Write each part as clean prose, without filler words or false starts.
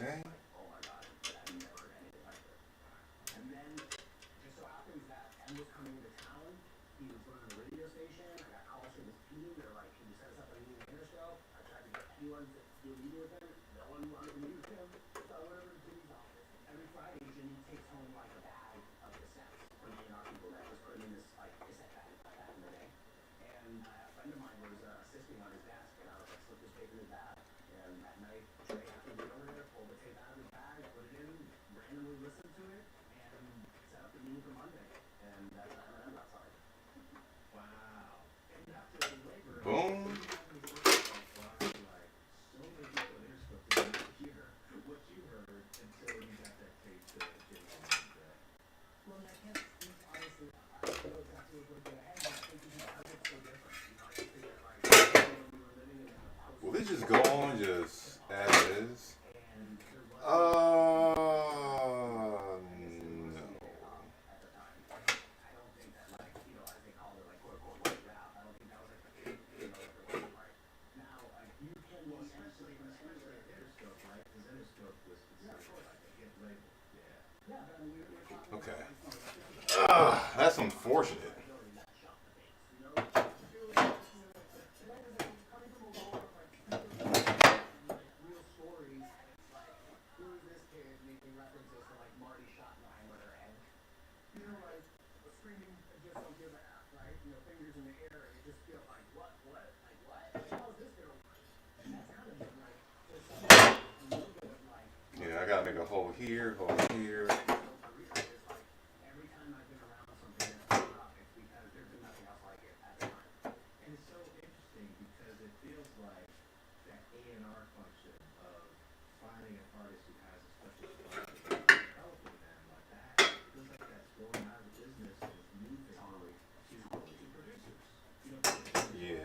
Okay. Boom. Will this just go on just as is? No. Okay. That's unfortunate. Yeah, I gotta make a hole here, hole here. Yeah.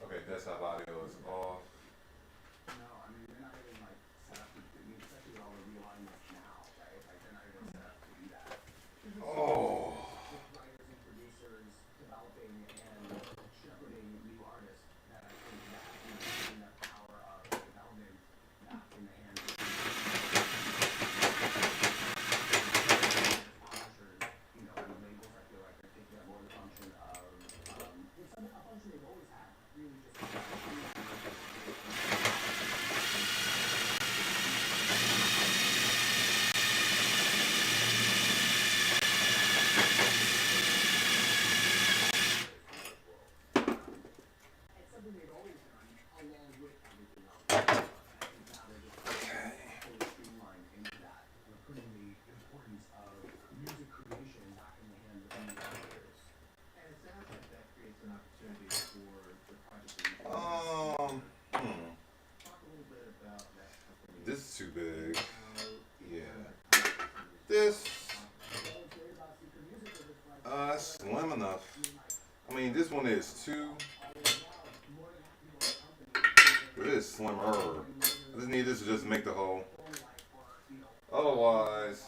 Okay, desktop audio is off. Oh. This is too big. Yeah. This. Slim enough. I mean, this one is too. It is slimmer. I just need this to just make the hole. Otherwise.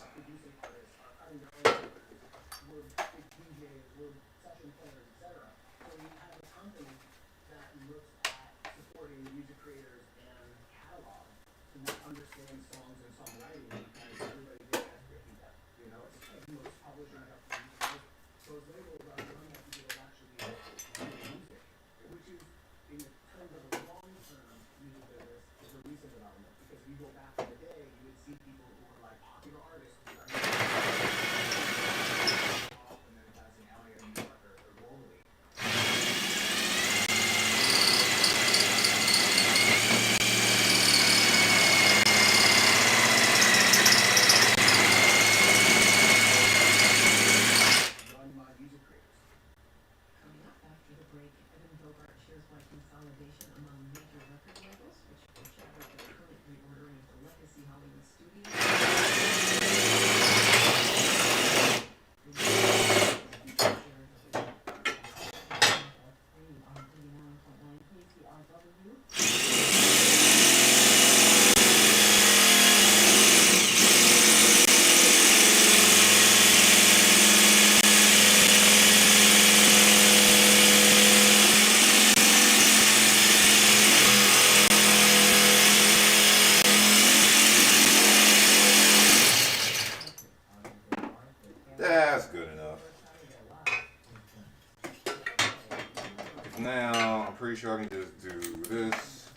now I'm pretty sure I can just do this.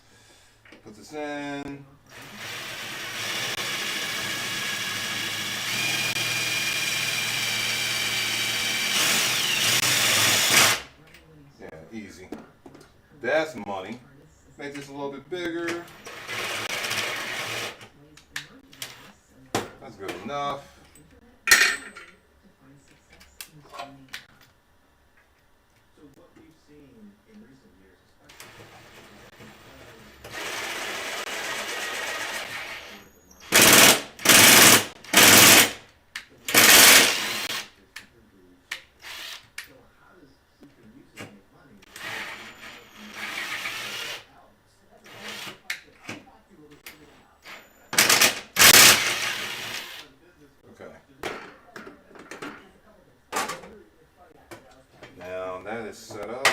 Put this in. Yeah, easy. That's money. Make this a little bit bigger. That's good enough. Now that is set up.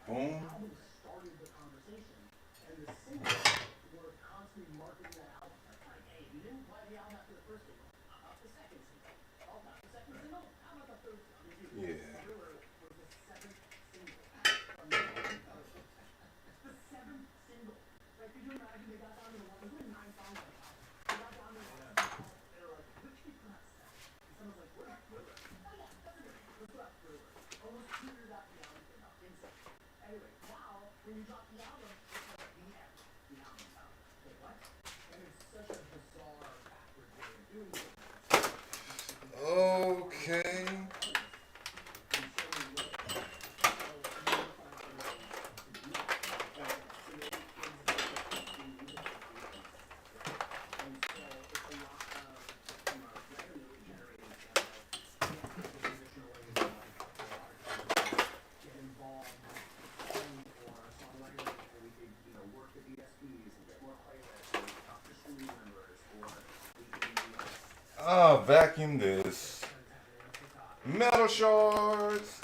Boom. Yeah. Okay. Vacuum this. Metal shards.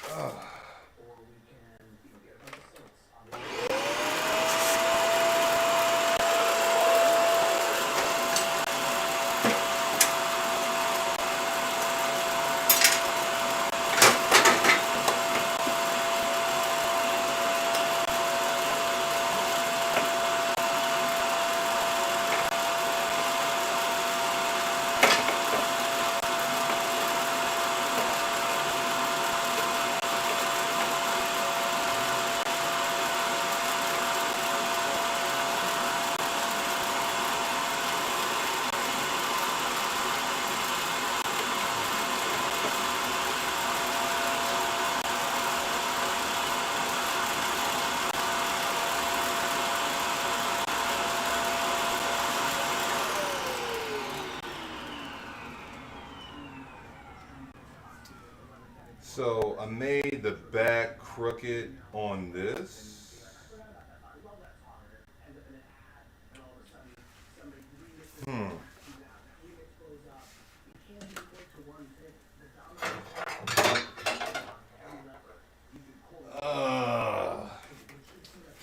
So I made the back crooked on this.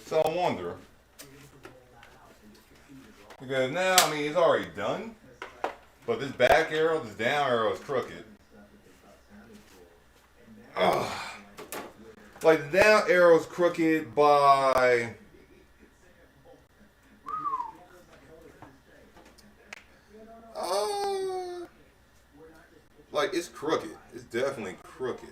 So I wonder. Because now, I mean, it's already done. But this back arrow, this down arrow is crooked. Like the down arrow is crooked by like it's crooked. It's definitely crooked.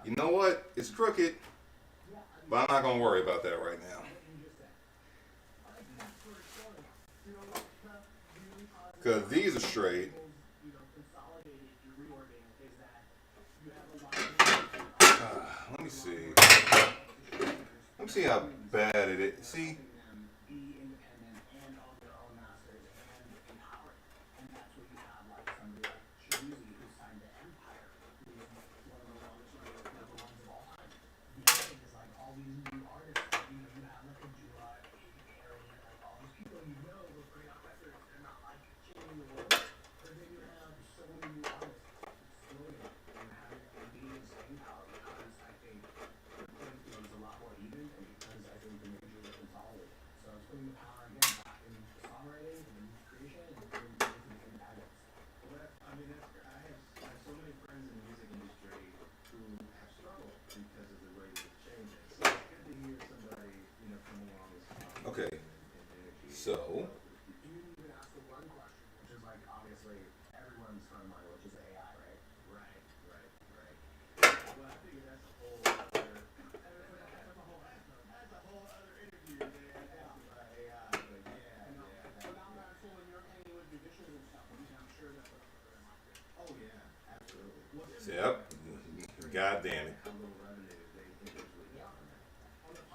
You know what? It's crooked, but I'm not gonna worry about that right now. Because these are straight. Let me see. Let me see how bad it is. See? Okay, so yep. God damn it.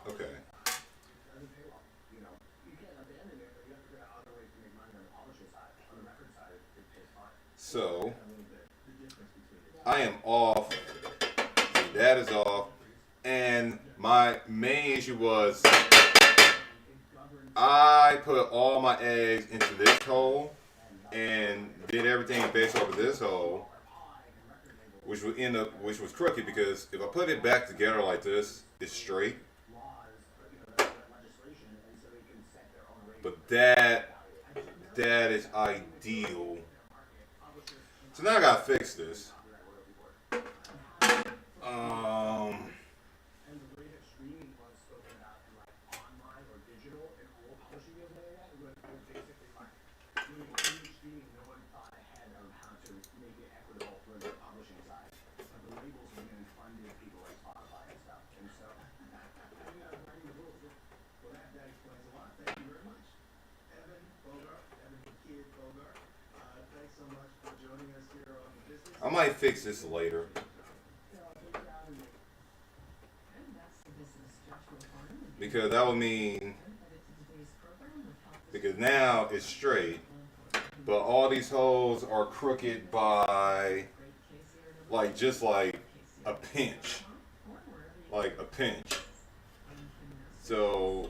Okay. So I am off. That is off. And my main issue was I put all my eggs into this hole and did everything based over this hole, which would end up, which was crooked because if I put it back together like this, it's straight. But that is ideal. So now I gotta fix this. I might fix this later. Because that would mean, because now it's straight, but all these holes are crooked by, like, just like a pinch. Like a pinch. So,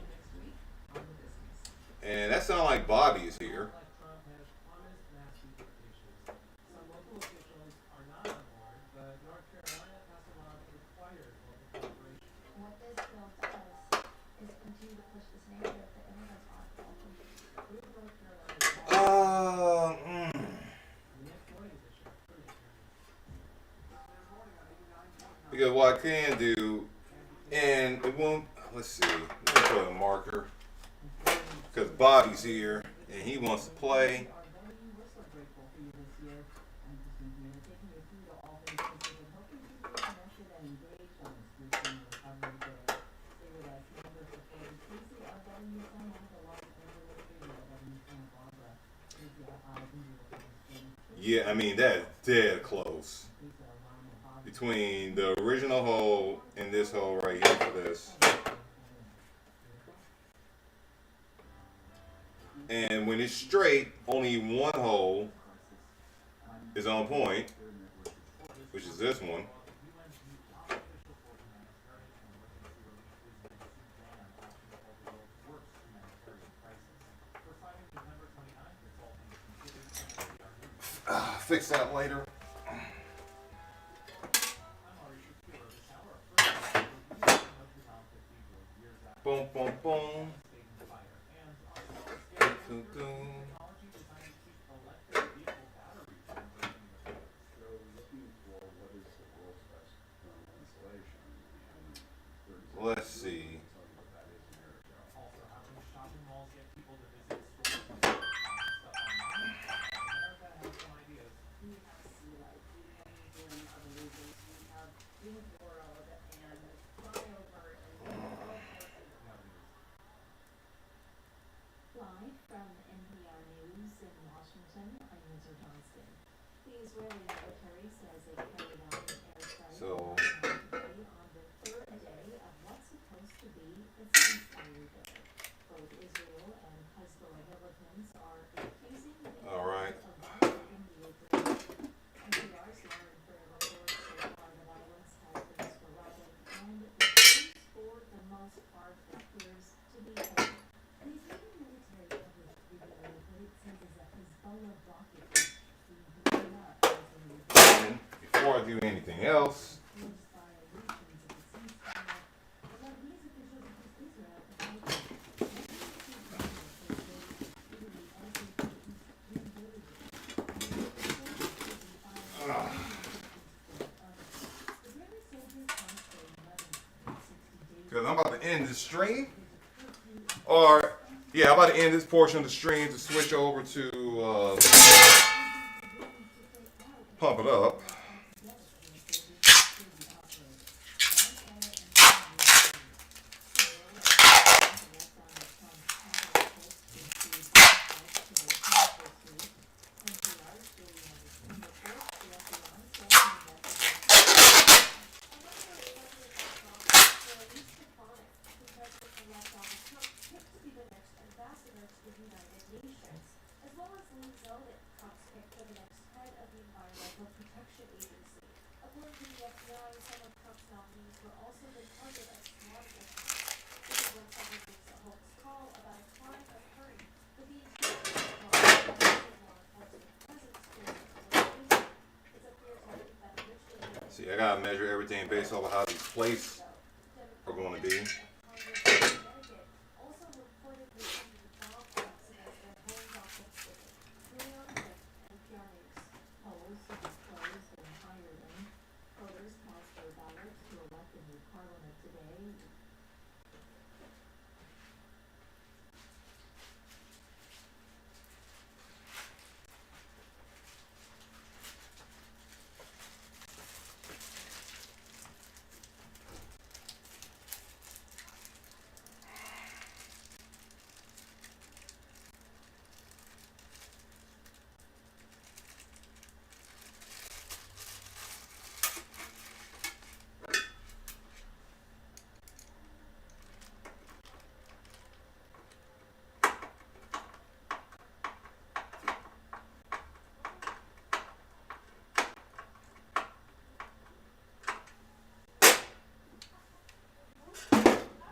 and that sounds like Bobby is here. Because what I can do, and it won't, let's see, let me put a marker. Because Bobby's here, and he wants to play. Yeah, I mean, that's dead close. Between the original hole and this hole right here for this. And when it's straight, only one hole is on point, which is this one. Fix that later. Boom, boom, boom. Let's see. So all right. And before I do anything else, because I'm about to end the stream, or yeah, I'm about to end this portion of the stream to switch over to pump it up. See, I gotta measure everything based off of how these plates are going to be.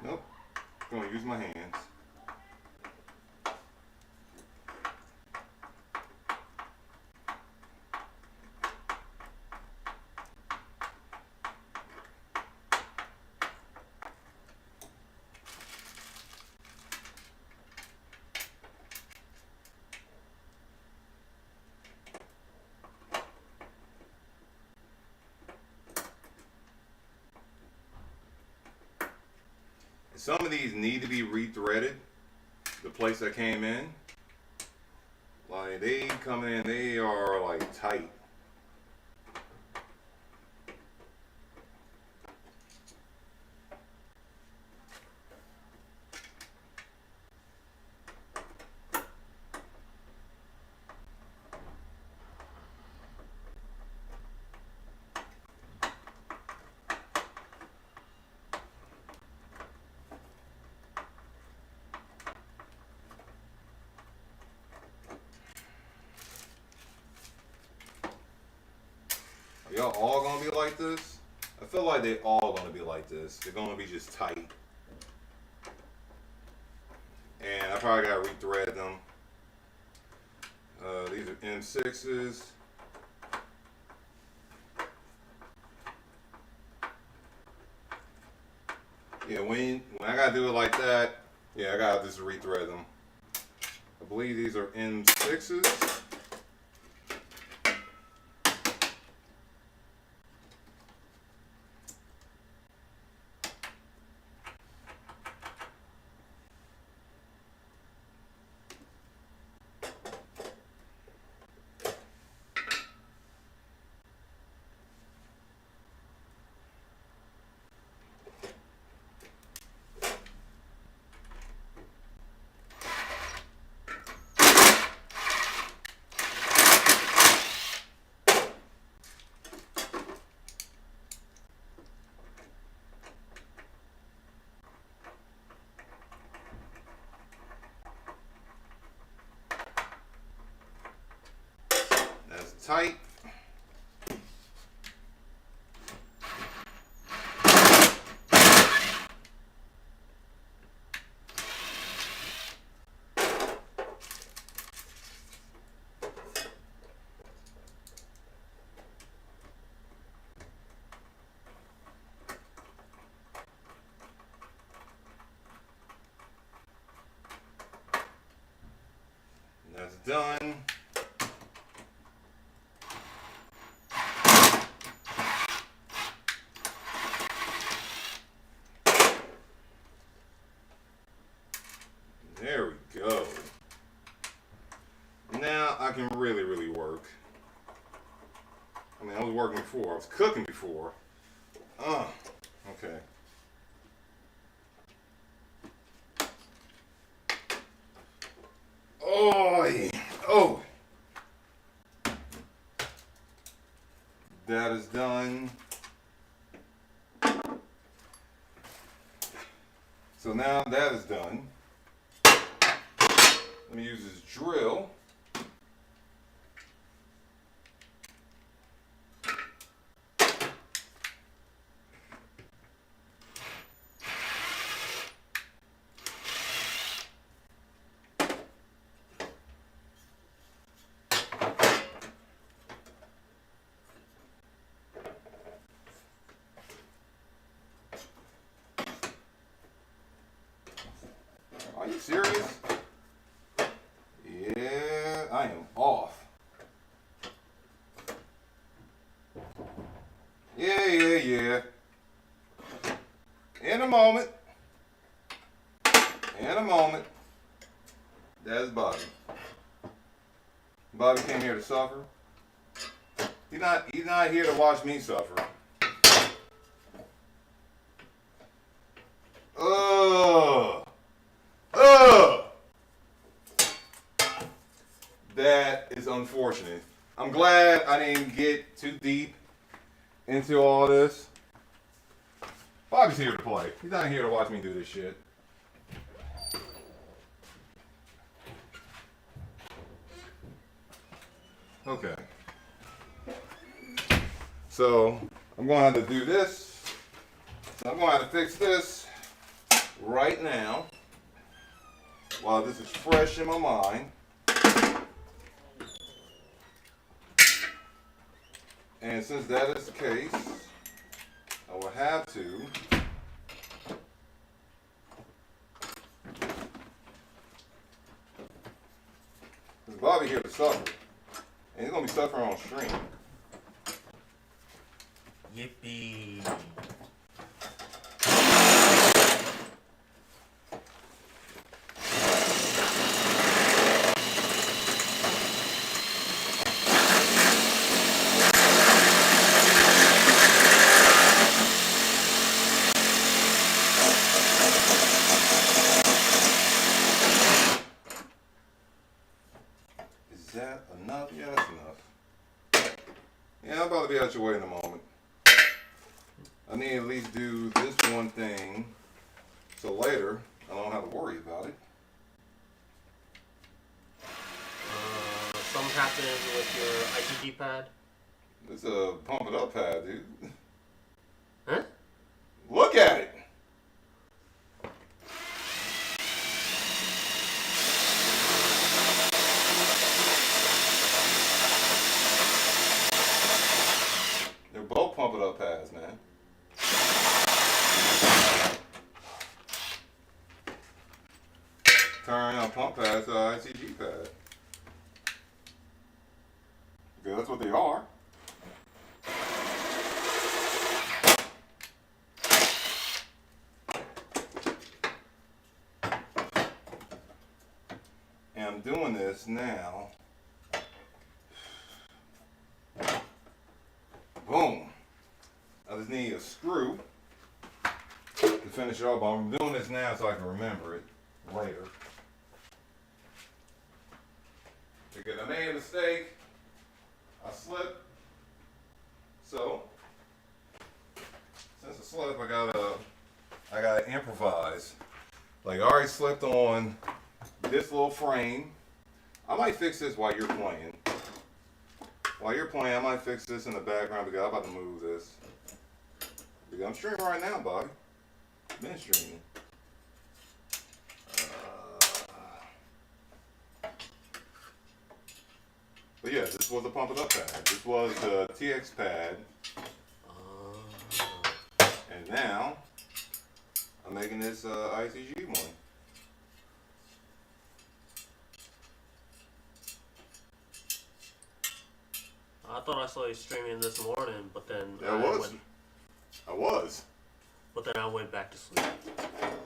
Nope, I'm gonna use my hands. Some of these need to be rethreaded. The plates that came in, like they come in, they are like tight. Are y'all all gonna be like this? I feel like they all gonna be like this. They're gonna be just tight. And I probably gotta rethread them. These are M6s. Yeah, when I gotta do it like that, yeah, I gotta just rethread them. I believe these are M6s. tight. That's done. There we go. Now I can really work. I mean, I was working before. I was cooking before. Okay. Oh, yeah. Oh. That is done. So now that is done. Let me use this drill. Are you serious? Yeah, I am off. Yeah. In a moment. That's Bobby. Bobby came here to suffer. He's not here to watch me suffer. That is unfortunate. I'm glad I didn't get too deep into all this. Bobby's here to play. He's not here to watch me do this shit. Okay. So I'm going to have to do this. So I'm going to have to fix this right now while this is fresh in my mind. And since that is the case, I will have to because Bobby here to suffer. And he's going to be suffering on stream. Yippee. Is that enough? Yeah, that's enough. Yeah, I'm about to be out your way in a moment. I need to at least do this one thing so later I don't have to worry about it. Something happened with your ITG pad? It's a pump it up pad, dude. Huh? Look at it. They're both pump it up pads, man. Turn a pump pad to an ITG pad. Because that's what they are. And I'm doing this now. Boom. I just need a screw to finish it off. But I'm doing this now so I can remember it later. Because I made a mistake. I slipped. So, since I slipped, I gotta improvise. Like I already slipped on this little frame. I might fix this while you're playing. While you're playing, I might fix this in the background because I'm about to move this. Because I'm streaming right now, Bobby. Been streaming. But yeah, this was the Pump It Up pad. This was the TX pad. And now, I'm making this ITG one. I thought I saw you streaming this morning, but then I was. But then I went back to sleep.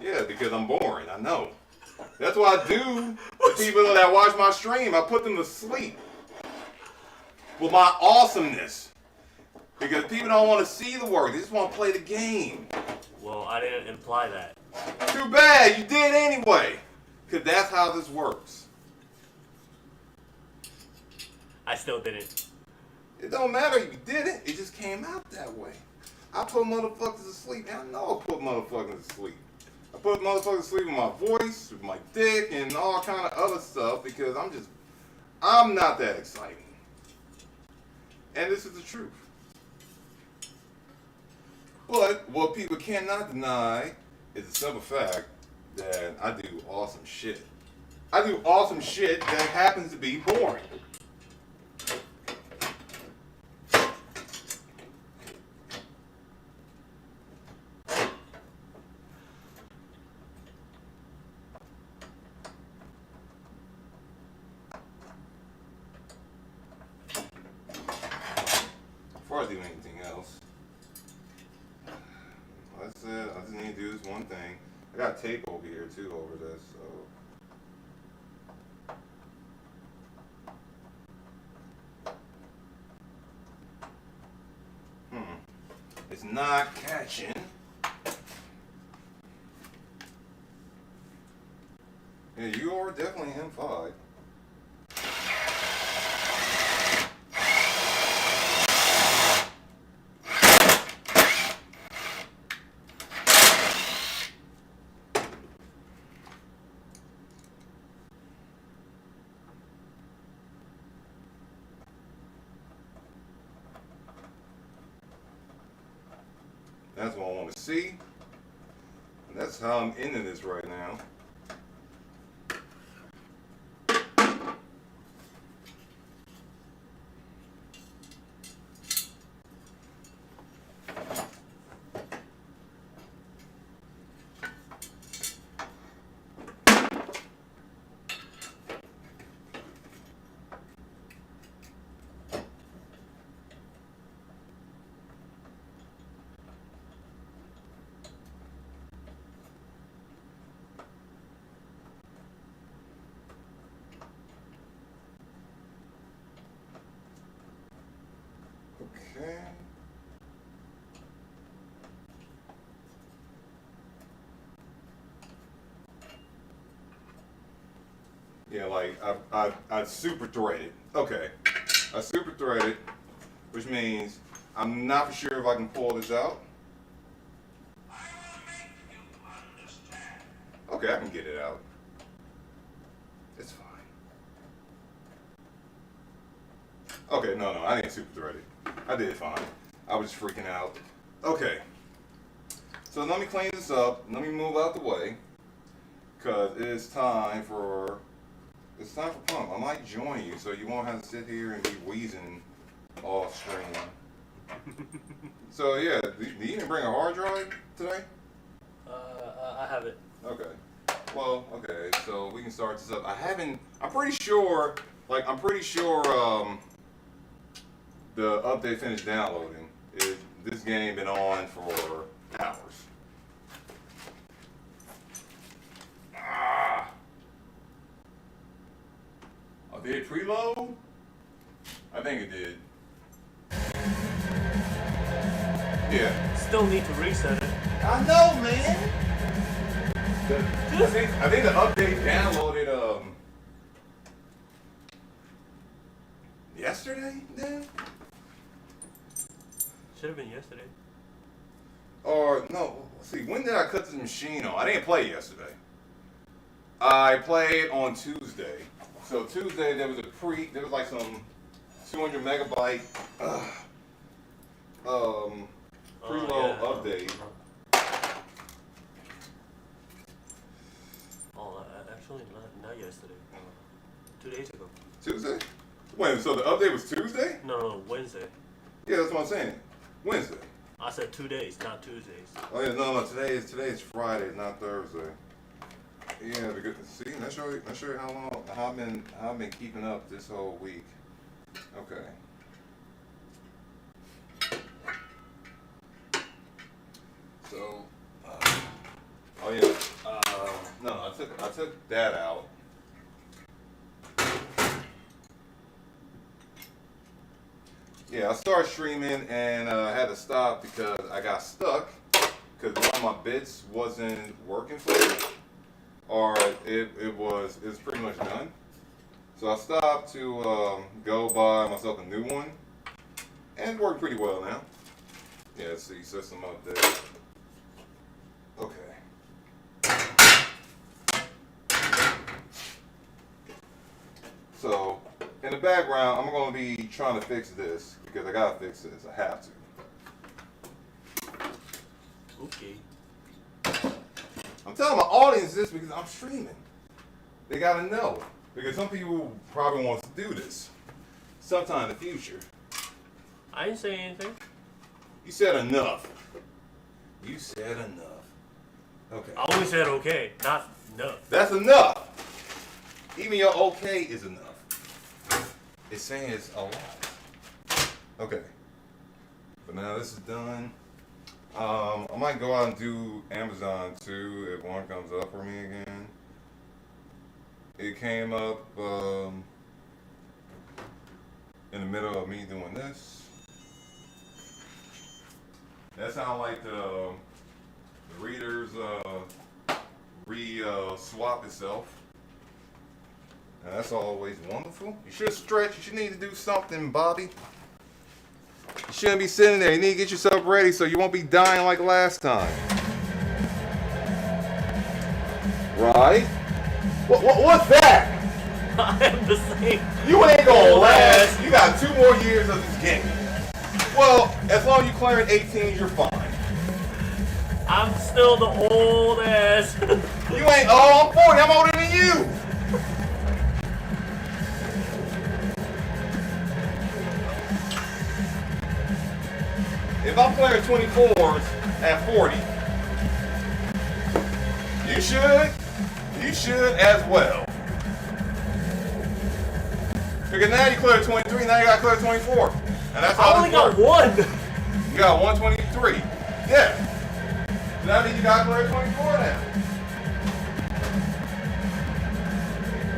Yeah, because I'm boring. I know. That's what I do. The people that watch my stream, I put them to sleep with my awesomeness. Because people don't want to see the work; they just want to play the game. Well, I didn't imply that. Too bad you did anyway. Because that's how this works. I still didn't. It don't matter if you did it. It just came out that way. I put motherfuckers to sleep. And I know I put motherfuckers to sleep. I put motherfuckers to sleep with my voice, with my dick, and all kind of other stuff because I'm not that exciting. And this is the truth. But what people cannot deny is the simple fact that I do awesome shit. I do awesome shit that happens to be boring. Before I do anything else, that's it. I just need to do this one thing. I got tape over here too over this, so. It's not catching. Yeah, you are definitely M5. That's what I want to see. And that's how I'm ending this right now. Okay. Yeah, like I super threaded. Okay, I super threaded, which means I'm not for sure if I can pull this out. Okay, I can get it out. It's fine. Okay, no, I didn't super thread it. I did fine. I was just freaking out. Okay. So let me clean this up. Let me move out the way. Because it is time for pump. I might join you so you won't have to sit here and be wheezing off stream. So yeah, do you even bring a hard drive today? I have it. Okay. Well, okay, so we can start this up. I'm pretty sure the update finished downloading. This game been on for hours. Oh, did it preload? I think it did. Yeah. Still need to reset it. I know, man. I think the update downloaded yesterday then? Should have been yesterday. Or no, see, when did I cut this machine on? I didn't play yesterday. I played on Tuesday. So Tuesday there was like some 200 megabyte preload update. Oh, actually, not yesterday. 2 days ago. Tuesday? When? So the update was Tuesday? No, Wednesday. Yeah, that's what I'm saying. Wednesday. I said 2 days, not Tuesdays. Oh yeah, no. Today is Friday, not Thursday. Yeah, because see, let's show you how I've been keeping up this whole week. Okay. So, oh yeah, no, I took that out. Yeah, I started streaming and I had to stop because I got stuck because one of my bits wasn't working for me, or it was pretty much done. So I stopped to go buy myself a new one, and it worked pretty well now. Yeah, let's see, system update. Okay. So in the background, I'm going to be trying to fix this because I got to fix this. I have to. Okay. I'm telling my audience this because I'm streaming. They got to know. Because some people probably want to do this sometime in the future. I didn't say anything. You said enough. You said enough. Okay. I only said okay, not enough. That's enough. Even your okay is enough. It's saying it's a lot. Okay. But now this is done. I might go out and do Amazon too if one comes up for me again. It came up in the middle of me doing this. That sounds like the readers swap itself. And that's always wonderful. You should stretch. You should need to do something, Bobby. You shouldn't be sitting there. You need to get yourself ready so you won't be dying like last time. Right? What's that? I am the same. You ain't gonna last. You got 2 more years of this game. Well, as long as you clear 18, you're fine. I'm still the old ass. You ain't. Oh, I'm 40. I'm older than you. If I'm clearing 24s at 40, you should as well. Because now you clear 23, now you got to clear 24. And that's how I only got one. You got 123. Yeah. So that means you got to clear 24 now.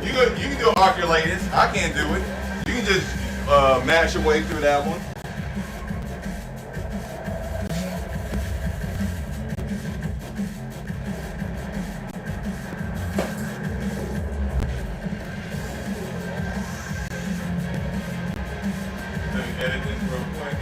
You can do arculators. I can't do it. You can just mash your way through that one. Edit this real quick.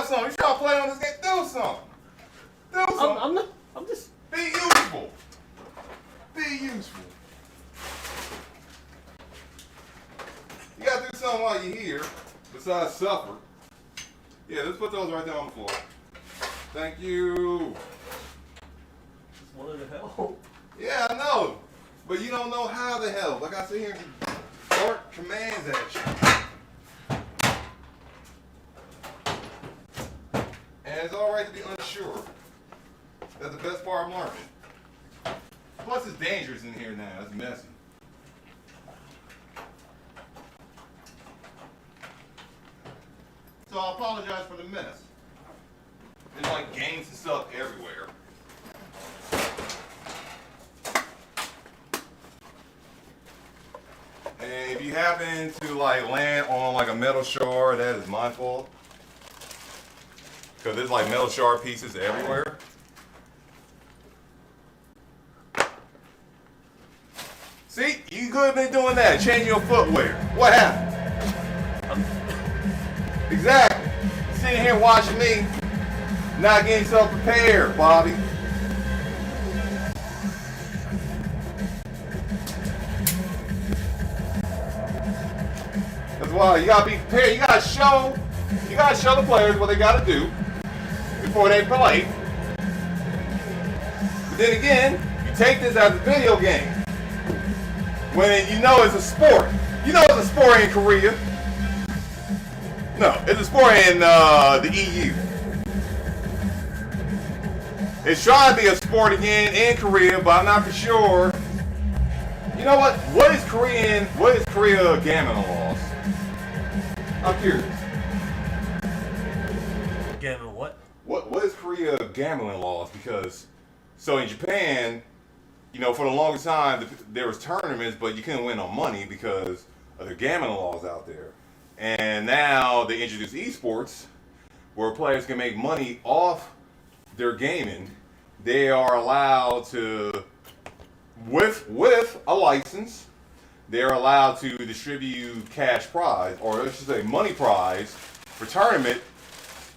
something. You trying to play on this game? Do something. Do something. I'm not. I'm just. Be useful. Be useful. You gotta do something while you're here, besides suffer. Yeah, let's put those right down on the floor. Thank you. Just wanted to help. Yeah, I know. But you don't know how to help. Like I sit here and start commands at you. And it's alright to be unsure. That's the best part of learning. Plus it's dangerous in here now. It's messy. So I apologize for the mess. There's like games and stuff everywhere. And if you happen to like land on like a metal shard, that is my fault. Because there's like metal shard pieces everywhere. See, you could have been doing that, changing your footwear. What happened? Exactly. Sitting here watching me, not getting yourself prepared, Bobby. That's why you gotta be prepared. You gotta show the players what they gotta do before they play. But then again, you take this as a video game. When you know it's a sport. You know it's a sport in Korea. No, it's a sport in the EU. It's trying to be a sport again in Korea, but I'm not for sure. You know what? What is Korea gambling laws? I'm curious. Gambling what? What is Korea gambling laws? Because so in Japan, you know, for the longest time there was tournaments, but you couldn't win no money because of the gambling laws out there. And now they introduce esports, where players can make money off their gaming. They are allowed to, with a license, they're allowed to distribute cash prize, or I should say money prize, for tournament,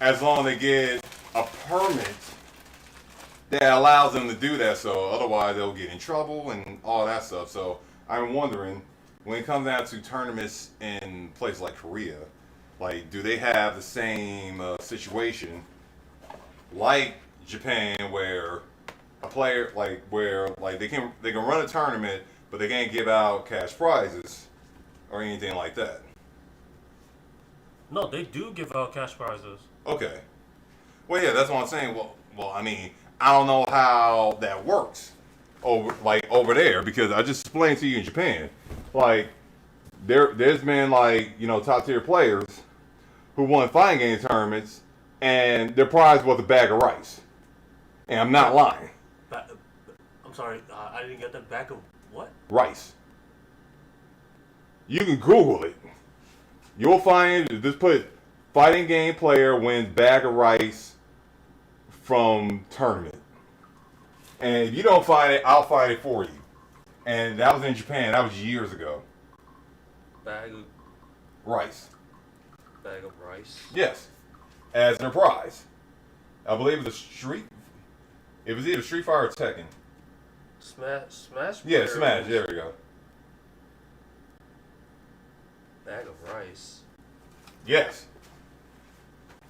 as long as they get a permit that allows them to do that. So otherwise they'll get in trouble and all that stuff. So I'm wondering, when it comes down to tournaments in places like Korea, like, do they have the same situation like Japan, where a player they can run a tournament, but they can't give out cash prizes or anything like that? No, they do give out cash prizes. Okay. Well, yeah, that's what I'm saying. Well, I mean, I don't know how that works over there, because I just explained to you in Japan. Like, there's been top tier players who won fighting game tournaments, and their prize was a bag of rice. And I'm not lying. I'm sorry, I didn't get that. Bag of what? Rice. You can Google it. You'll find, just put fighting game player wins bag of rice from tournament. And if you don't find it, I'll find it for you. And that was in Japan. That was years ago. Bag of rice. Bag of rice. Yes, as their prize. I believe it was It was either Street Fighter or Tekken. Smash. Yeah, Smash. There we go. Bag of rice. Yes.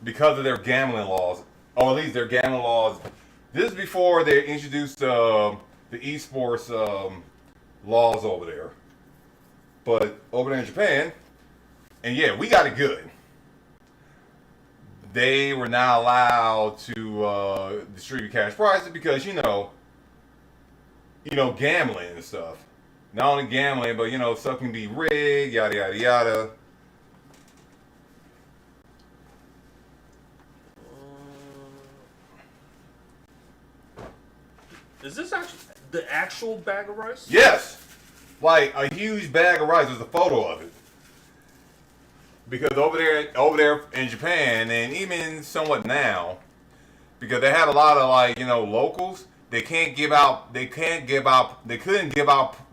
Because of their gambling laws, or at least their gambling laws. This is before they introduced the esports laws over there. But over there in Japan, and yeah, we got it good. They were not allowed to distribute cash prizes because gambling and stuff. Not only gambling, but stuff can be rigged, yada yada yada. Is this actually the actual bag of rice? Yes. Like a huge bag of rice. There's a photo of it. Because over there in Japan, and even somewhat now, because they have a lot of locals, they couldn't give out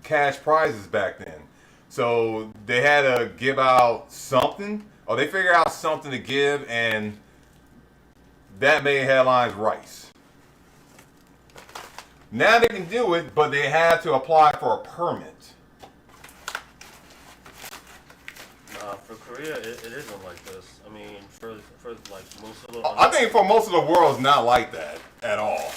cash prizes back then. So they had to give out something, or they figure out something to give, and that made headlines rice. Now they can do it, but they had to apply for a permit. For Korea, it isn't like this. I mean, for like most of the. I think for most of the world, it's not like that at all.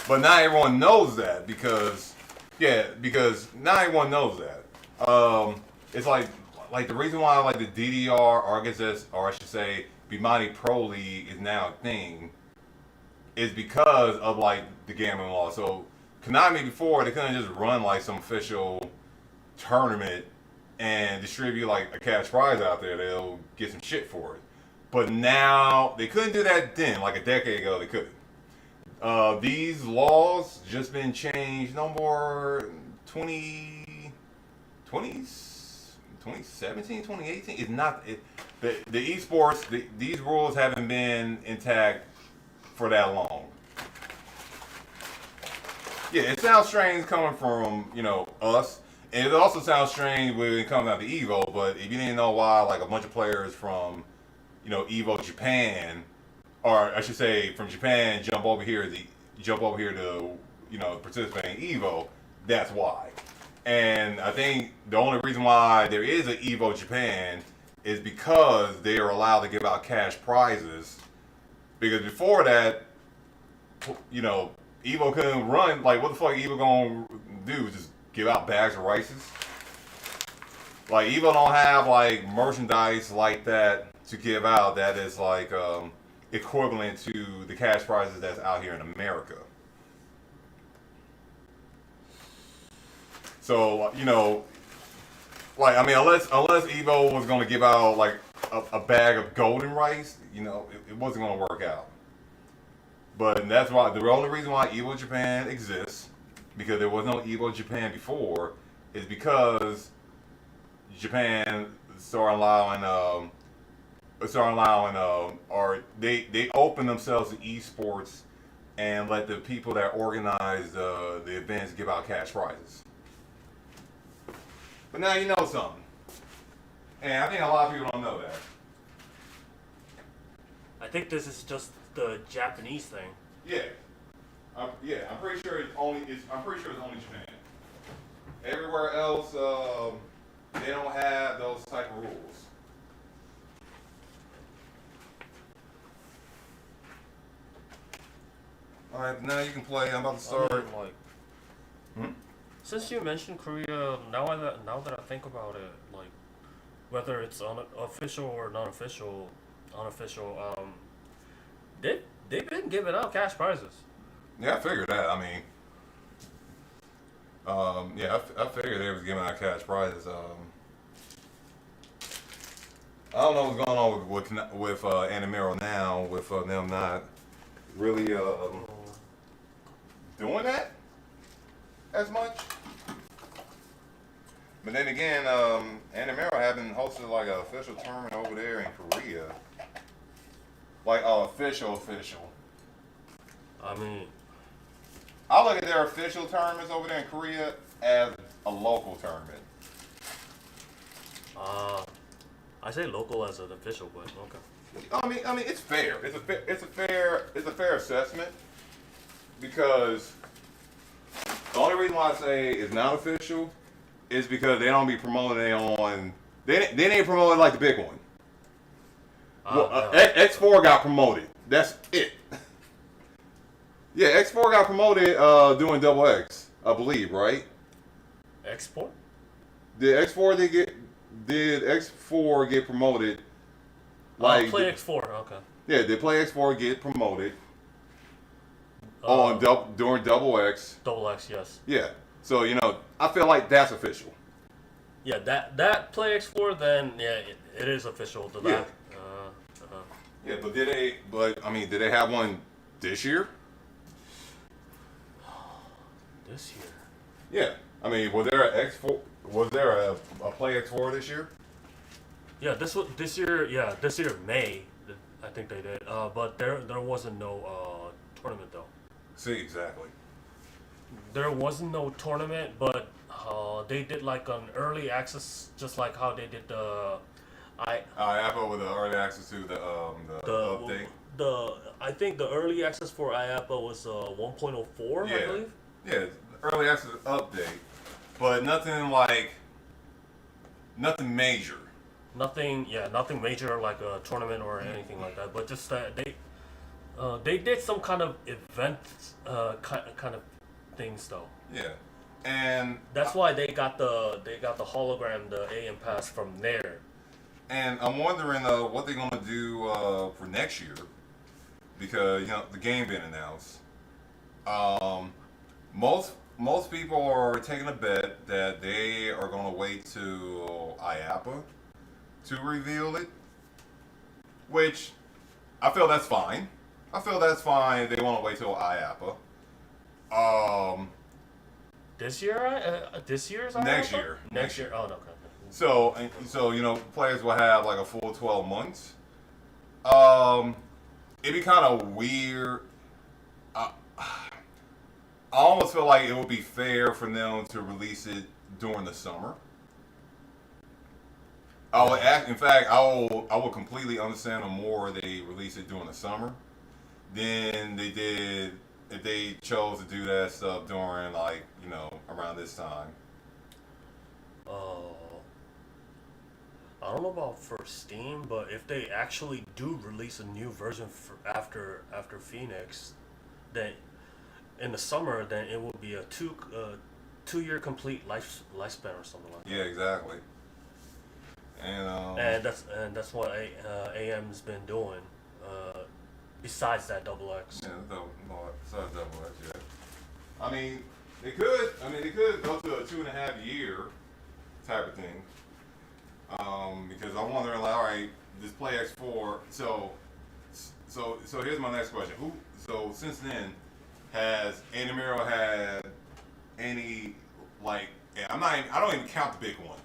But not everyone knows that because not everyone knows that. It's like the reason why like the DDR, or I should say, Bimani Pro League is now a thing, is because of like the gambling law. So Konami before, they couldn't just run like some official tournament and distribute like a cash prize out there. They'll get some shit for it. But now they couldn't do that then. Like a decade ago, they couldn't. These laws just been changed. No more 2017, 2018. It's not the esports. These rules haven't been intact for that long. Yeah, it sounds strange coming from us. And it also sounds strange when it comes out to Evo, but if you didn't know why, like a bunch of players from, Evo Japan, or I should say from Japan, jump over here to participate in Evo, that's why. And I think the only reason why there is an Evo Japan is because they are allowed to give out cash prizes. Because before that, Evo couldn't run. Like, what the fuck Evo gonna do? Just give out bags of rices? Like, Evo don't have like merchandise like that to give out that is like equivalent to the cash prizes that's out here in America. So like I mean, unless Evo was gonna give out like a bag of golden rice, it wasn't gonna work out. But that's why the only reason why Evo Japan exists, because there was no Evo Japan before, is because Japan started allowing or they opened themselves to esports and let the people that organize the events give out cash prizes. But now you know something, and I think a lot of people don't know that. I think this is just the Japanese thing. Yeah, I'm pretty sure it's only Japan. Everywhere else, they don't have those type of rules. All right, now you can play. I'm about to start. Since you mentioned Korea, now that I think about it, like whether it's official or non-official, they've been giving out cash prizes. Yeah, I figured that. I mean, I figured they was giving out cash prizes. I don't know what's going on with Animero now, with them not really doing that as much. But then again, Animero haven't hosted like an official tournament over there in Korea. Like official. I mean, I look at their official tournaments over there in Korea as a local tournament. I say local as an official, but okay. I mean, it's fair. It's a fair assessment because the only reason why I say it's not official is because they don't be promoting it on. They ain't promoting like the big one. X4 got promoted. That's it. Yeah, X4 got promoted doing Double X, I believe, right? Export? Did X4 get promoted? Like Play X4, okay. Yeah, did Play X4 get promoted during Double X? Double X, yes. Yeah. So I feel like that's official. Yeah, that Play X4, then yeah, it is official. Yeah. Yeah, but did they have one this year? This year? Yeah. I mean, was there a X4? Was there a Play X4 this year? Yeah, this year May, I think they did. But there wasn't no tournament though. See, exactly. There wasn't no tournament, but they did like an early access, just like how they did the IAPA with the early access to the update. I think the early access for IAPA was 1.04, I Yeah, believe. yeah, early access update, but nothing major. Nothing, yeah, nothing major like a tournament or anything like that. But just that they did some kind of event kind of things though. Yeah, and That's why they got the hologram, the AM pass from there. and I'm wondering what they're gonna do for next year because the game being announced. Um, most people are taking a bet that they are gonna wait till IAPA to reveal it, which I feel that's fine. I feel that's fine. If they want to wait till IAPA. This year, this year's Next IAPA? year. Next year. Oh no. Okay. So players will have like a full 12 months. Um, it'd be kind of weird. I almost feel like it would be fair for them to release it during the summer. In fact, I will completely understand the more they release it during the summer than they did if they chose to do that stuff during around this time. Uh, I don't know about for Steam, but if they actually do release a new version after Phoenix, then in the summer, then it will be a 2 year complete lifespan or something like that. Yeah, exactly. And that's what AM's been doing. Besides that double X. Yeah, besides double X, yeah. I mean, they could. They could go to a 2.5 year type of thing. Because I'm wondering, like, all right, this Play X4. So here's my next question. So since then, has Anamiro had any I don't even count the big one,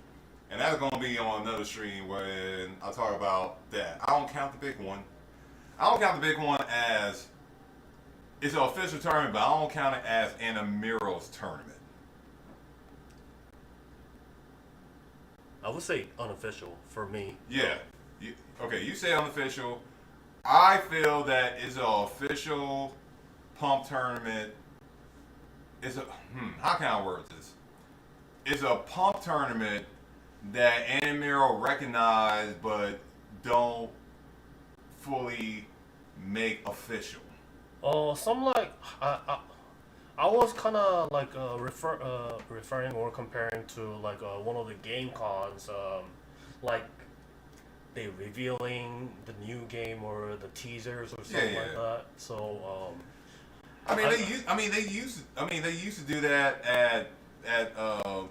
and that's gonna be on another stream when I talk about that. I don't count the big one. I don't count the big one as it's an official tournament, but I don't count it as Anamiro's tournament. I would say unofficial for me. Yeah. Okay, you say unofficial. I feel that it's an official pump tournament. How can I word this? It's a pump tournament that Anamiro recognized but don't fully make official. Some like I was kind of like referring or comparing to like one of the game cons, like they revealing the new game or the teasers or something like that. So they used to do that at the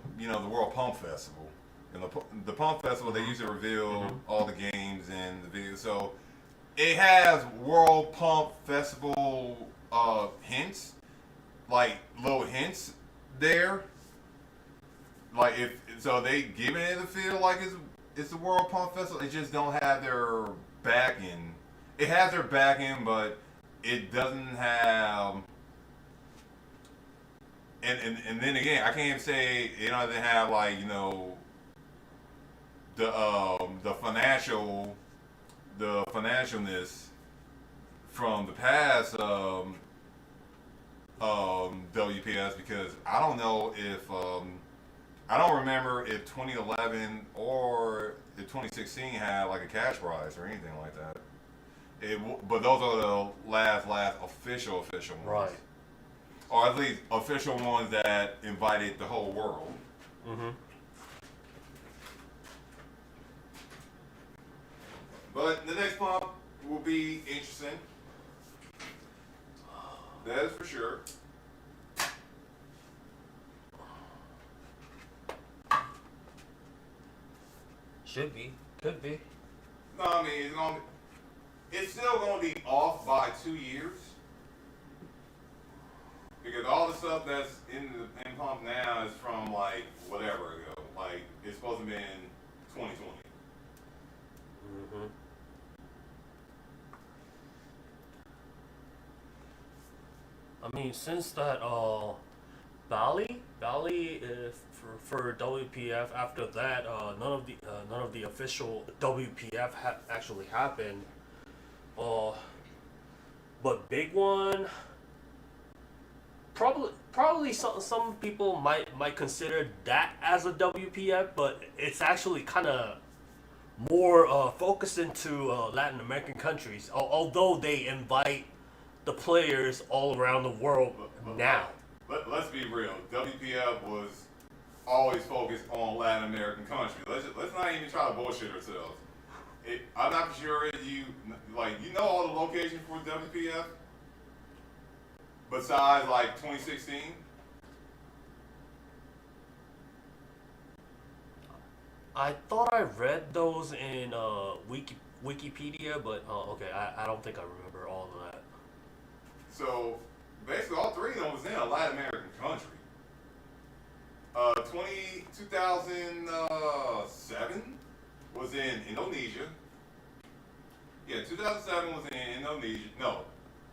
World Pump Festival. In the Pump Festival, they used to reveal all the games and the videos. So it has World Pump Festival hints, like little hints there. Like they giving it a feel like it's the World Pump Festival. It just don't have their backing. It has their backing, but it doesn't have. And then again, I can't even say it doesn't have the financialness from the past WPS, because I don't know if I don't remember if 2011 or if 2016 had like a cash prize or anything like that. But those are the last official ones, right. Or at least official ones that invited the whole world. Mm-hmm. But the next pump will be interesting. That is for sure. Should be. Could be. No, I mean it's still gonna be off by 2 years. Because all the stuff that's in pump now is from like whatever ago. Like it's supposed to be in 2020. Mm-hmm. I mean, since that Bali for WPF. After that, none of the official WPF actually happened. Uh, but big one, probably some people might consider that as a WPF, but it's actually kind of more focused into Latin American countries. Although they invite the players all around the world now. Let's be real. WPF was always focused on Latin American countries. Let's not even try to bullshit ourselves. I'm not sure you know all the locations for WPF besides like 2016. I thought I read those in Wikipedia, but okay, I don't think I remember all of that. So basically, all three of them was in a Latin American country. 2007 was in Indonesia. Yeah, 2007 was in Indonesia. No,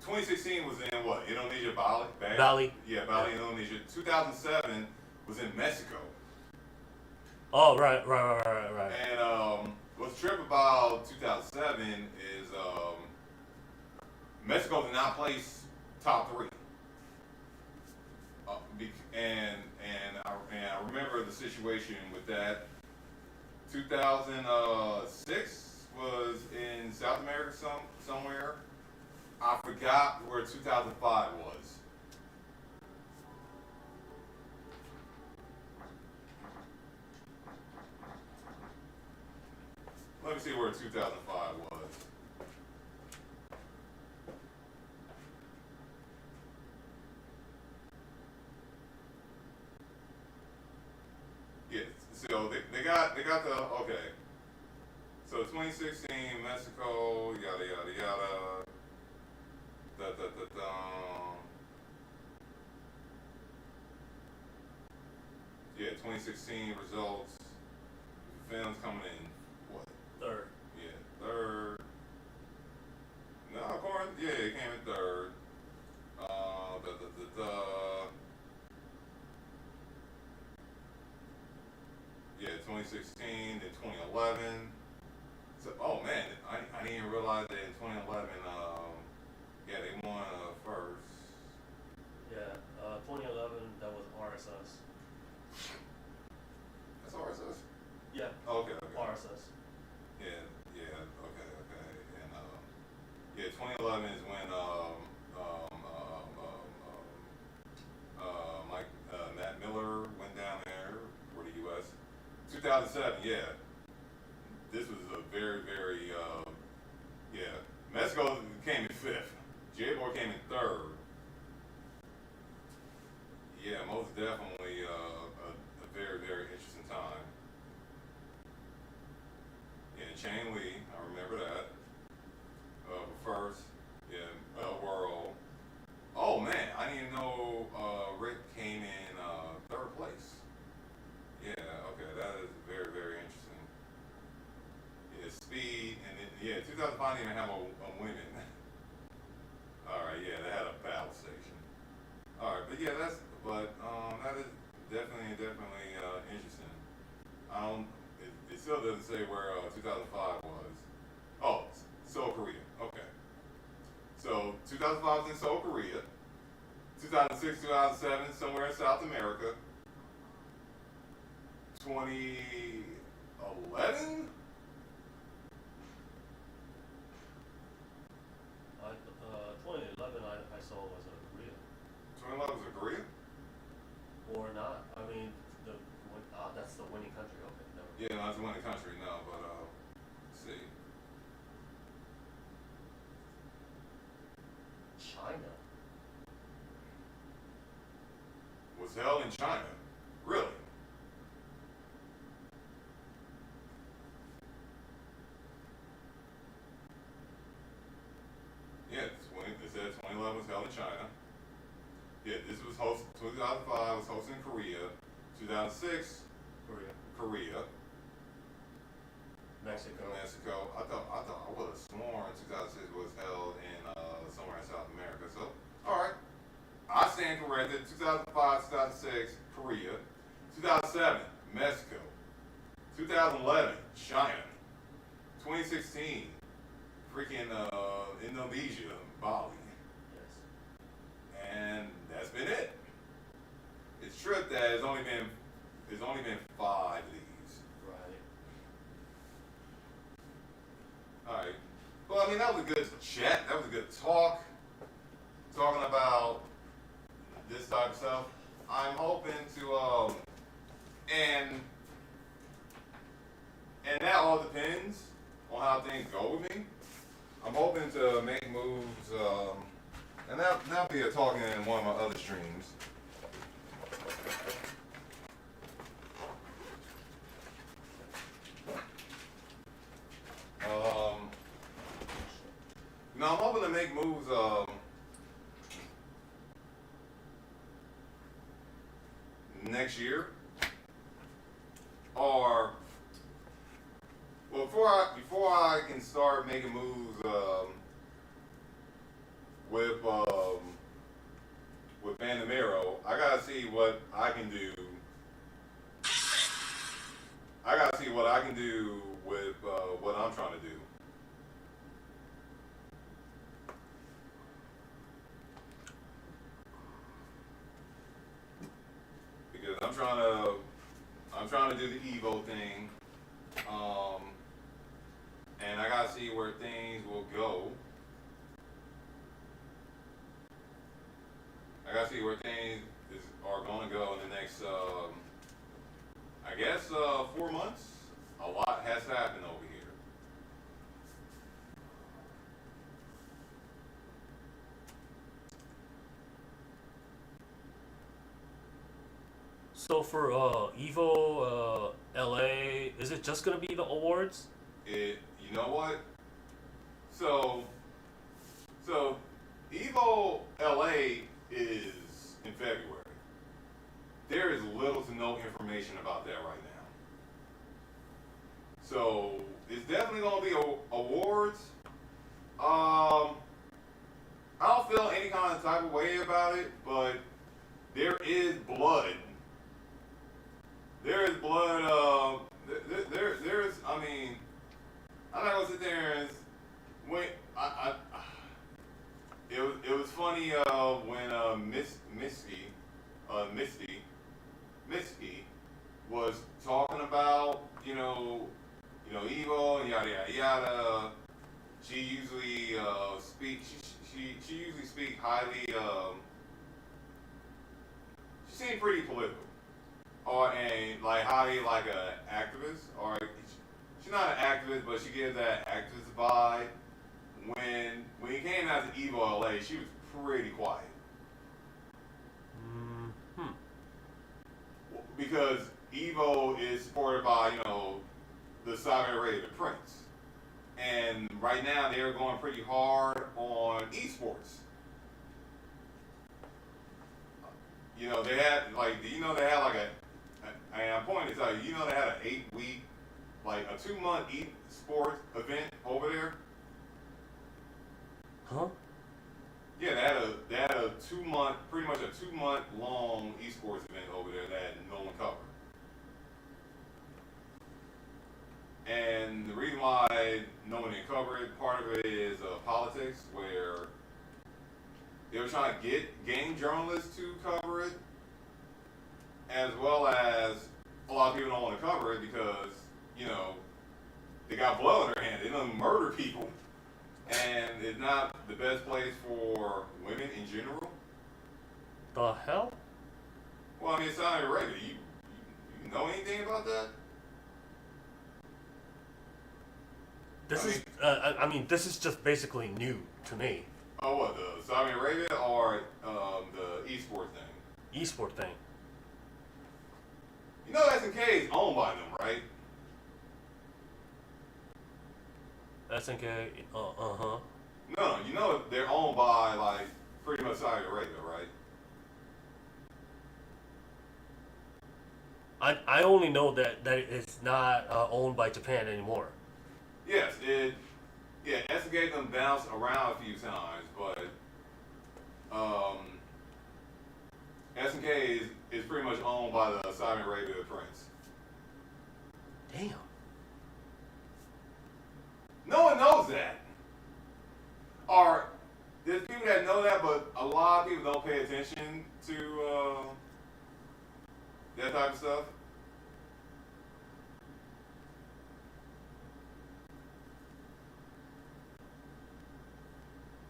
2016 was in what? Indonesia, Bali? Bali. Yeah, Bali, Indonesia. 2007 was in Mexico. Oh, right. And what's trip about 2007 is Mexico did not place top three. And I remember the situation with that. 2006 was in South America somewhere. I forgot where 2005 was. Let me see where 2005 was. Yeah, so they got the okay. So 2016 Mexico, yada yada yada. Da da da da. Yeah, 2016 results. Films coming in what? Third. Yeah, third. No, according yeah, it came in third. Da da da da. Yeah, 2016, then 2011. So, oh man, I didn't even realize that in 2011, yeah, they won first. Yeah, 2011. That was RSS. That's RSS. Yeah. Okay, okay. RSS. Yeah, yeah, okay, okay. And yeah, 2011 is when Mike Matt Miller went down there for the U.S. 2007, yeah. This was a very, very, yeah. Mexico came in fifth. J-Boy came in third. Yeah, most definitely a very, very interesting time. Yeah, Chain Lee, I remember that. First, yeah, World. Oh man, I didn't even know Rick came in third place. Yeah, okay, that is very, very interesting. Yeah, speed, and then, yeah, 2005 didn't even have a women. Alright, yeah, they had a battle station. Alright, but yeah, that is definitely interesting. I don't, it still doesn't say where 2005 was. Oh, Seoul, Korea, okay. So, 2005 was in Seoul, Korea. 2006, 2007, somewhere in South America. 2011? 2011 I saw was Korea. 2011 was in Korea? Or not. I mean, that's the winning country. Okay, never. Yeah, no, it's a winning country now, but let's see. China. Was held in China. Really? Yeah, it said 2011 was held in China. Yeah, this was 2005 was hosted in Korea. 2006, Korea. Mexico. I would have sworn 2006 was held in somewhere in South America. So, all right, I stand corrected. did 2005, 2006, Korea. 2007, Mexico. 2011, China. 2016, freaking Indonesia, Bali. Yes. And that's been it. It's trip that there's only been 5 of these. Right. Alright. Well, I mean, that was a good chat. That was a good talk. Talking about this type of stuff. I'm hoping to, and that all depends on how things go with me. I'm hoping to make moves, and that'll be a talking in one of my other streams. Now I'm hoping to make moves, next year, or well, before I can start making moves, with Bandamero, I gotta see what I can do. I gotta see what I can do with what I'm trying to do. Because I'm trying to do the Evo thing, and I gotta see where things will go. I gotta see where things are going to go in the next, I guess, 4 months. A lot has happened over here. So for Evo LA, is it just gonna be the awards? You know what? So Evo LA is in February. There is little to no information about that right now. So it's definitely gonna be awards. I don't feel any kind of type of way about it, but there is blood. There is blood. There's. I mean, I'm not gonna sit there and wait. It was funny when Misty was talking about Evo and yada yada yada. She usually speaks. She usually speaks highly. She seemed pretty political, and like highly like a activist. Or she's not an activist, but she gives that activist vibe. When it came out to Evo LA, she was pretty quiet. Mm-hmm. Because Evo is supported by, the Saudi Arabia prince. And right now they're going pretty hard on esports. They had they had like I'm pointing this out, they had an 8-week, like a 2-month esports event over there. Huh? Yeah, they had a 2-month, pretty much a 2-month long esports event over there that no one covered. And the reason why no one didn't cover it, part of it is politics, where they were trying to get game journalists to cover it, as well as a lot of people don't want to cover it because, they got blood on their hands. They don't murder people. And it's not the best place for women in general. The hell? Well, I mean, it's Saudi Arabia. You know anything about that? This is just basically new to me. Oh, what, the Saudi Arabia or the esports thing? Esport thing. SNK is owned by them, right? SNK, uh-huh. No, they're owned by, like, pretty much Saudi Arabia, right? I only know that it's not owned by Japan anymore. Yes, SNK them bounced around a few times, but, S&K is pretty much owned by the Saudi Arabia prince. Damn. No one knows that. Or there's people that know that, but a lot of people don't pay attention to that type of stuff.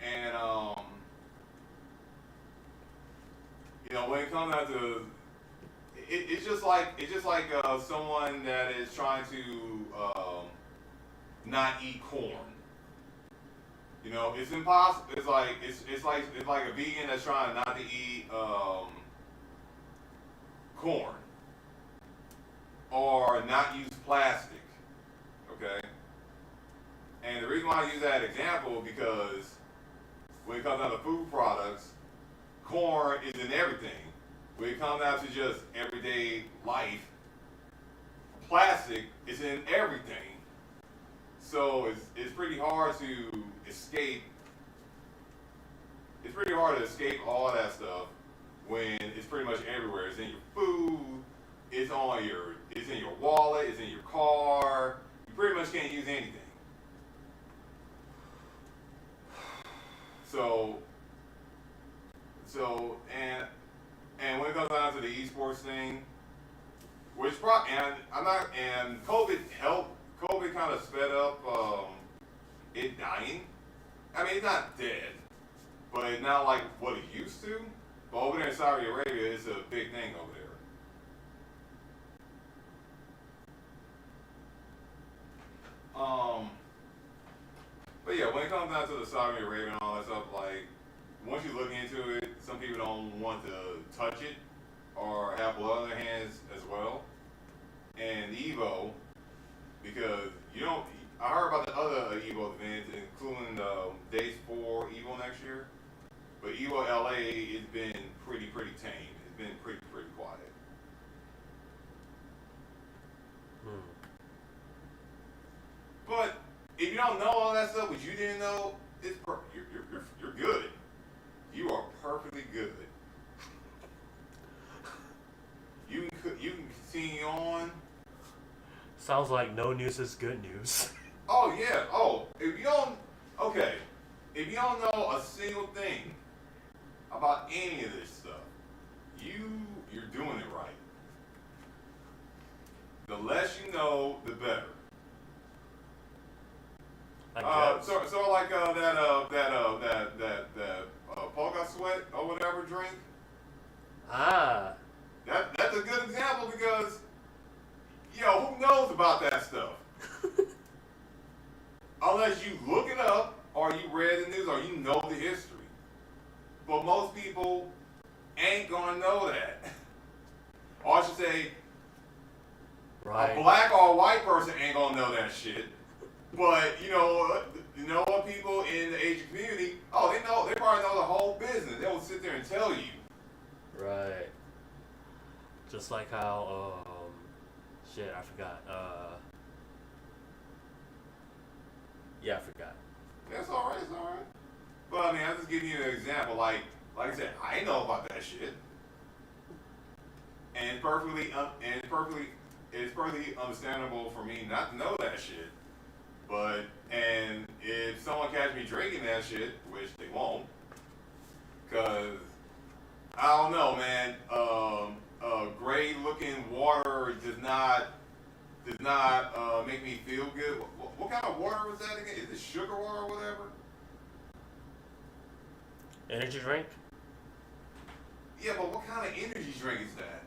And when it comes down to it's just like someone that is trying to not eat corn. It's impossible. It's like a vegan that's trying not to eat corn or not use plastic. Okay. And the reason why I use that example because when it comes down to food products, corn is in everything. When it comes down to just everyday life, plastic is in everything. So it's pretty hard to escape. It's pretty hard to escape all that stuff when it's pretty much everywhere. It's in your food. It's in your wallet. It's in your car. You pretty much can't use anything. And when it comes down to the esports thing, and COVID helped. COVID kind of sped up it dying. I mean, it's not dead, but it's not like what it used to. But over there in Saudi Arabia, it's a big thing over there. But yeah, when it comes down to the Saudi Arabia and all that stuff, like once you look into it, some people don't want to touch it or have blood on their hands as well. And Evo, because I heard about the other Evo events, including Days 4 Evo next year. But Evo LA has been pretty tame. It's been pretty quiet. But if you don't know all that stuff, which you didn't know, you're good. You are perfectly good. You can continue on. Sounds like no news is good news. Oh yeah. Oh, if you don't know a single thing about any of this stuff, you're doing it right. The less you know, the better. I guess. So like that polka sweat or whatever drink. Ah. That's a good example because who knows about that stuff? Unless you look it up or you read the news or you know the history. But most people ain't gonna know that. Or I should say, right. A black or a white person ain't gonna know that shit. But what people in the Asian community, they probably know the whole business. They will sit there and tell you. Right. Just like how I forgot. Yeah, I forgot. That's alright, it's alright. But I mean, I'm just giving you an example. Like I said, I ain't know about that shit. And it's perfectly understandable for me not to know that shit. And if someone catch me drinking that shit, which they won't, cause I don't know, man. Gray looking water does not make me feel good. What kind of water was that again? Is it sugar water or whatever? Energy drink? Yeah, but what kind of energy drink is that?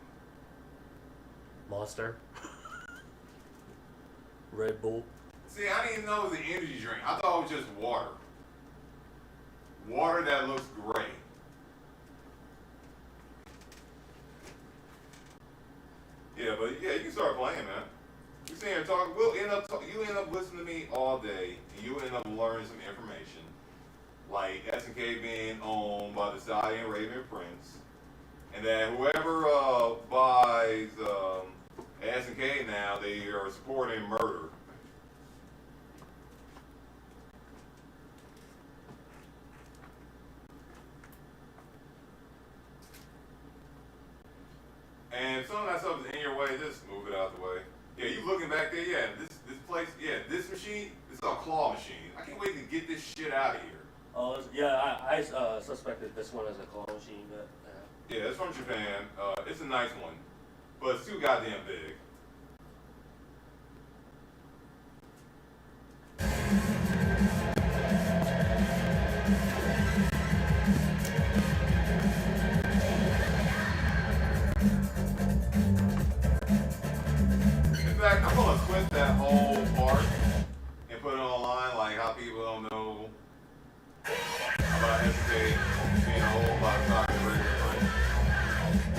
Monster. Red Bull. See, I didn't even know it was an energy drink. I thought it was just water. Water that looks gray. Yeah, but yeah, you can start playing, man. You sit here and talk. You end up listening to me all day, and you end up learning some information, like S&K being owned by the Saudi Arabian prince, and that whoever buys S&K now, they are supporting murder. And if some of that stuff is in your way, just move it out the way. Yeah, you looking back there, yeah, this place, yeah, this machine, this is a claw machine. I can't wait to get this shit out of here. Oh, yeah, I suspected this one as a claw machine, but Yeah, it's from Japan. It's a nice one, but it's too goddamn big. In fact, I'm gonna clip that whole part and put it online, like how people don't know about hesitate being a whole lot of time in regular time.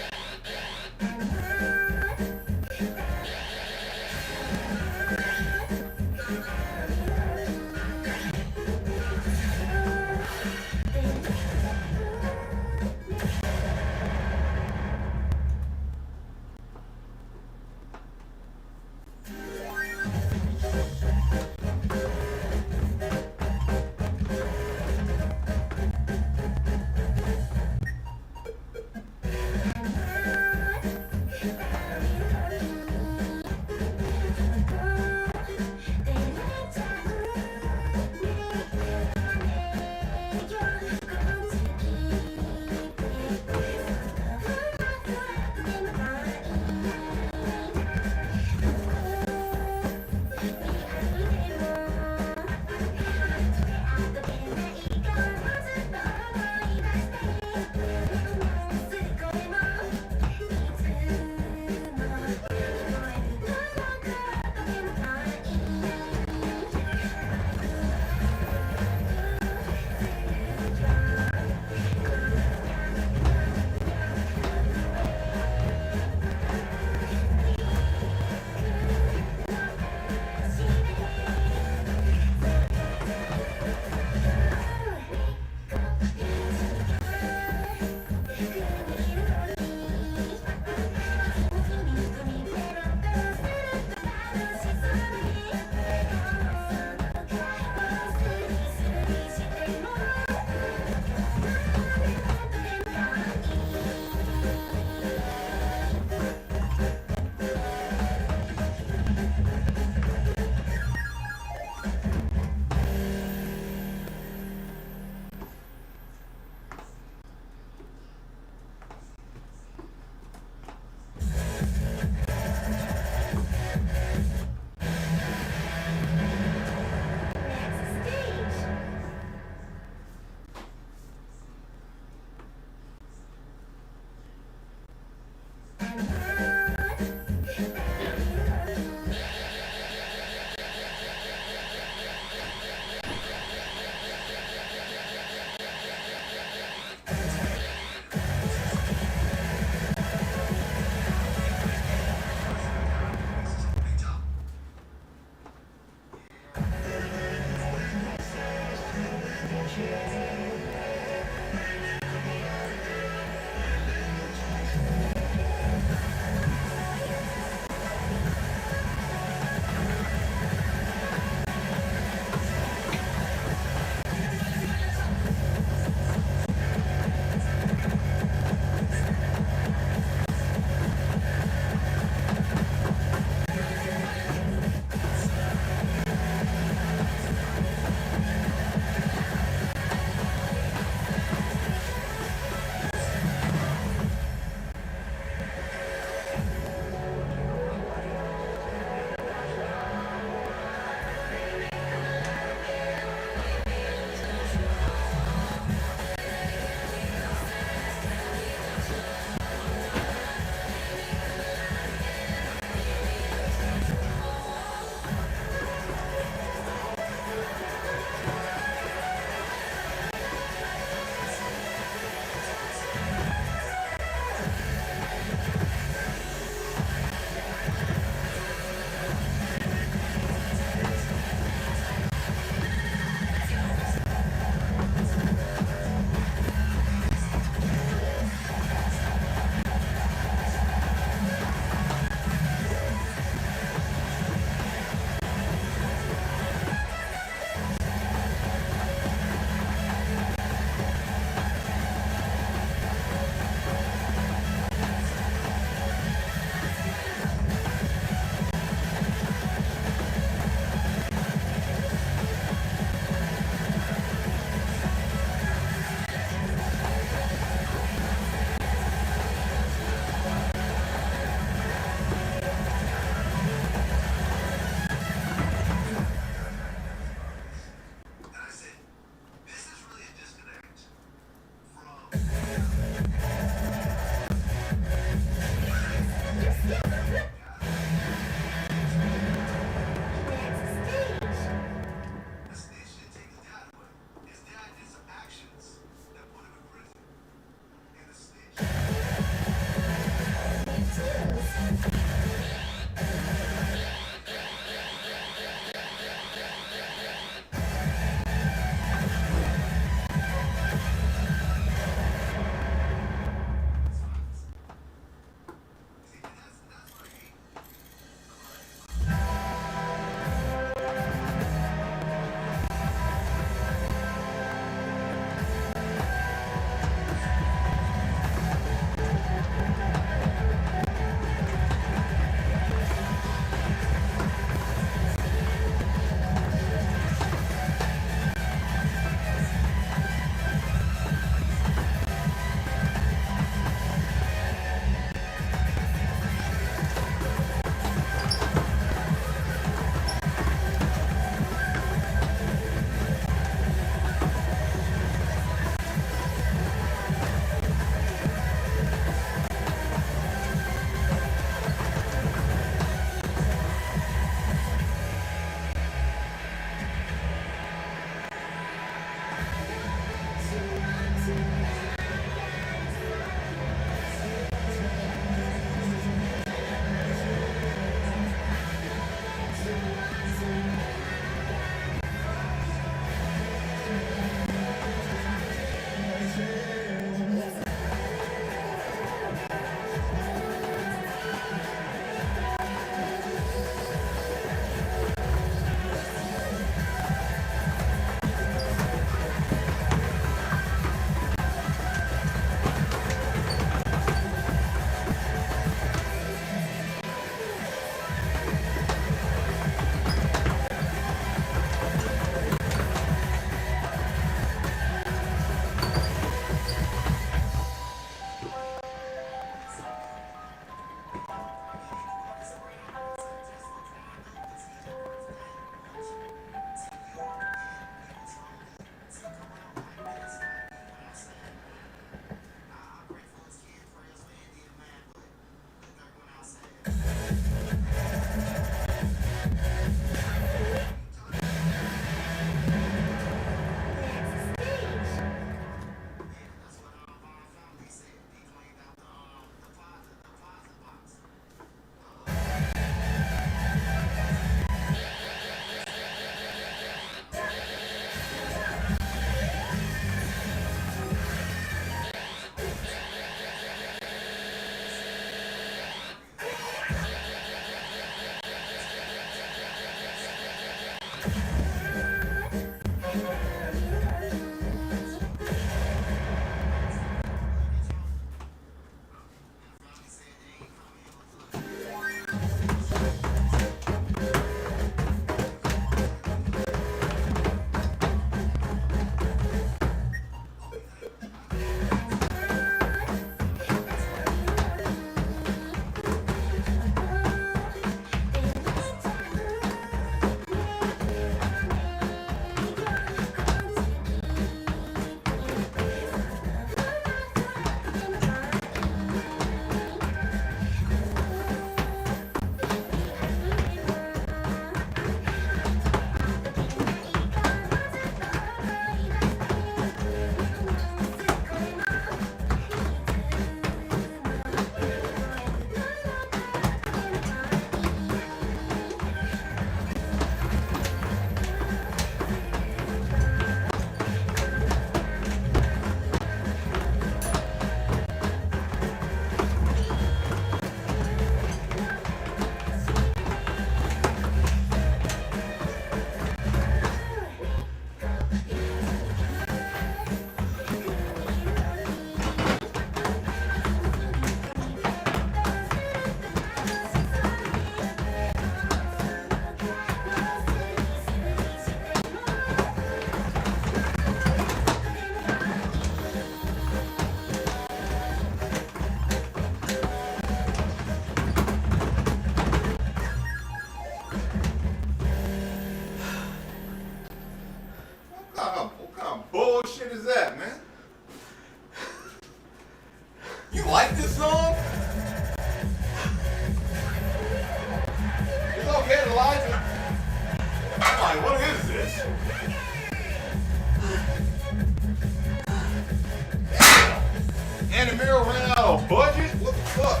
And the mirror ran out of budget? What the fuck?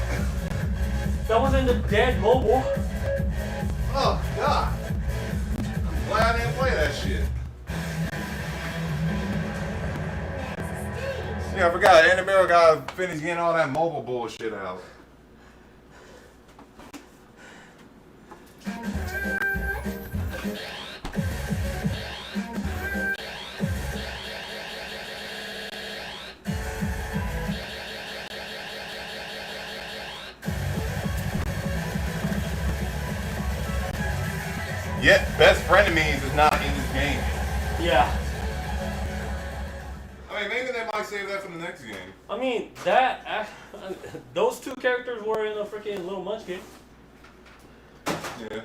That was in the dead mobile. Oh, God. I'm glad I didn't play that shit. Yeah, I forgot. And the mirror got finished getting all that mobile bullshit out. Yet, best frenemies is not in this game. Yeah. I mean, maybe they might save that for the next game. I mean, those two characters were in a freaking Little Munchkin. Yeah.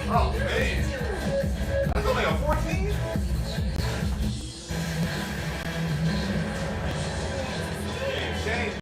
Oh man, that's only a 14. Game changing.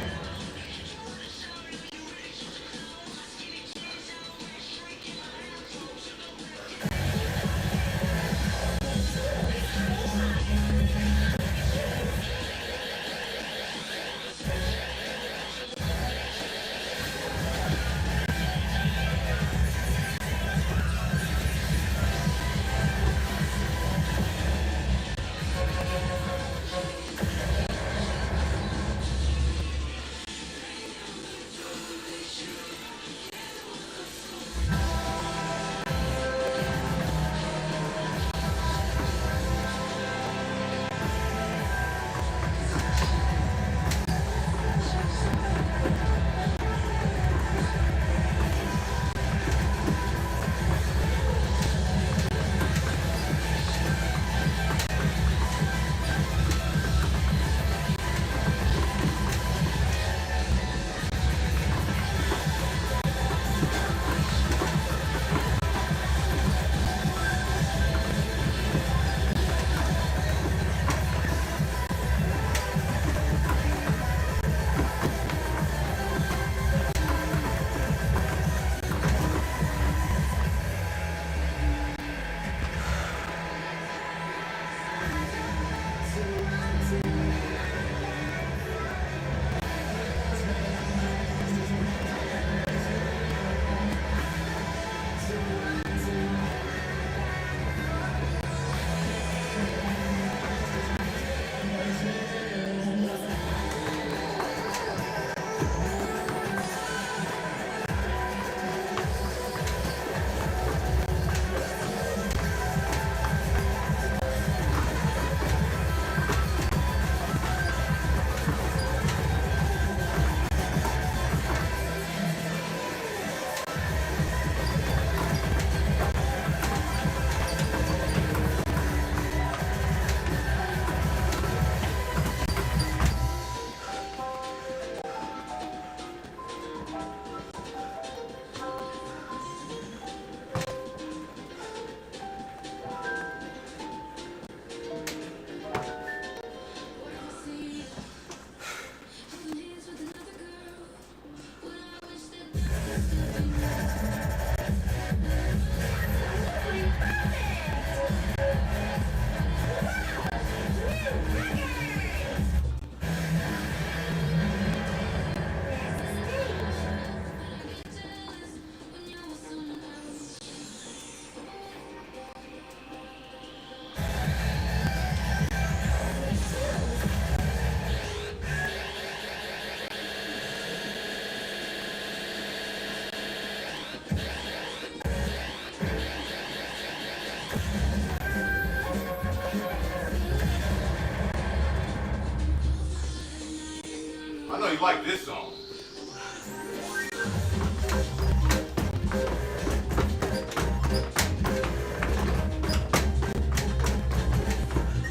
I know you like this song.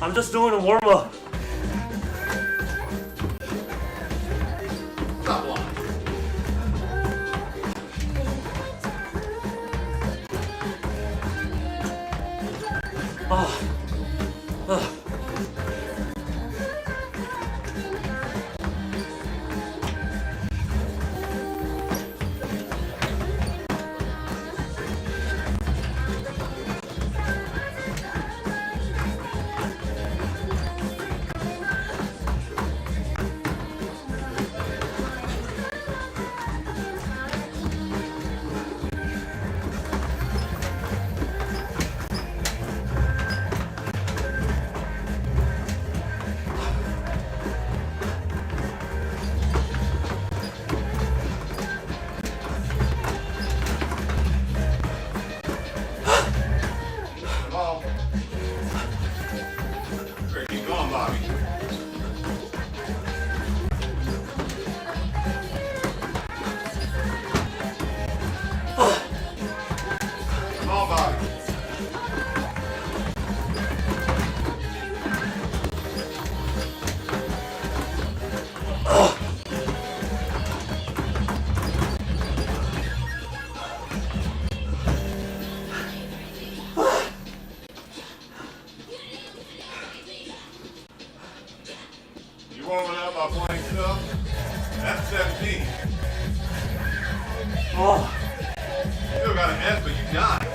I'm just doing a warm up. Stop lying. Oh. You still got an S, but you died.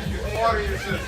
Get some water in your system.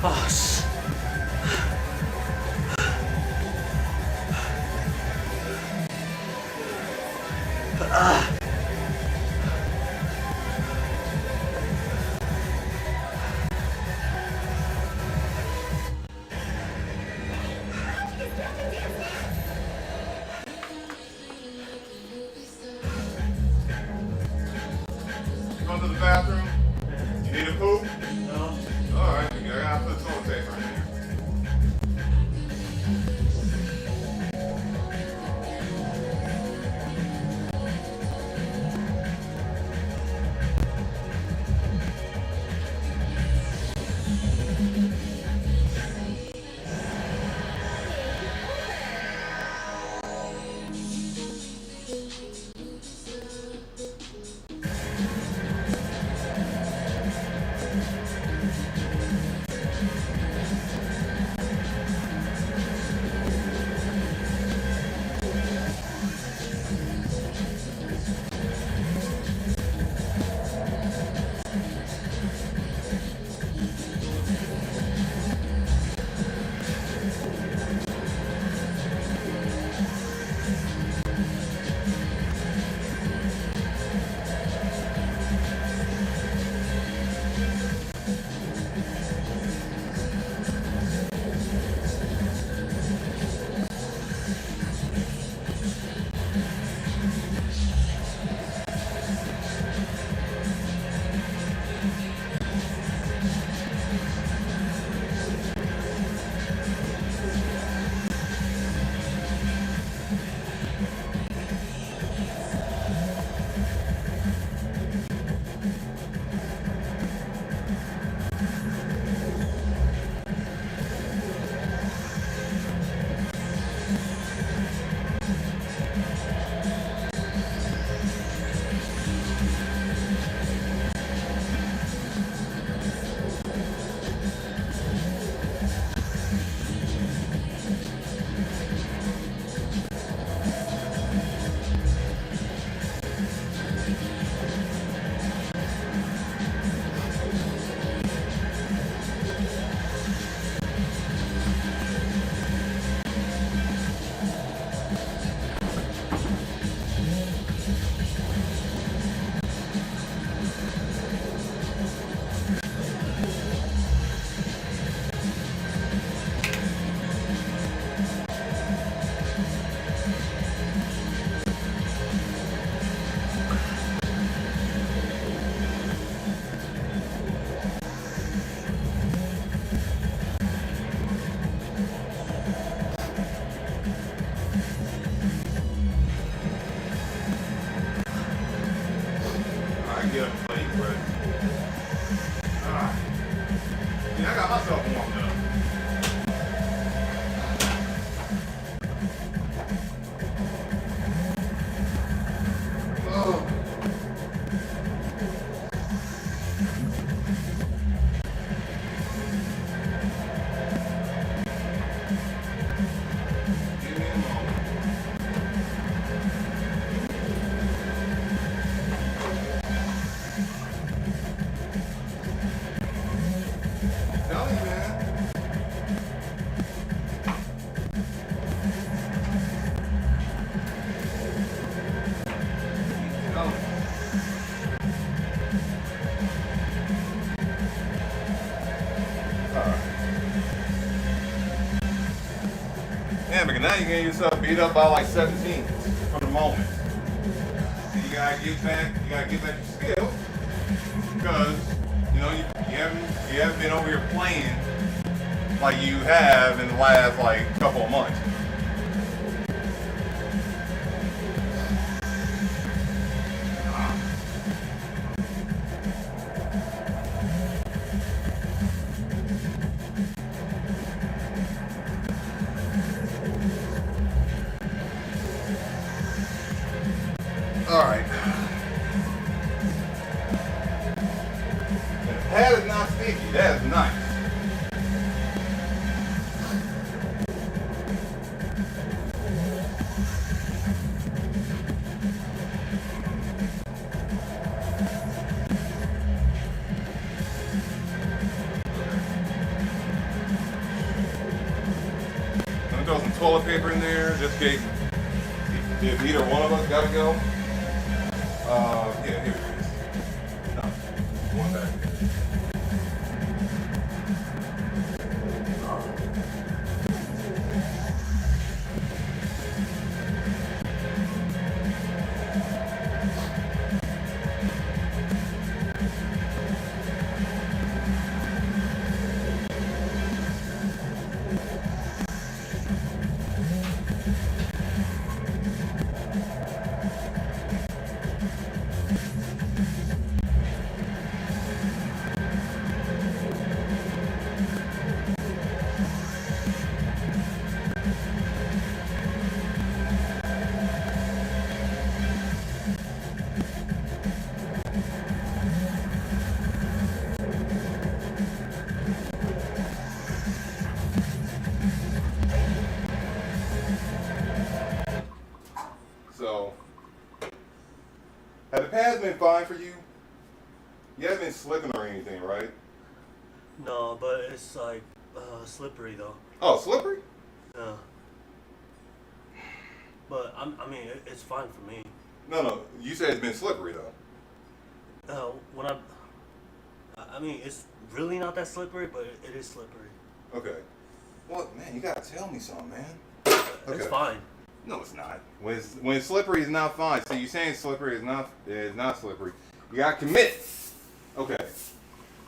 Oh, shit. Going to the bathroom? You need a poop? No. Alright, I gotta put toilet paper in there. get up and play, but I got myself warmed up. Oh. Give me a moment. Tell me, man. Tell me. Alright. Yeah, because now you're getting yourself beat up by like 17 for the moment. So you gotta get back your skill. Because, you know, you haven't been over here playing like you have in the last like couple of months. Alright. The pad is not sticky. That is nice. Let me throw some toilet paper in there just in case if either one of us gotta go. Yeah, here it is. No, one back. So, have the pads been fine for you? You haven't been slipping or anything, right? No, but it's like slippery though. Oh, slippery? Yeah. But I mean, it's fine for me. No. You said it's been slippery though. When I mean, it's really not that slippery, but it is slippery. Okay. Well, man, you gotta tell me something, man. It's fine. No, it's not. When it's slippery, it's not fine. So you're saying slippery is not slippery. You gotta commit. Okay.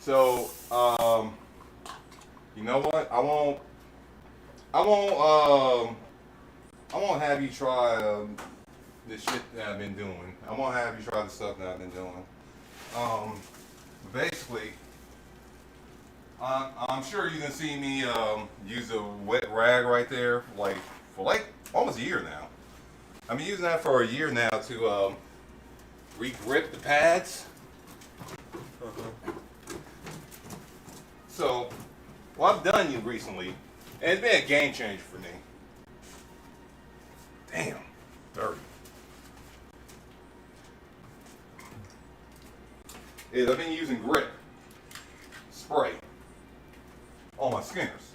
So, you know what? I won't have you try the shit that I've been doing. I won't have you try the stuff that I've been doing. Basically, I'm sure you can see me use a wet rag right there, for almost a year now. I've been using that for a year now to re-grip the pads. So, what I've done recently, and it's been a game changer for me. Damn, dirty. Is I've been using grip spray on my skinners.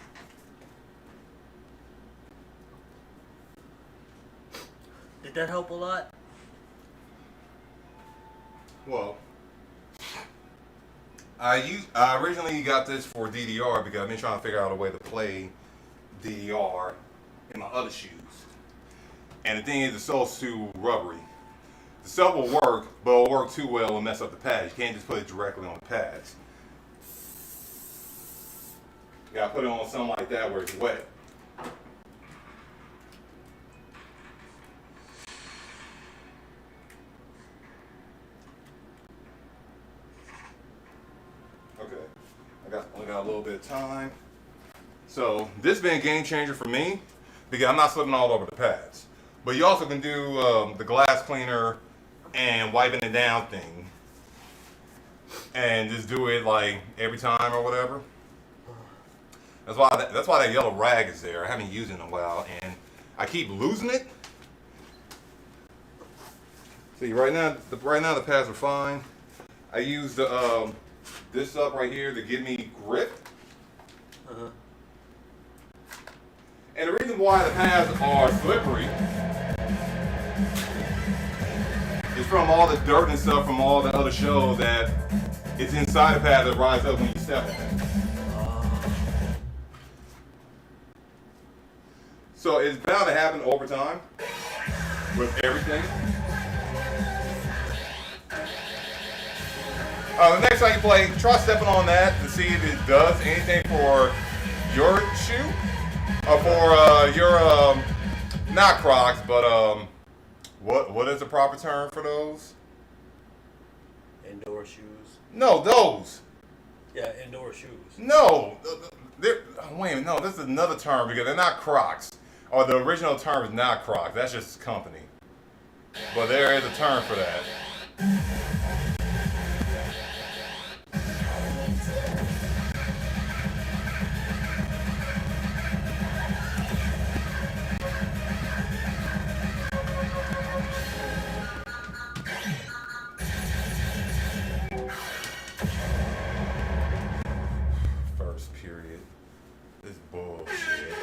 Did that help a lot? Well, I originally got this for DDR because I've been trying to figure out a way to play DDR in my other shoes. And the thing is, the sole's too rubbery. The sole will work, but it'll work too well and mess up the pads. You can't just put it directly on the pads. You gotta put it on something like that where it's wet. still got a little bit of time. So this been a game changer for me because I'm not slipping all over the pads. But you also can do the glass cleaner and wiping it down thing, and just do it like every time or whatever. That's why that yellow rag is there. I haven't used it in a while, and I keep losing it. See, right now the pads are fine. I used this stuff right here to give me grip. And the reason why the pads are slippery is from all the dirt and stuff from all the other shows that it's inside the pad that rises up when you step on it. So it's bound to happen over time with everything. The next time you play, try stepping on that to see if it does anything for your shoe or for your not Crocs, but what is the proper term for those? Indoor shoes. No, those. Yeah, indoor shoes. No, wait a minute, no, this is another term because they're not Crocs. Or the original term is not Crocs. That's just company. But there is a term for that. First period. This bullshit.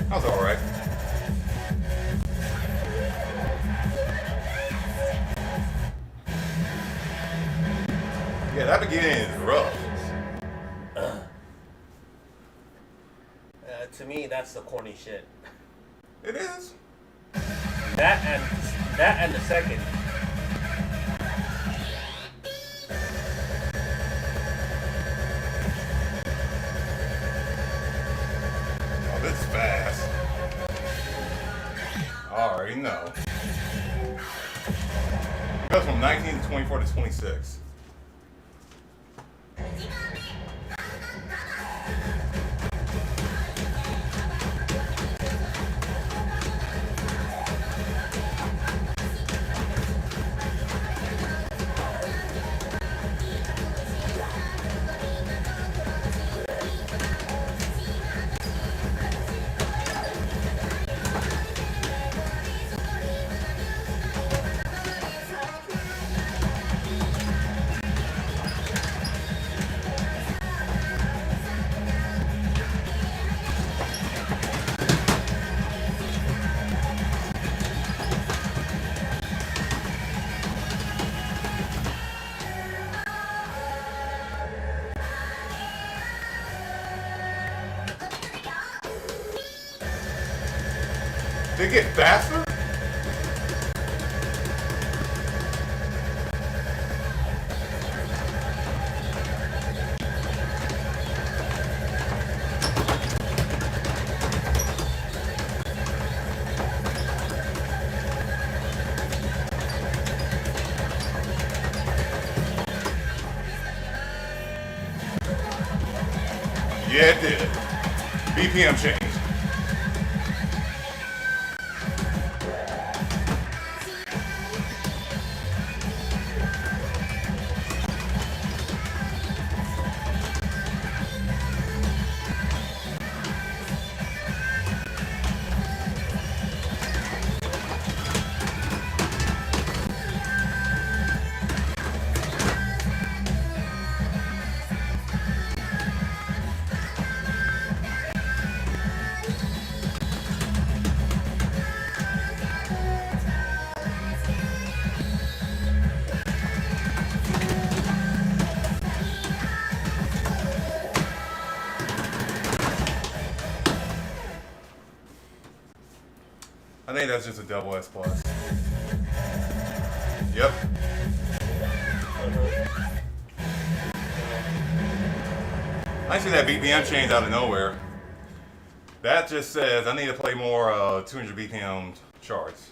That was alright. Yeah, that beginning is rough. To me, that's the corny shit. It is. That and the second. Oh, this is fast. I already know. It goes from 19 to 24 to 26. It gets faster? Yeah, it did. BPM change. I think that's just a double S plus. Yep. I see that BPM change out of nowhere. That just says I need to play more 200 BPM charts.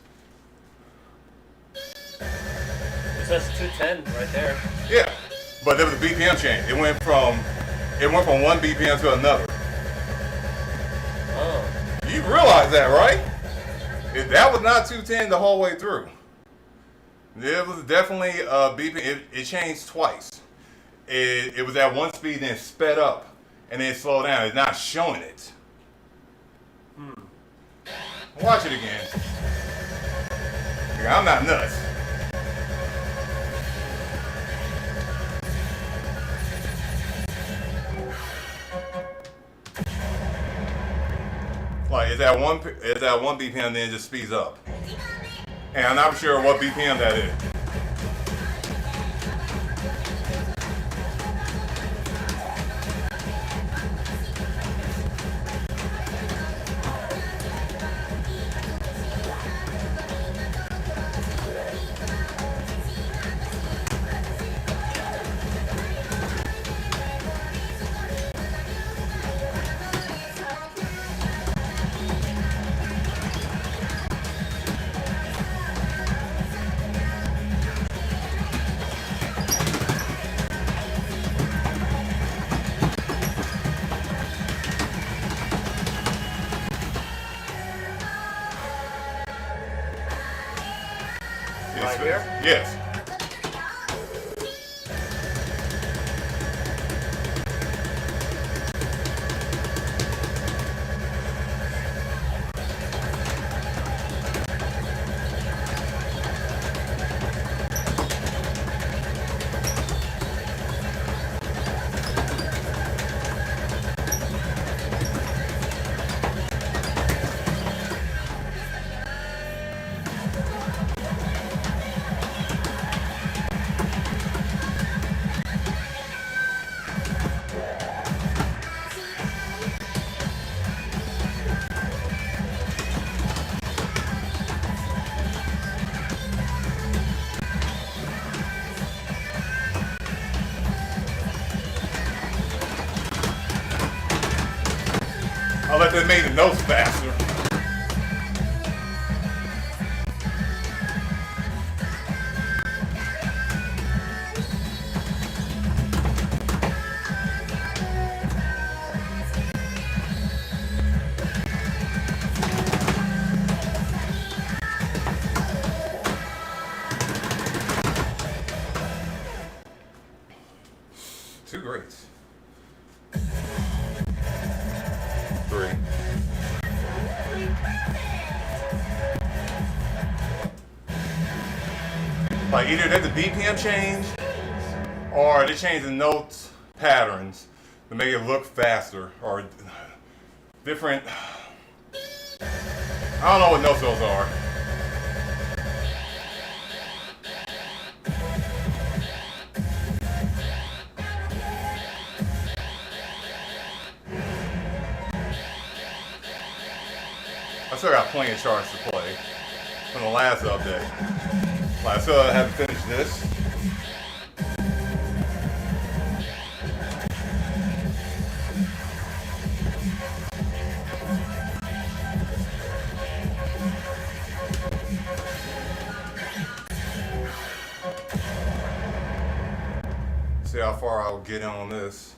It says 210 right there. Yeah, but there was a BPM change. It went from one BPM to another. Oh. You realize that, right? That was not 210 the whole way through. It was definitely BPM. It changed twice. It was at one speed, then it sped up, and then it slowed down. It's not showing it. Watch it again. Yeah, I'm not nuts. Like it's at one BPM, then it just speeds up. And I'm not sure what BPM that is. Right here? Yes. I'll let them make the notes faster. Two greats. Three. Like either that's the BPM change or they change the notes patterns to make it look faster or different. I don't know what notes those are. I still got playing charts to play from the last update. Like, so I have to finish this. See how far I'll get on this.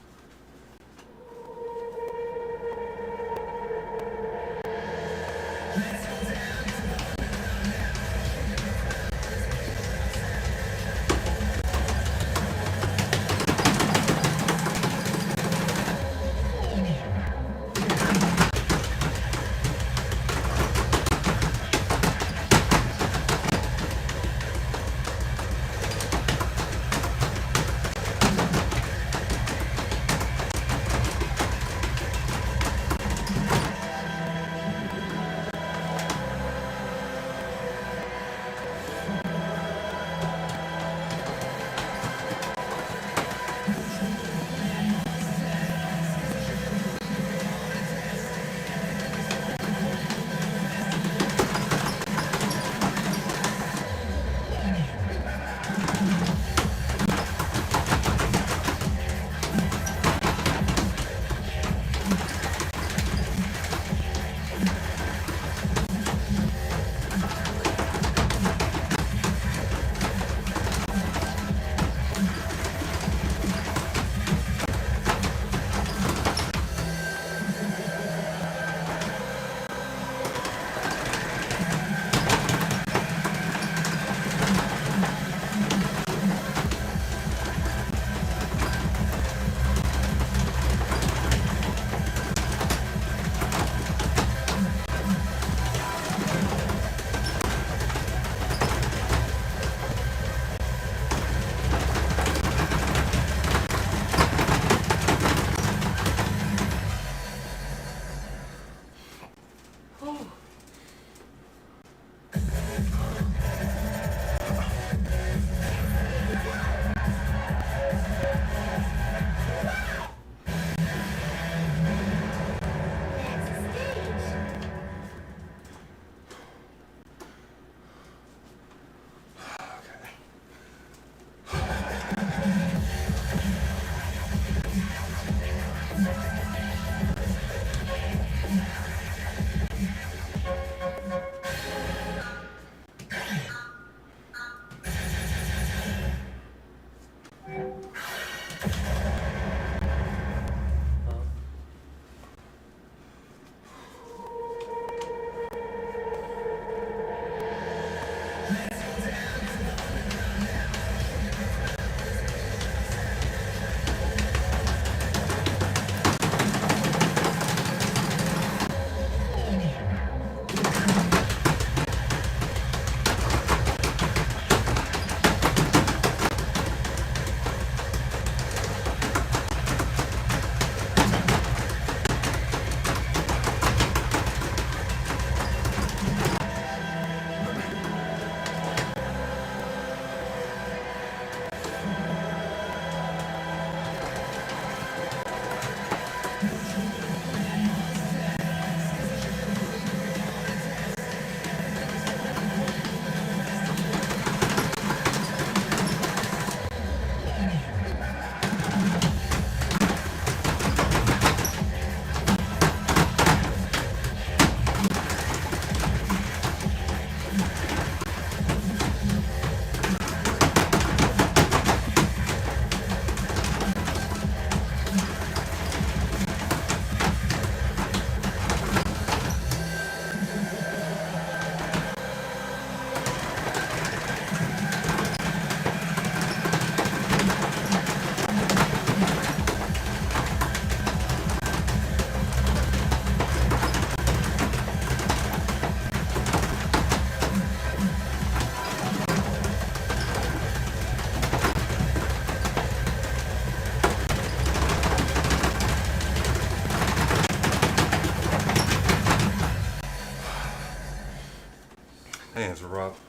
Hands are rough.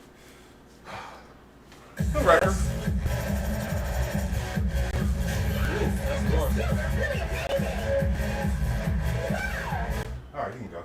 No record. Alright, you can go.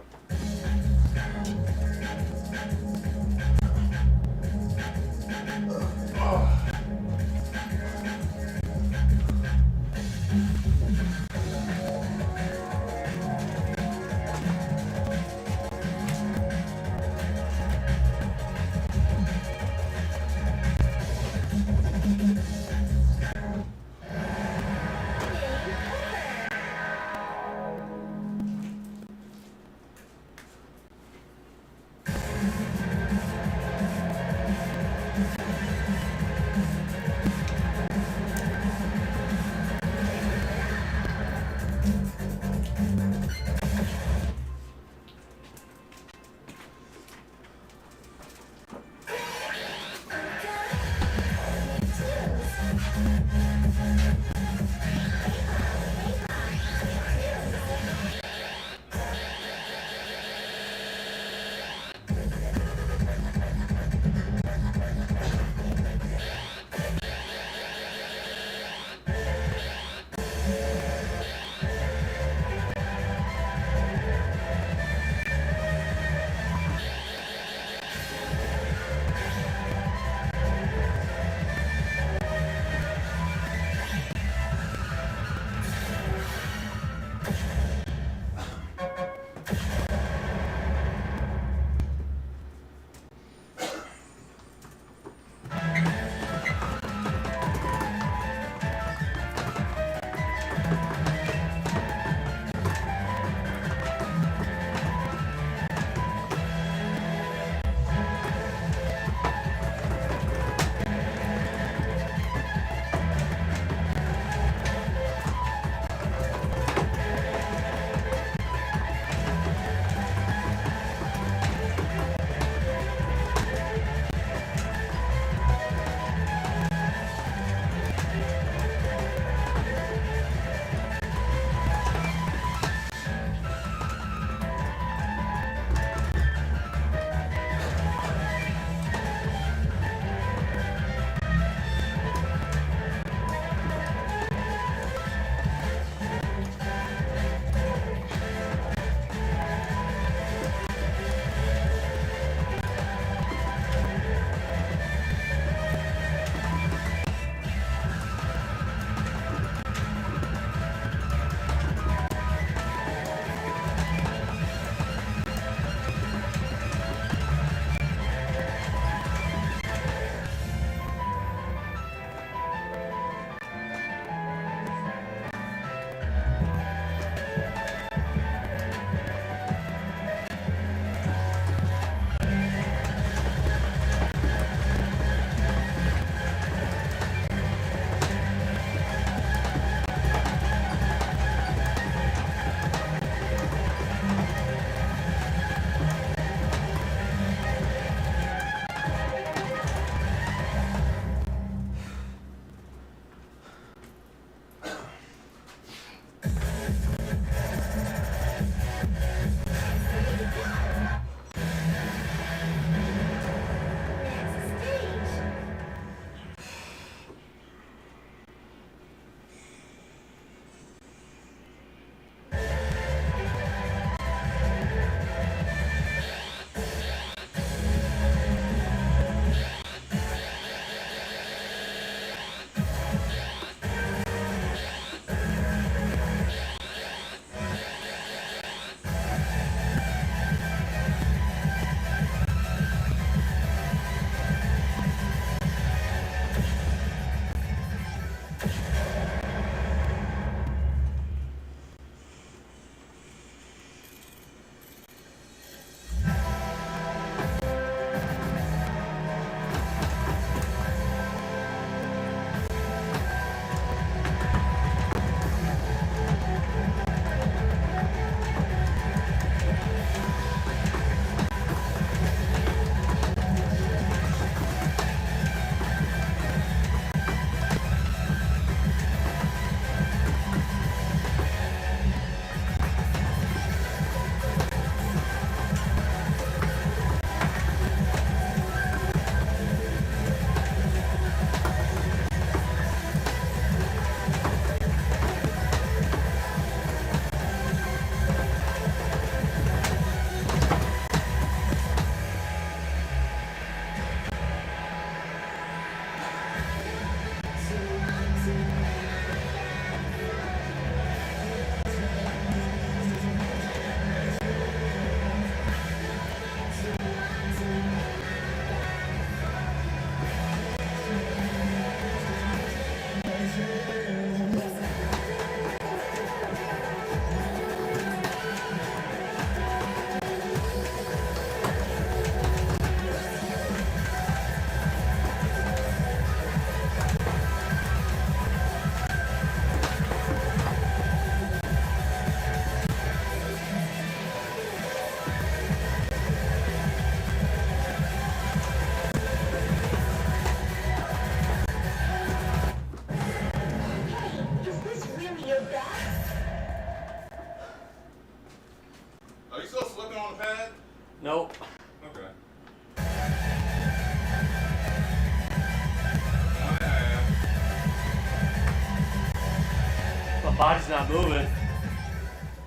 My body's not moving.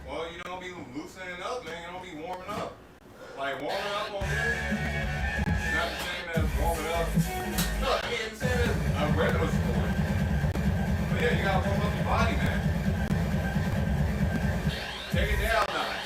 Well, you don't be loosening up, man. You don't be warming up. Like warming up on this, not the same as warming up. No, I mean, it's the same as a regular sport. But yeah, you gotta warm up your body, man. Take it down now.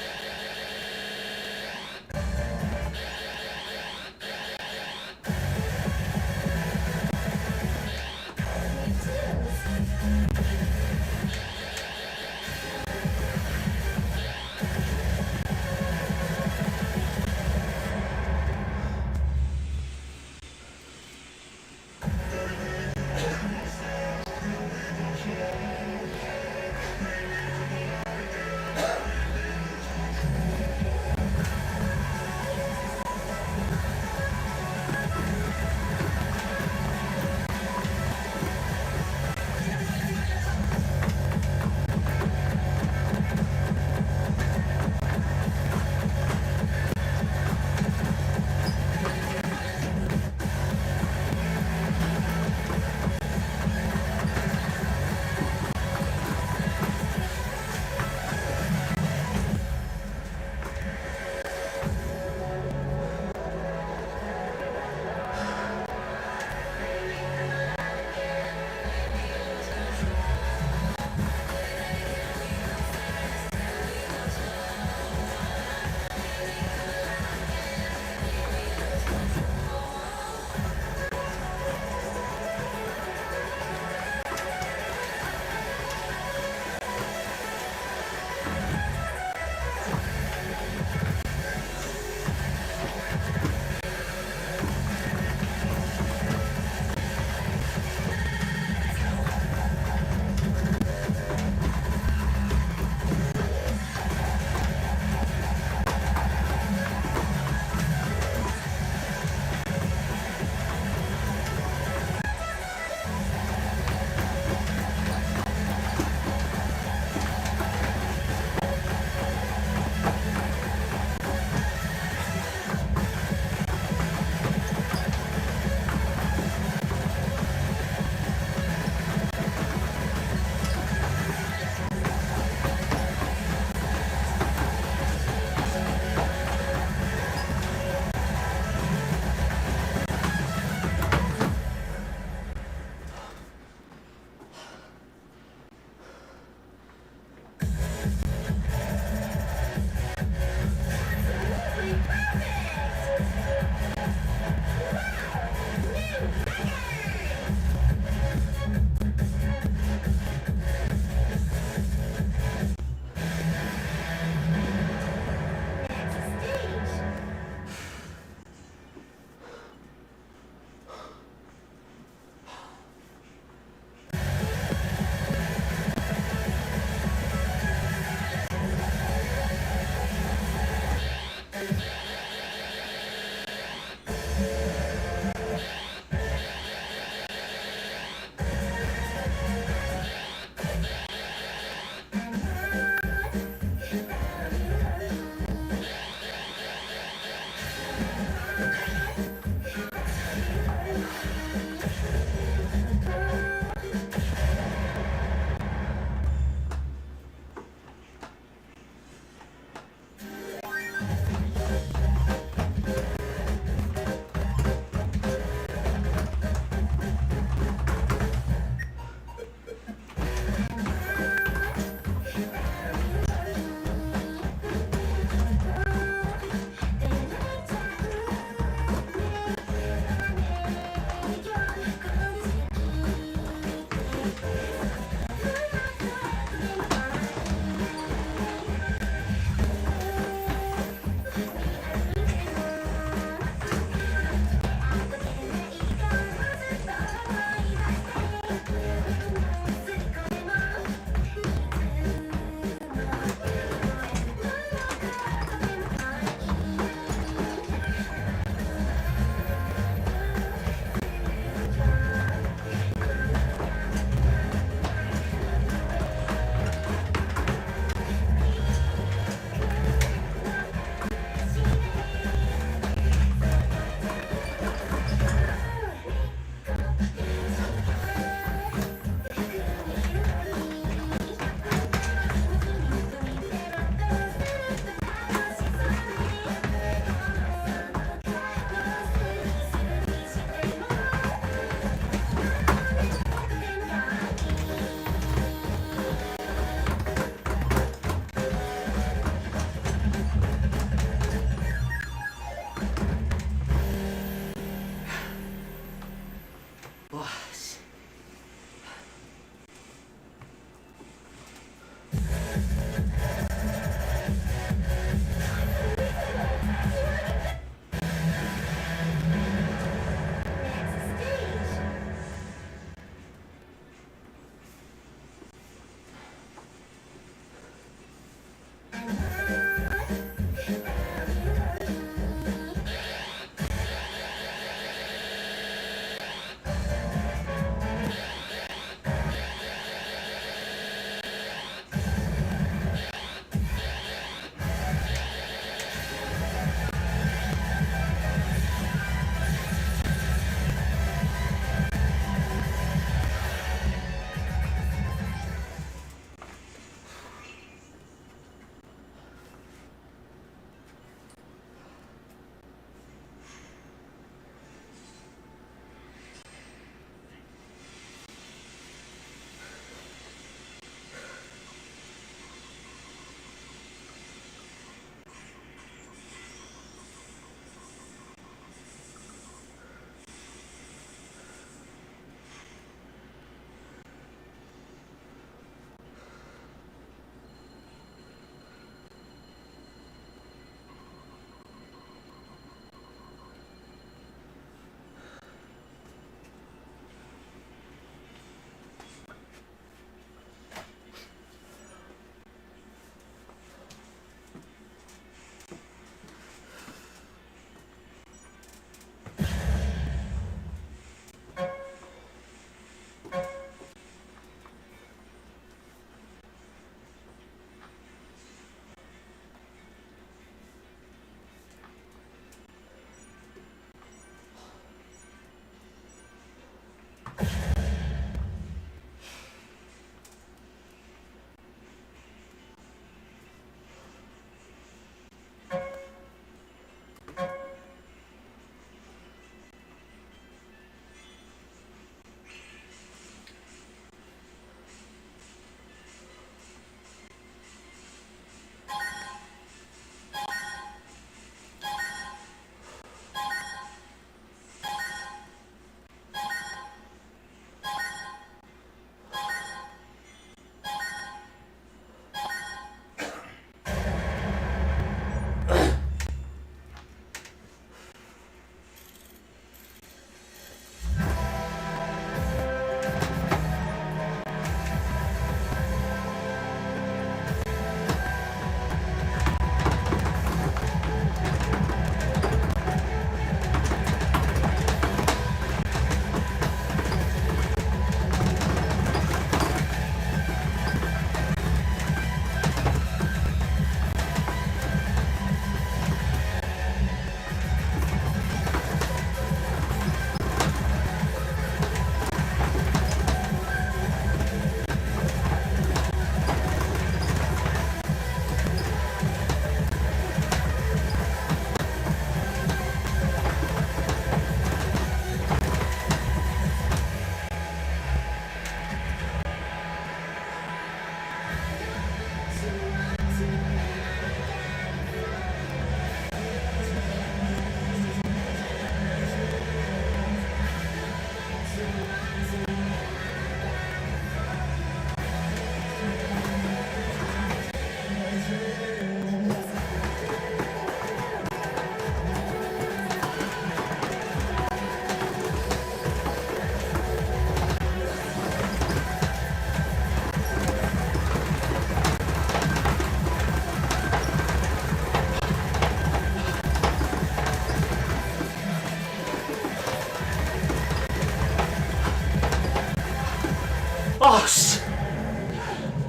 shit.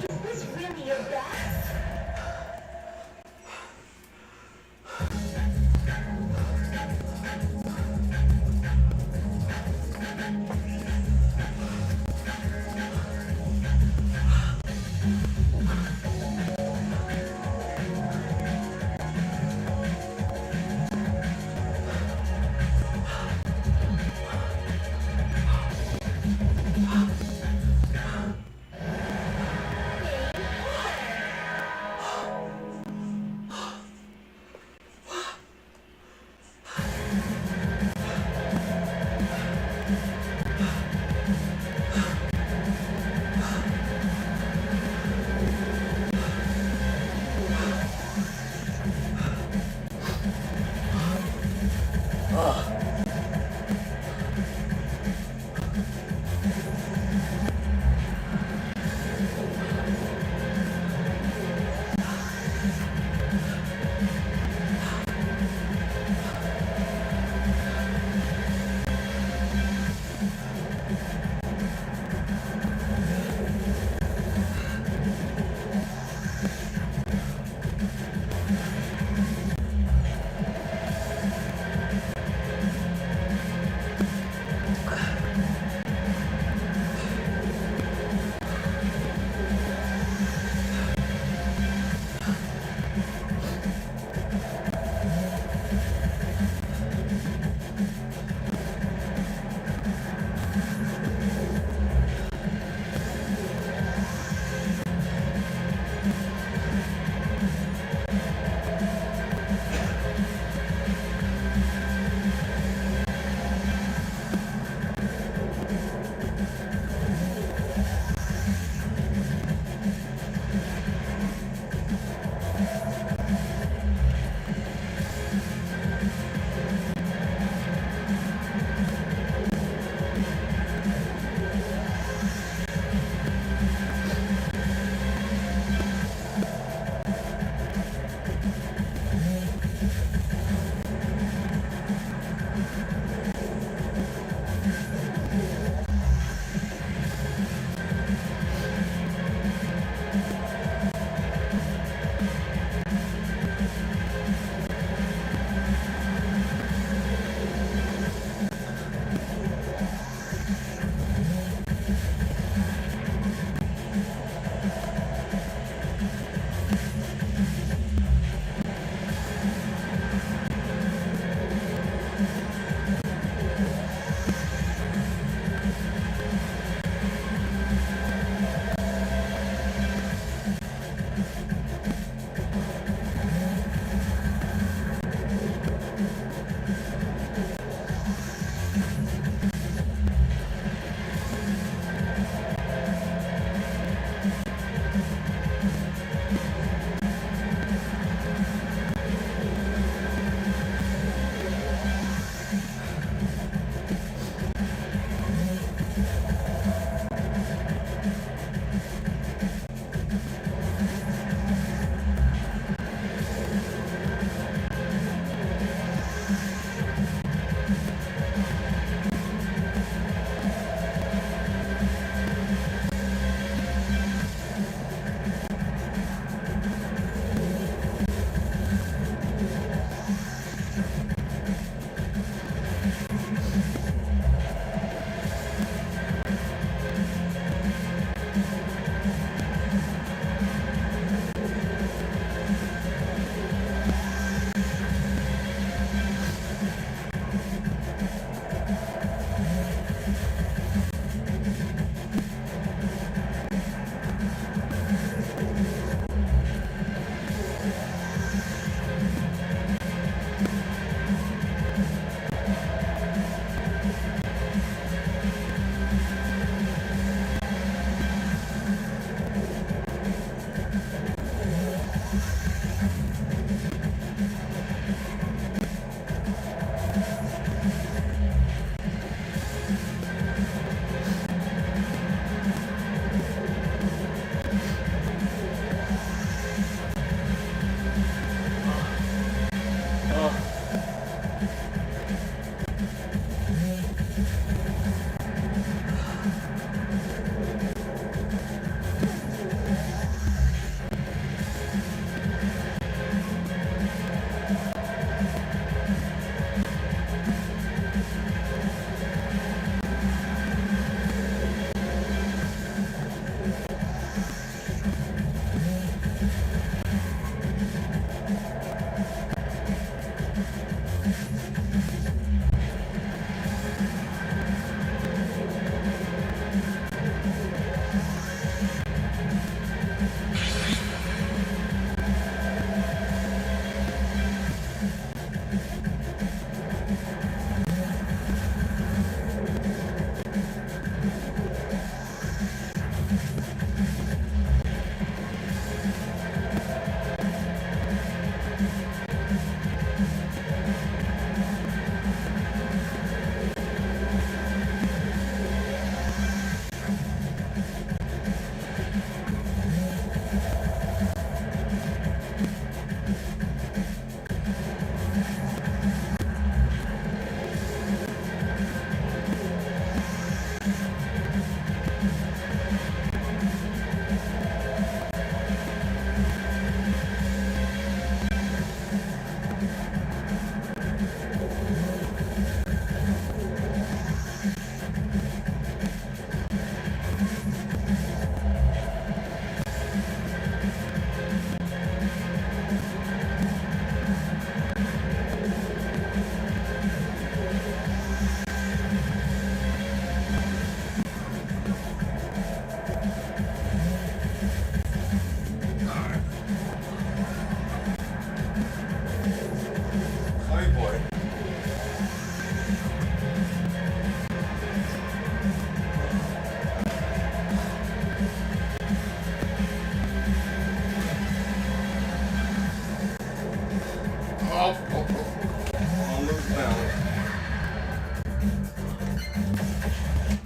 Is this really your best?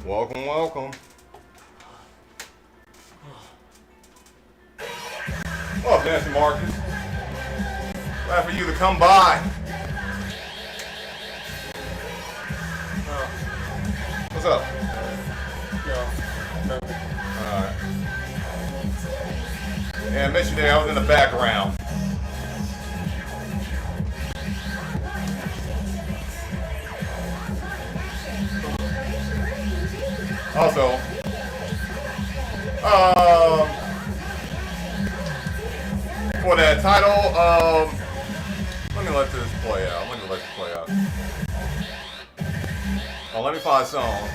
Welcome, welcome. Oh, Nancy Marcus. Glad for you to come by. What's up? No, nothing. Alright. Yeah, I missed you there. I was in the background. Also, for that title, let me let this play out. Oh, let me find a song.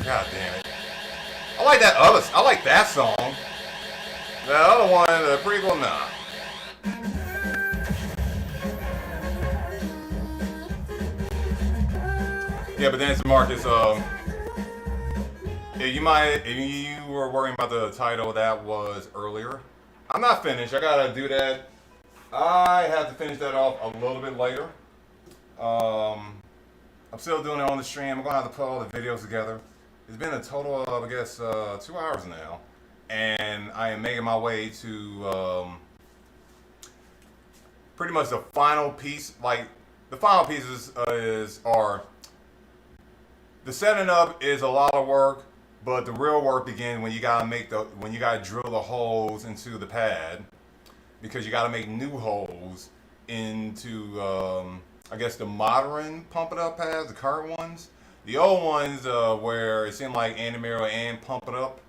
God damn it. I like that song. The other one, the prequel, nah. Yeah, but then Marcus, if you were worrying about the title that was earlier, I'm not finished. I gotta do that. I have to finish that off a little bit later. I'm still doing it on the stream. I'm gonna have to put all the videos together. It's been a total of, I guess, 2 hours now. And I am making my way to pretty much the final piece. Like, the final pieces are the setting up is a lot of work, but the real work begins when you gotta drill the holes into the pad, because you gotta make new holes into I guess the modern Pump It Up pads, the current ones. The old ones where it seemed like Animero and Pump It Up,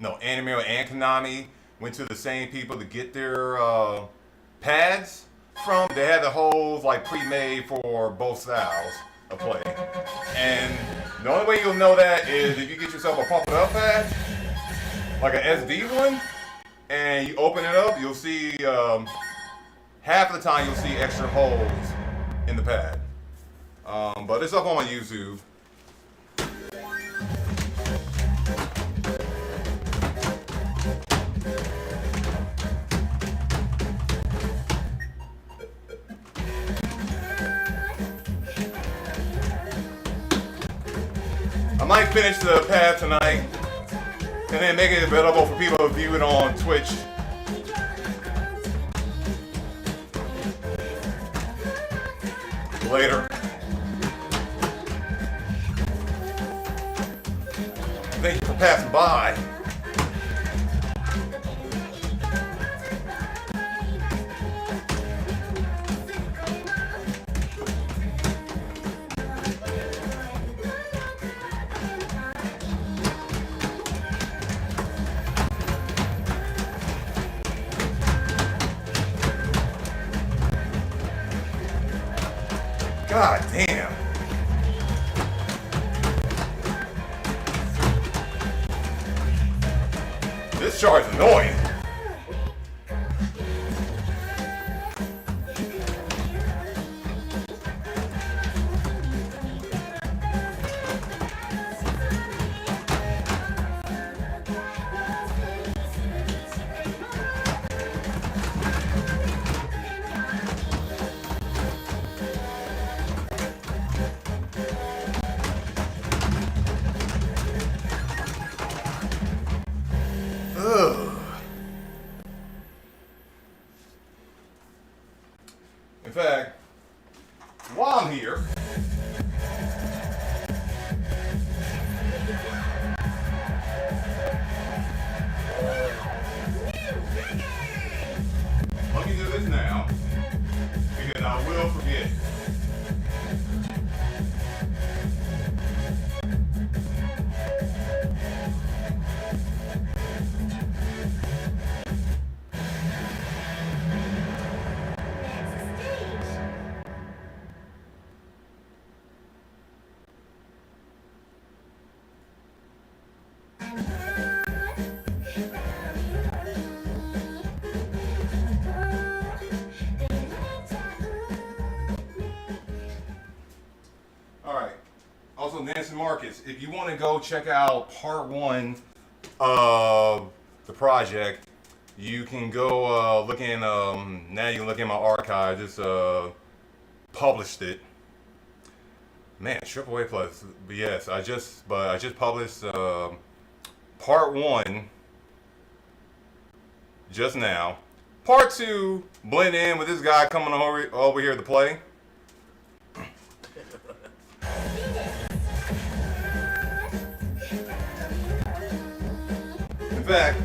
no, Animero and Konami went to the same people to get their pads from. They had the holes like pre-made for both styles of play. And the only way you'll know that is if you get yourself a Pump It Up pad, like an SD one, and you open it up, you'll see half of the time you'll see extra holes in the pad. But it's up on my YouTube. I might finish the pad tonight and then make it available for people to view it on Twitch. Later. Thank you for passing by. God damn. This char's annoying. In fact, while I'm here, let me do this now, because I will forget. Also, Nancy Marcus, if you want to go check out part one of the project, you can go look in. Now you can look in my archive. Just published it. Man, AAA Plus. But yes, I just published part 1 just now. Part 2 blend in with this guy coming over here to play. In fact,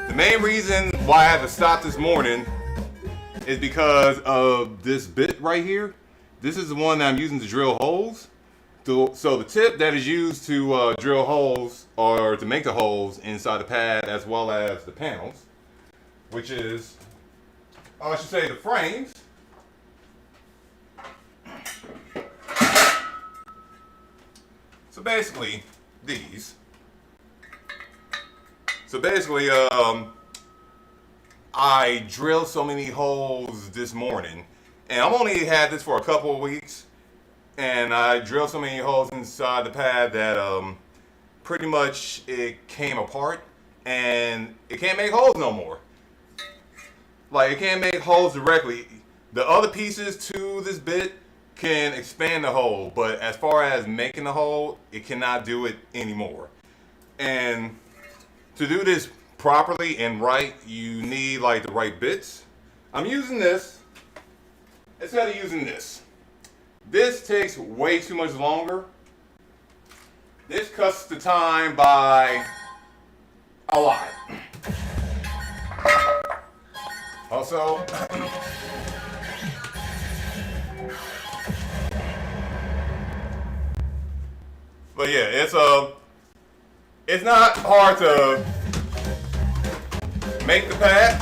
the main reason why I had to stop this morning is because of this bit right here. This is the one that I'm using to drill holes. So the tip that is used to drill holes, or to make the holes inside the pad as well as the panels, which is, I should say, the frames. So basically, these. So basically, I drilled so many holes this morning, and I've only had this for a couple of weeks, and I drilled so many holes inside the pad that pretty much it came apart, and it can't make holes no more. Like, it can't make holes directly. The other pieces to this bit can expand the hole, but as far as making the hole, it cannot do it anymore. And to do this properly and right, you need like the right bits. I'm using this instead of using this. This takes way too much longer. This cuts the time by a lot. Also, but yeah, it's not hard to make the pad.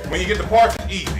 When you get the parts, it's easy.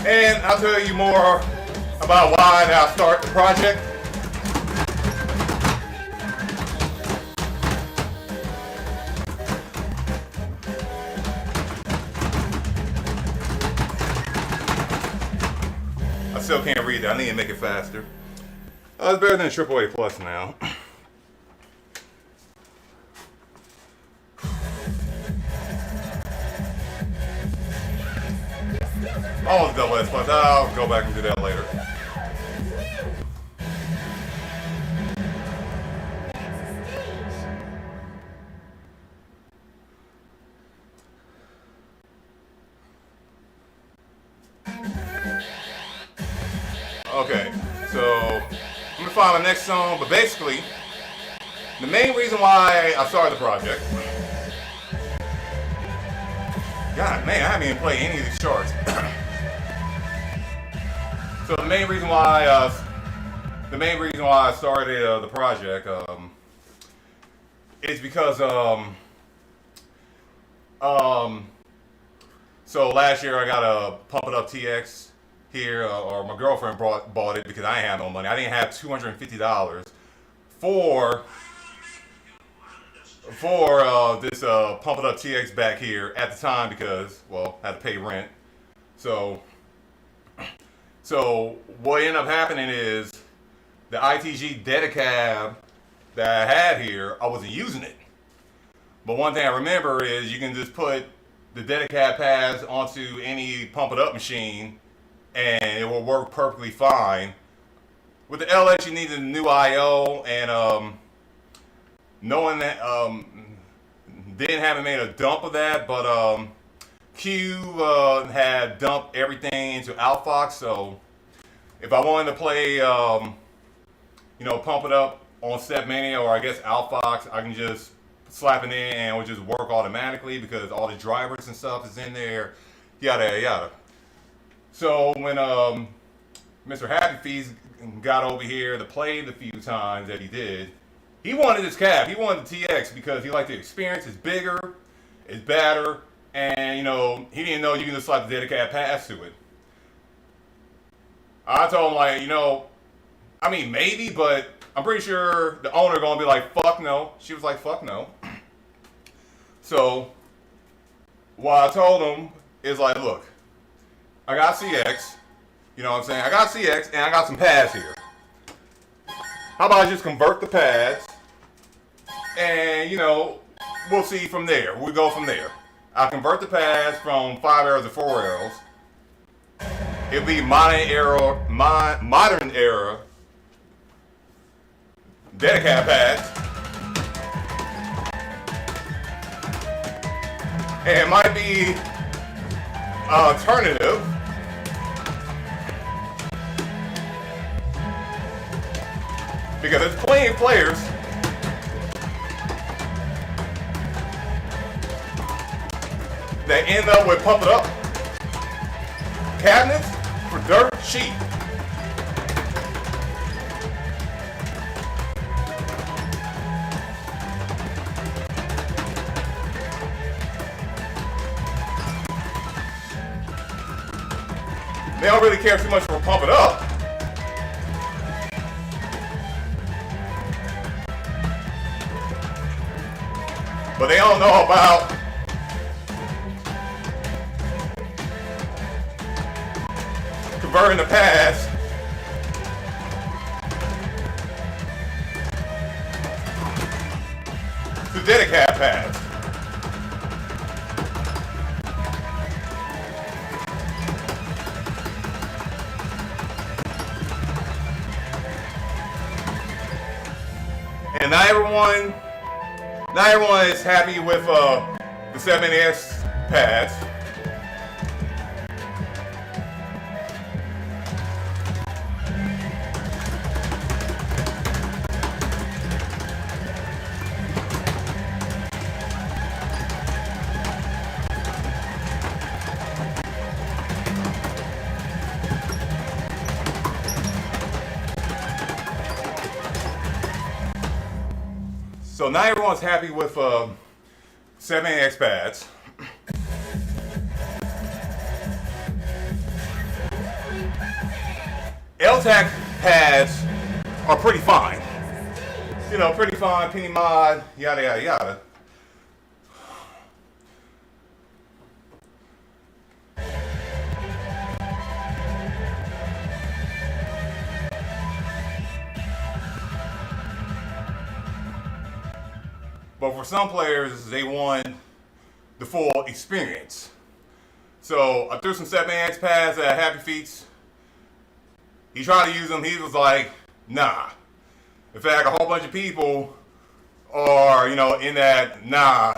And I'll tell you more about why I start the project. I still can't read it. I need to make it faster. It's better than AAA Plus now. Almost double S Plus. I'll go back and do that later. Okay, so I'm gonna find my next song, but basically, the main reason why I started the project. God, man, I haven't even played any of these charts. So the main reason why I started the project is because so last year I got a Pump It Up TX here, or my girlfriend bought it because I didn't have no money. I didn't have $250 for this Pump It Up TX back here at the time because, well, I had to pay rent. So what ended up happening is the ITG Dedicab that I had here, I wasn't using it. But one thing I remember is you can just put the Dedicab pads onto any pump it up machine, and it will work perfectly fine. With the LX, you need a new I/O, and knowing that haven't made a dump of that, but Q had dumped everything into Outfox, so if I wanted to play, pump it up on Stepmania or I guess Outfox, I can just slap it in and it will just work automatically because all the drivers and stuff is in there, yada yada. So when Mr. Happy Feast got over here to play the few times that he did, he wanted this cab. He wanted the TX because he liked the experience. It's bigger, it's better, and he didn't know you can just slap the Dedicab pads to it. I told him maybe, but I'm pretty sure the owner gonna be like, fuck no. She was like, fuck no. So what I told him is like, look, I got CX, you know what I'm saying? I got CX and I got some pads here. How about I just convert the pads and we'll see from there. We'll go from there. I'll convert the pads from 5 arrows to 4 arrows. It'll be modern era Dedicab pads. And it might be an alternative because there's plenty of players that end up with pump it up cabinets for dirt cheap. They don't really care too much for pump it up. But they don't know about converting the pads to Dedicab pads. And not everyone is happy with the 7S pads. So not everyone's happy with 7X pads. LTAC pads are pretty fine. Pretty fine, penny mod, yada yada yada. But for some players, they want the full experience. So I threw some 7X pads at Happy Feet's. He tried to use them. He was like, nah. In fact, a whole bunch of people are, in that nah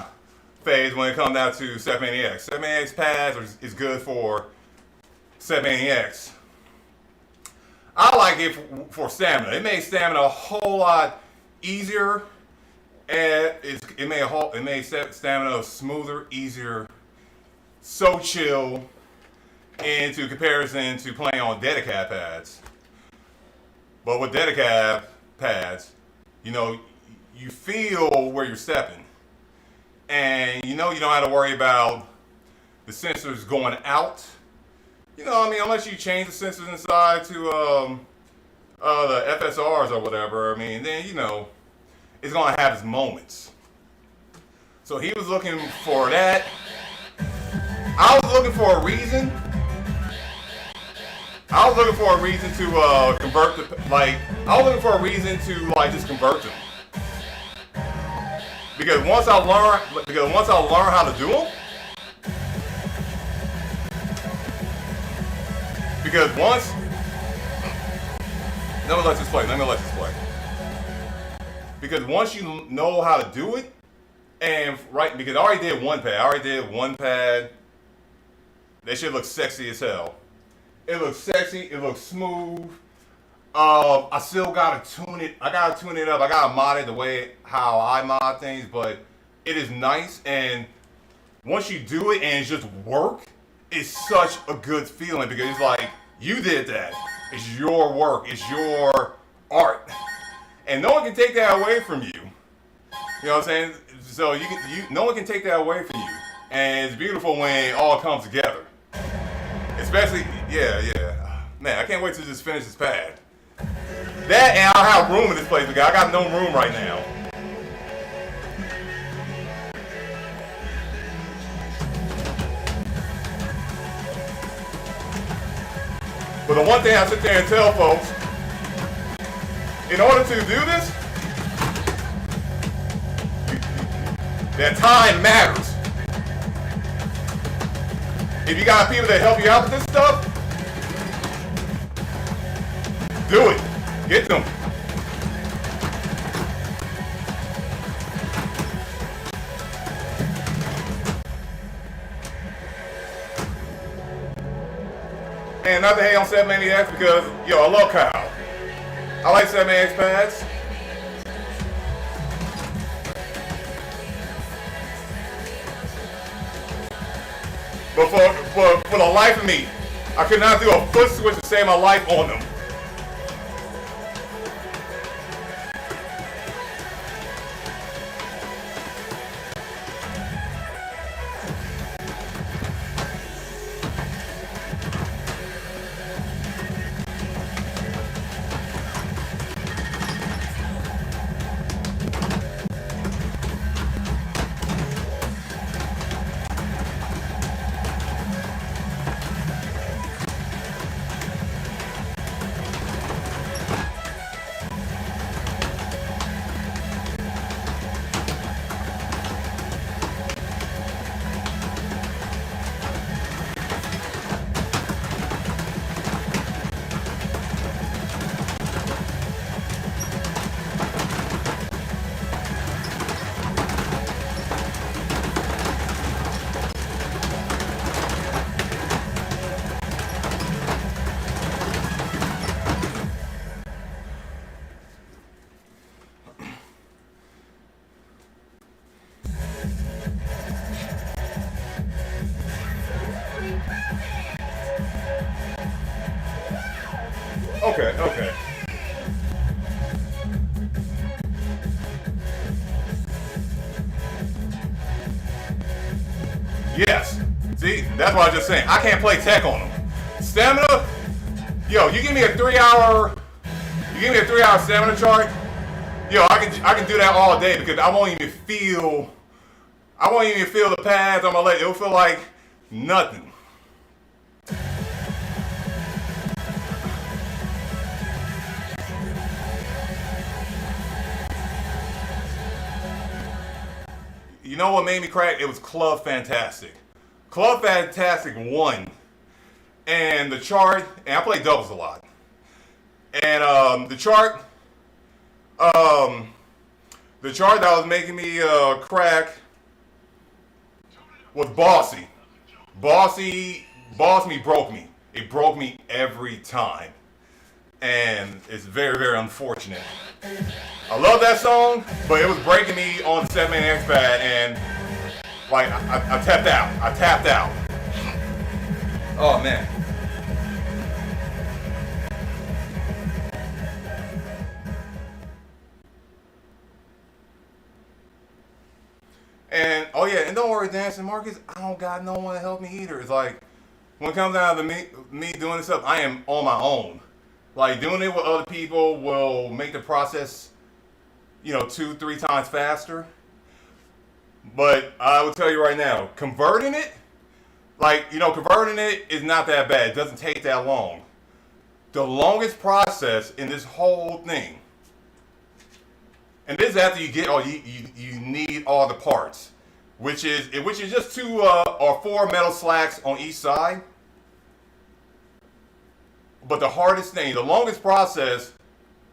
phase when it comes down to 7X. 7X pads is good for 7X. I like it for stamina. It made stamina a whole lot easier. And it made stamina smoother, easier, so chill, into comparison to playing on Dedicab pads. But with Dedicab pads, you feel where you're stepping, and you don't have to worry about the sensors going out. Unless you change the sensors inside to the FSRs or whatever. Then it's gonna have its moments. So he was looking for that. I was looking for a reason. To convert just convert them. Because once I learned how to do them, Because once, let me let this play. Because once you know how to do it, and right, because I already did one pad. That shit looks sexy as hell. It looks sexy. It looks smooth. I still gotta tune it. I gotta tune it up. I gotta mod it the way how I mod things, but it is nice. And once you do it and it's just work, it's such a good feeling because it's like you did that. It's your work. It's your art, and no one can take that away from you. You know what I'm saying? So no one can take that away from you, and it's beautiful when it all comes together. Especially, yeah. Man, I can't wait to just finish this pad. That and I'll have room in this place because I got no room right now. But the one thing I sit there and tell folks, in order to do this, that time matters. If you got people that help you out with this stuff, do it. Get them. And not to hate on 780X because, I love Kyle. I like 780X pads. But for the life of me, I could not do a foot switch to save my life on them. Okay. Yes. See, that's what I was just saying. I can't play tech on them. Stamina, you give me a 3-hour stamina chart. I can do that all day because I won't even feel the pads on my leg. It'll feel like nothing. You know what made me crack? It was Club Fantastic. Club Fantastic won. And the chart, and I play doubles a lot. And the chart that was making me crack was Bossy. Boss Me broke me. It broke me every time. And it's very, very unfortunate. I love that song, but it was breaking me on the 780X pad, and I tapped out. Oh man. And and don't worry, Dancing Marcus, I don't got no one to help me either. It's like when it comes down to me doing this stuff, I am on my own. Like doing it with other people will make the process 2-3 times faster. But I will tell you right now, converting it is not that bad. It doesn't take that long. The longest process in this whole thing, and this is after you get you need all the parts, which is just 2 or 4 metal slacks on each side. But the hardest thing, the longest process,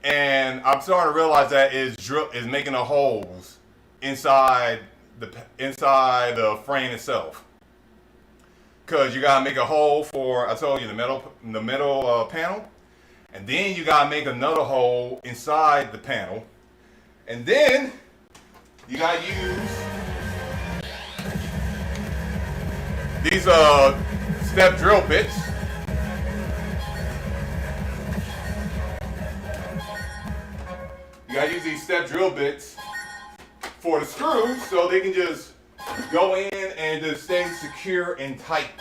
and I'm starting to realize that is making the holes inside the frame itself. Cause you gotta make a hole for, I told you, the metal panel, and then you gotta make another hole inside the panel, and then you gotta use these step drill bits. You gotta use these step drill bits for the screws so they can just go in and just stay secure and tight.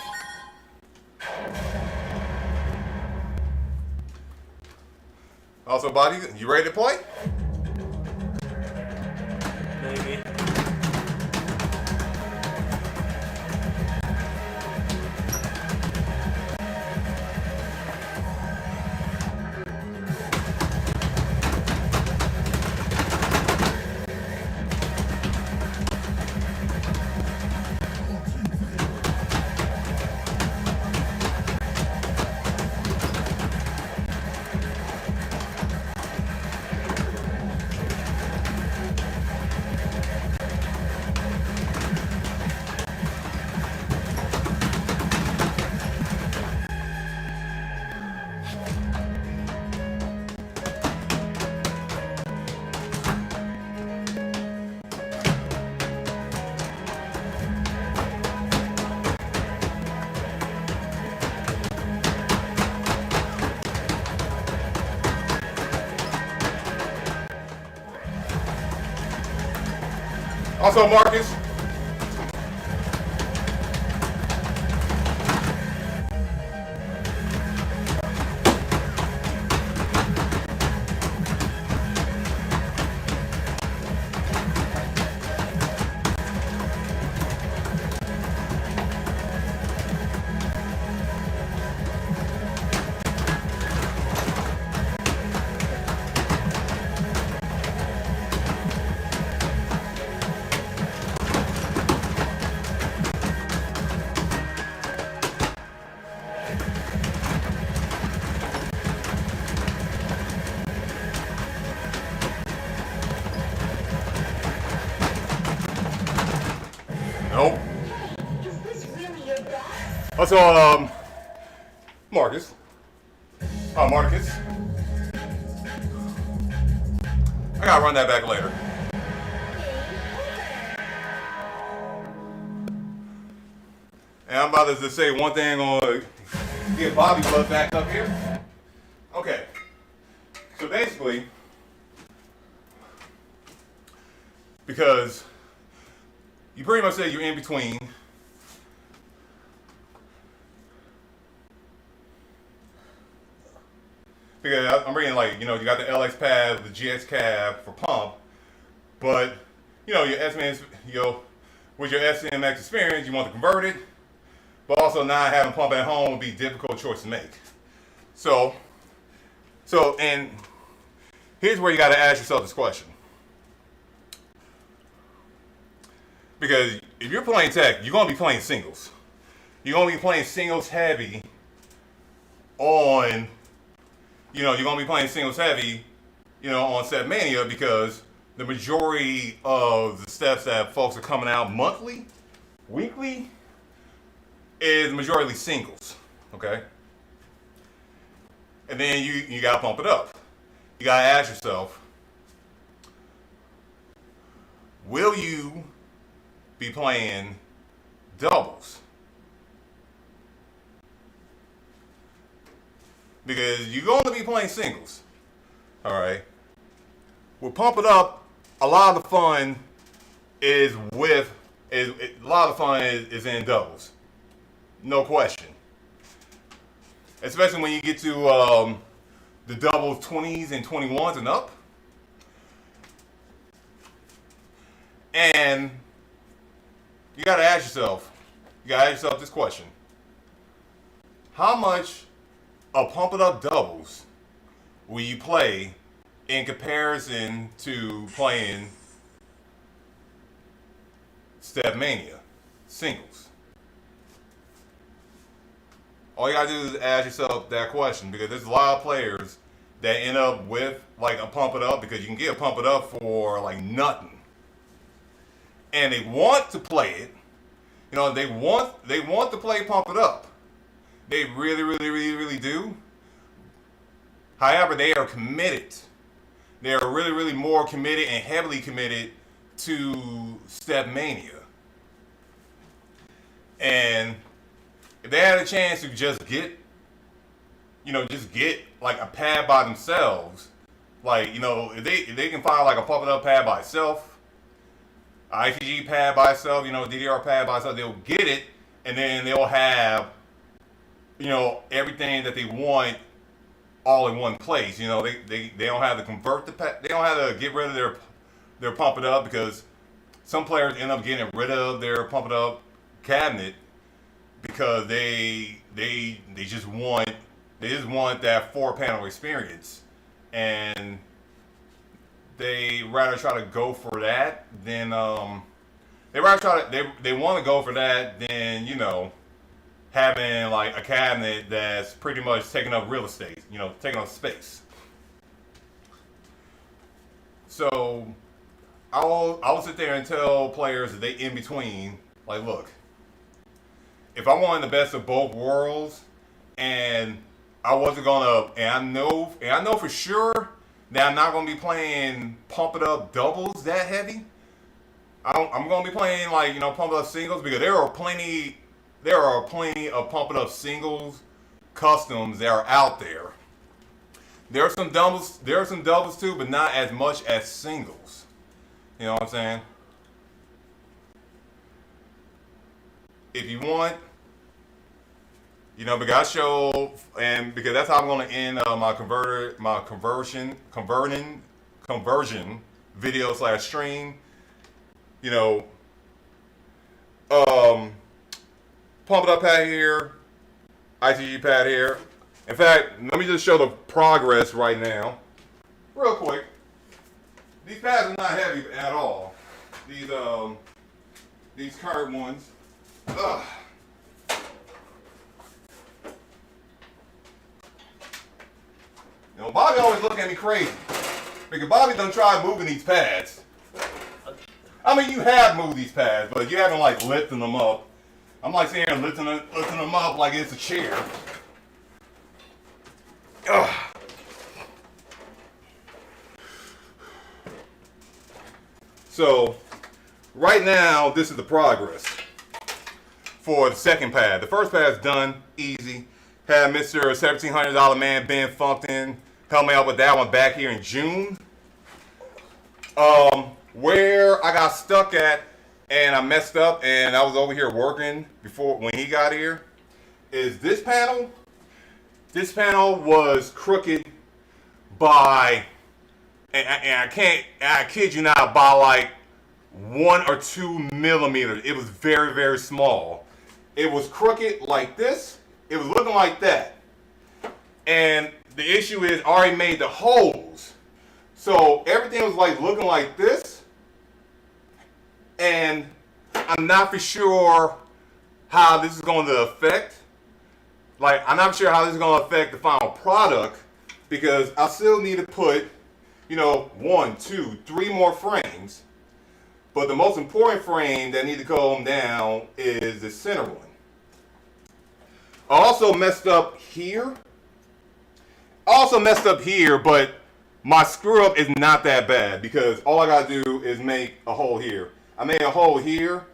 Also, buddy, you ready to play? Maybe. Also, Marcus, nope. Is this really your best? Also, Marcus, Marcus, I gotta run that back later. And I'm about to just say one thing on get Bobby Blood back up here. Okay, so basically, because you pretty much say you're in between. Because I'm reading like, you know, you got the LX pad, the GX cab for pump, but you know, your SMX, with your SMX experience, you want to convert it, but also not having pump at home would be a difficult choice to make. So, and here's where you got to ask yourself this question. Because if you're playing tech, you're going to be playing singles. You're going to be playing singles heavy on, you're going to be playing singles heavy, on Step Mania, because the majority of the steps that folks are coming out monthly, weekly, is majority singles, okay? And then you got to pump it up. You got to ask yourself, will you be playing doubles? Because you're going to be playing singles, all right? With Pump It Up, a lot of the fun is in doubles, no question. Especially when you get to the doubles 20s and 21s and up. And you gotta ask yourself this question. How much of Pump It Up doubles will you play in comparison to playing Step Mania singles? all you gotta do is ask yourself that question, because there's a lot of players that end up with like a pump it up, because you can get a pump it up for like nothing, and they want to play it. You know, they want to play pump it up. They really do. However, they are committed. They are really more committed and heavily committed to Step Mania. And if they had a chance to just get like a pad by themselves, like, you know, if they can find like a pump it up pad by itself, ITG pad by itself, you know, DDR pad by itself, they'll get it, and then they'll have, you know, everything that they want all in one place. You know, they don't have to convert the pad, they don't have to get rid of their pump it up, because some players end up getting rid of their pump it up cabinet because they just want that 4-panel experience, and they rather try to go for that than they want to go for that than, you know, having like a cabinet that's pretty much taking up real estate, you know, taking up space. So I'll sit there and tell players that they in between, like, look, if I wanted the best of both worlds, and I wasn't gonna, and I know for sure that I'm not gonna be playing pump it up doubles that heavy. I'm gonna be playing, like, you know, pump it up singles, because there are plenty of pump it up singles customs that are out there. There are some doubles too, but not as much as singles. You know what I'm saying? If you want, you know, because I show, and because that's how I'm going to end my conversion video / stream. You know, pump it up pad here, ITG pad here. In fact, let me just show the progress right now, real quick. These pads are not heavy at all. These curved ones. Ugh. You know, Bobby always look at me crazy, because Bobby done tried moving these pads. I mean, you have moved these pads, but you haven't like lifting them up. I'm like sitting here lifting them up like it's a chair. Ugh. So, right now, this is the progress for the second pad. The first pad's done, easy. Had Mr. $1,700 man Ben Funkton help me out with that one back here in June. Where I got stuck at and I messed up and I was over here working before when he got here is this panel. This panel was crooked by, and I kid you not, by like 1 or 2 millimeters. It was very small. It was crooked like this. It was looking like that. And the issue is I already made the holes. So everything was like looking like this. And I'm not for sure how this is going to affect. Like, I'm not sure how this is going to affect the final product, because I still need to put, you know, 1, 2, 3 more frames. But the most important frame that need to come down is the center one. I also messed up here. But my screw up is not that bad, because all I gotta do is make a hole here. I made a hole here,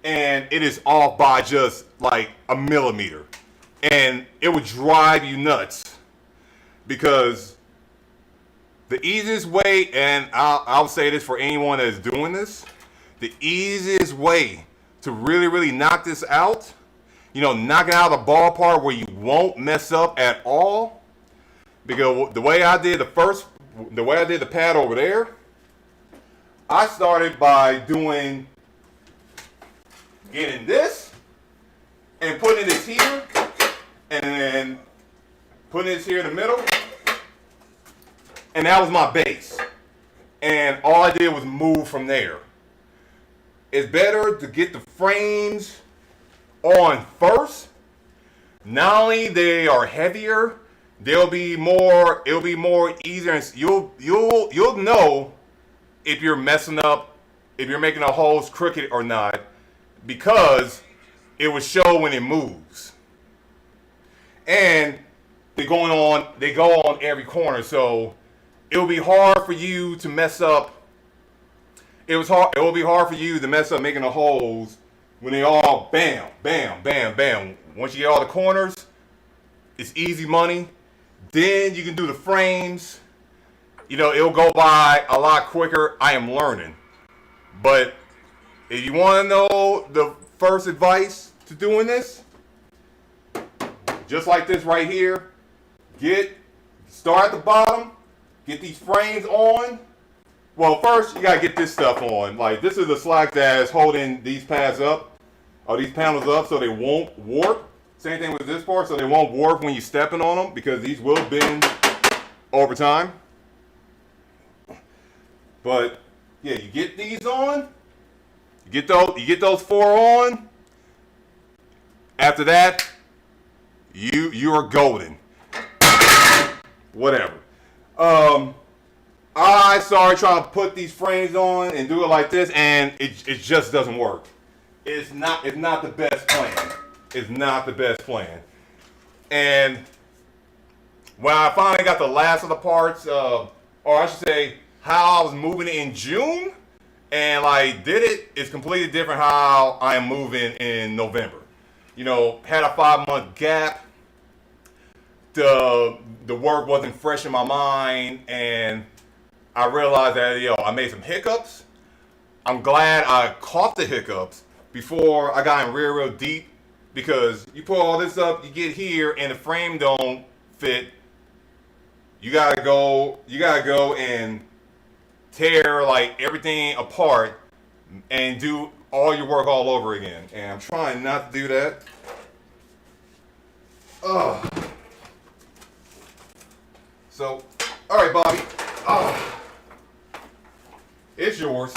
and it is off by just like a millimeter. And it would drive you nuts, because the easiest way, and I'll say this for anyone that is doing this, the easiest way to really knock this out, you know, knock it out of the ballpark where you won't mess up at all, because the way I did the pad over there, I started by getting this and putting this here, and then putting this here in the middle, and that was my base. And all I did was move from there. It's better to get the frames on first, not only they are heavier, it'll be more easier, and you'll know if you're messing up, if you're making the holes crooked or not, because it will show when it moves. And they go on every corner, so it will be hard for you to mess up. It will be hard for you to mess up making the holes when they all bam, bam, bam, bam. Once you get all the corners, it's easy money. Then you can do the frames. You know, it'll go by a lot quicker. I am learning. But if you want to know the first advice to doing this, just like this right here, start at the bottom, get these frames on. Well, first you gotta get this stuff on. Like, this is the slack that is holding these pads up, or these panels up, so they won't warp. Same thing with this part, so they won't warp when you're stepping on them, because these will bend over time. But yeah, you get these on, you get those 4 on. After that, you are golden. Whatever. I started trying to put these frames on and do it like this, and it just doesn't work. It's not the best plan. It's not the best plan. And when I finally got the last of the parts, or I should say, how I was moving it in June, and like did it, is completely different how I am moving in November. You know, had a 5-month gap. The work wasn't fresh in my mind, and I realized that, I made some hiccups. I'm glad I caught the hiccups before I got in real deep, because you put all this up, you get here, and the frame don't fit. You gotta go and tear like everything apart and do all your work all over again. And I'm trying not to do that. Ugh. So, all right, Bobby. It's yours.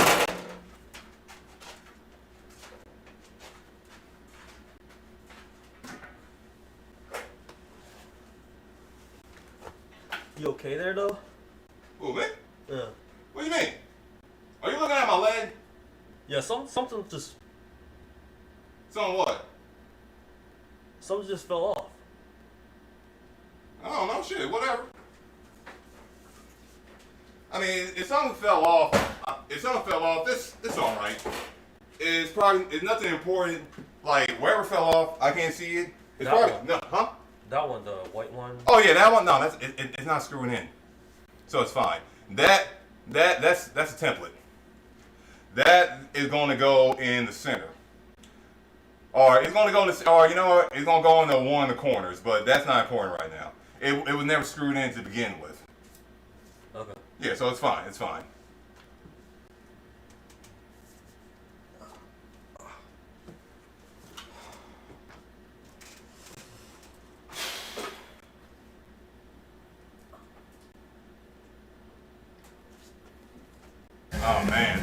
You okay there though? Who, me? Yeah. What do you mean? Are you looking at my leg? Yeah. Something just What? something just fell off. I don't know, shit, whatever. I mean, if something fell off, this all right. It's nothing important. Like, wherever fell off, I can't see it. It's That probably one. no, huh? That one, the white one. Oh yeah, that one. No, it's not screwing in, so it's fine. That's a template. That is going to go in the center, or it's going to go in or you know what? It's going to go in one of the corners, but that's not important right now. It was never screwed in to begin with. Okay. Yeah, so it's fine. It's fine. Oh man.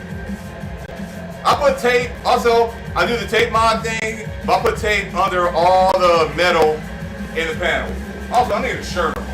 I put tape, also, I do the tape mod thing, but I put tape under all the metal in the panel. Also, I need a shirt on.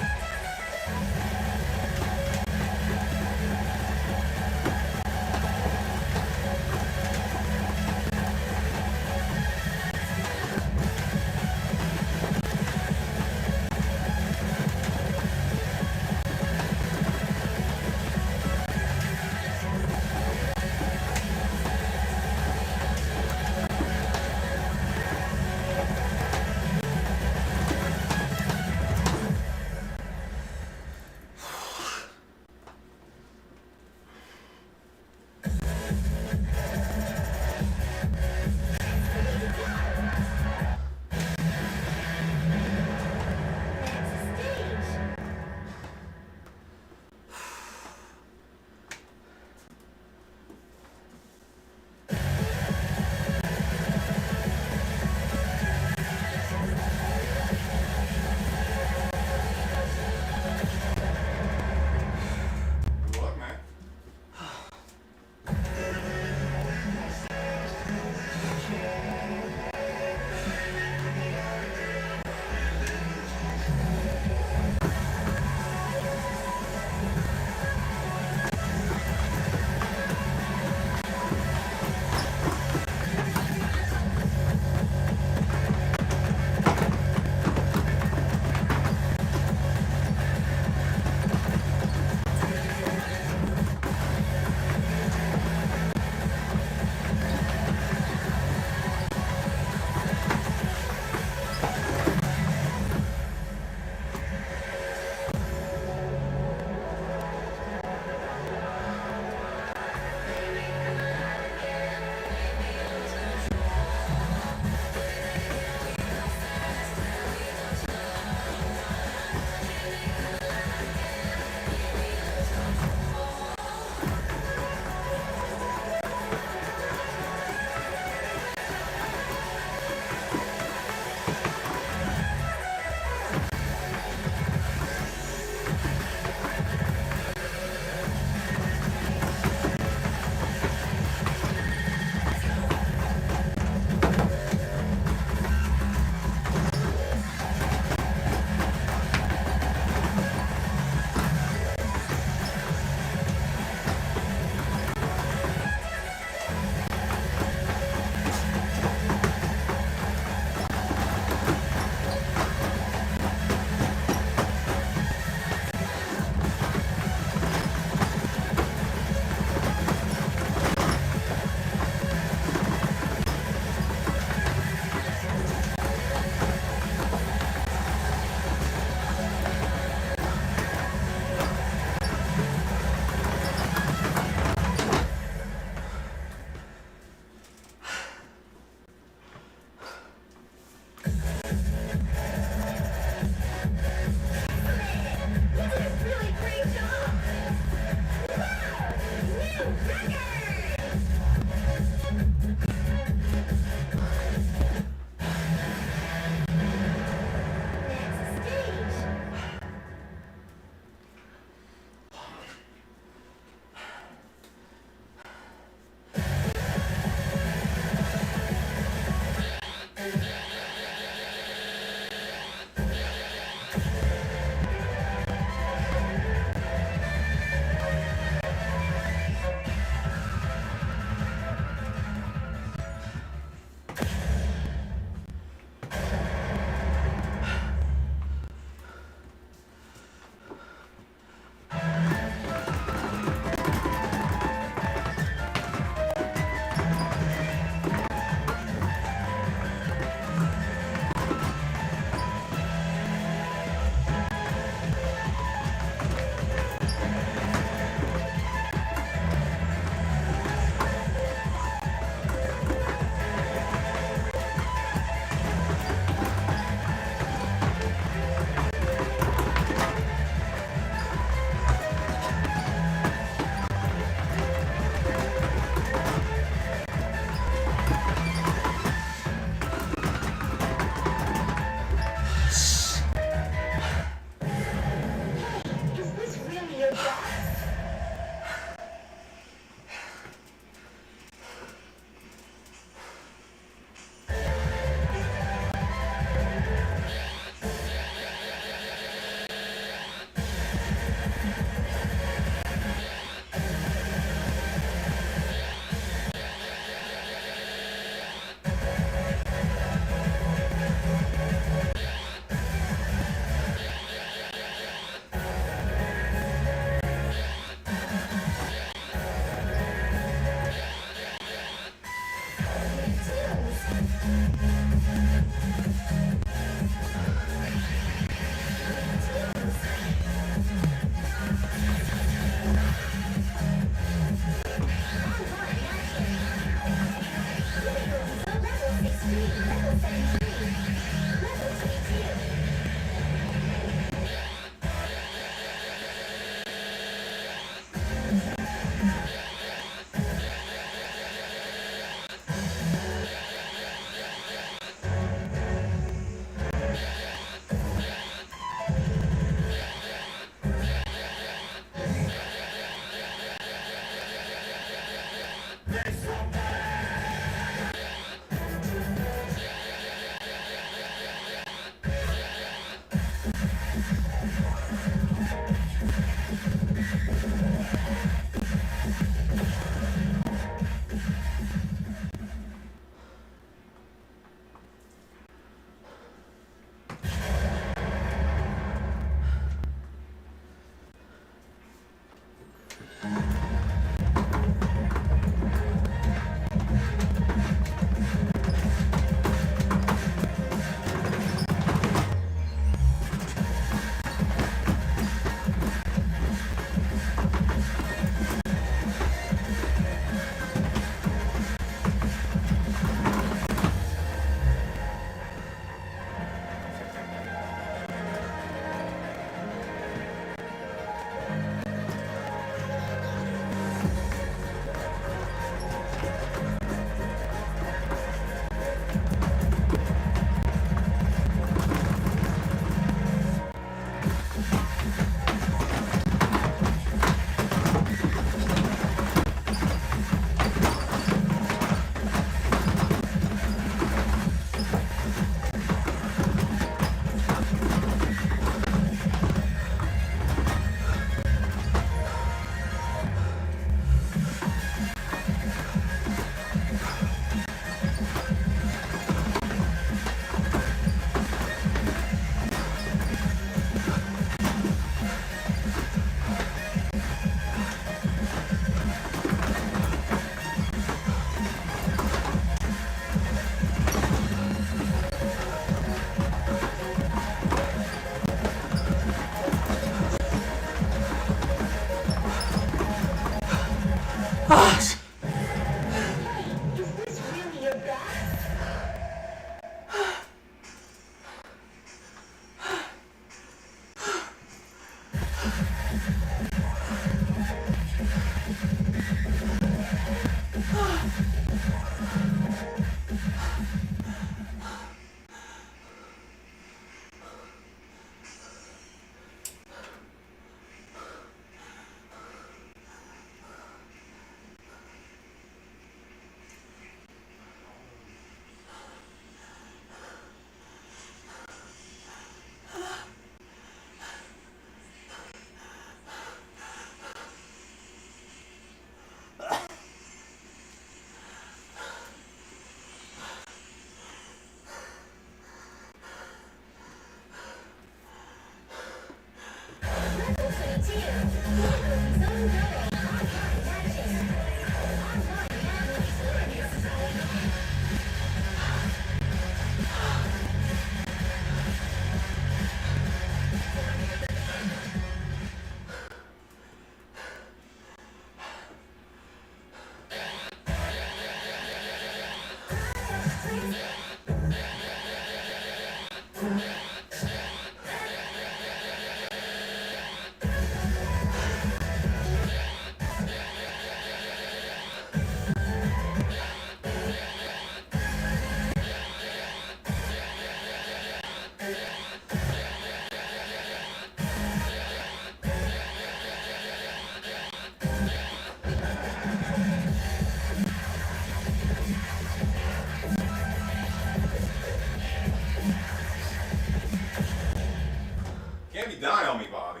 Die on me, Bobby.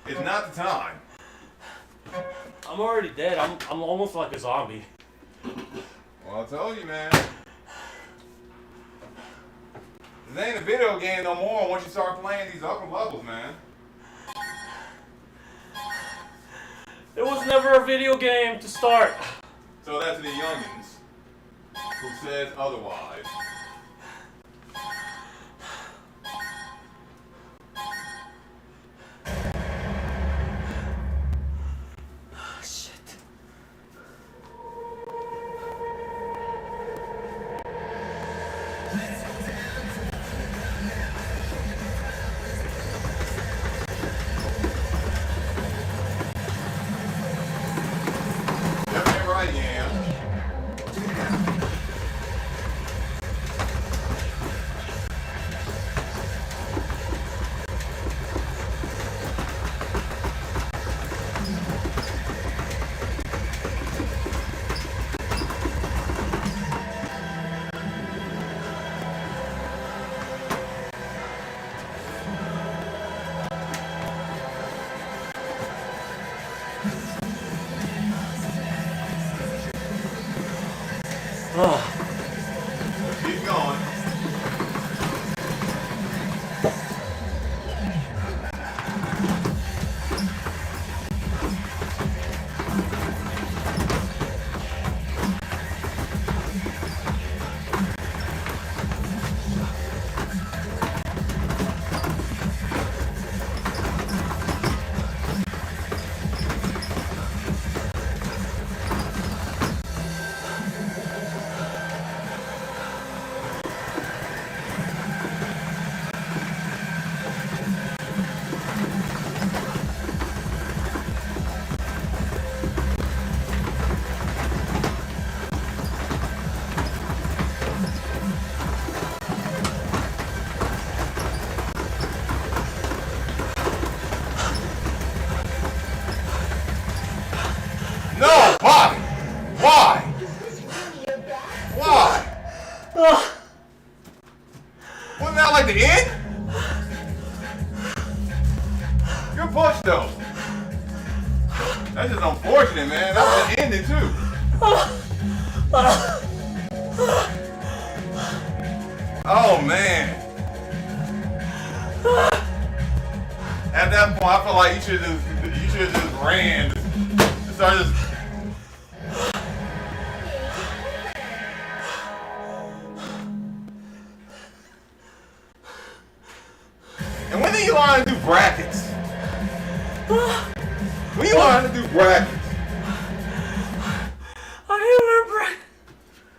It's not the time. I'm already dead. I'm almost like a zombie. Well, I told you, man. This ain't a video game no more once you start playing these upper levels, man. It was never a video game to start. So that's the youngins. who says otherwise. Shit. That ain't right, yeah. Keep going. No! Why? Why? Is this really your best? Why? Wasn't that like the end? Good push though. That's just unfortunate, man. That was the ending too. Oh man. At that point, I feel like you should just ran. Started just. And when did you learn to do brackets? When you learn to do brackets? I didn't learn brackets.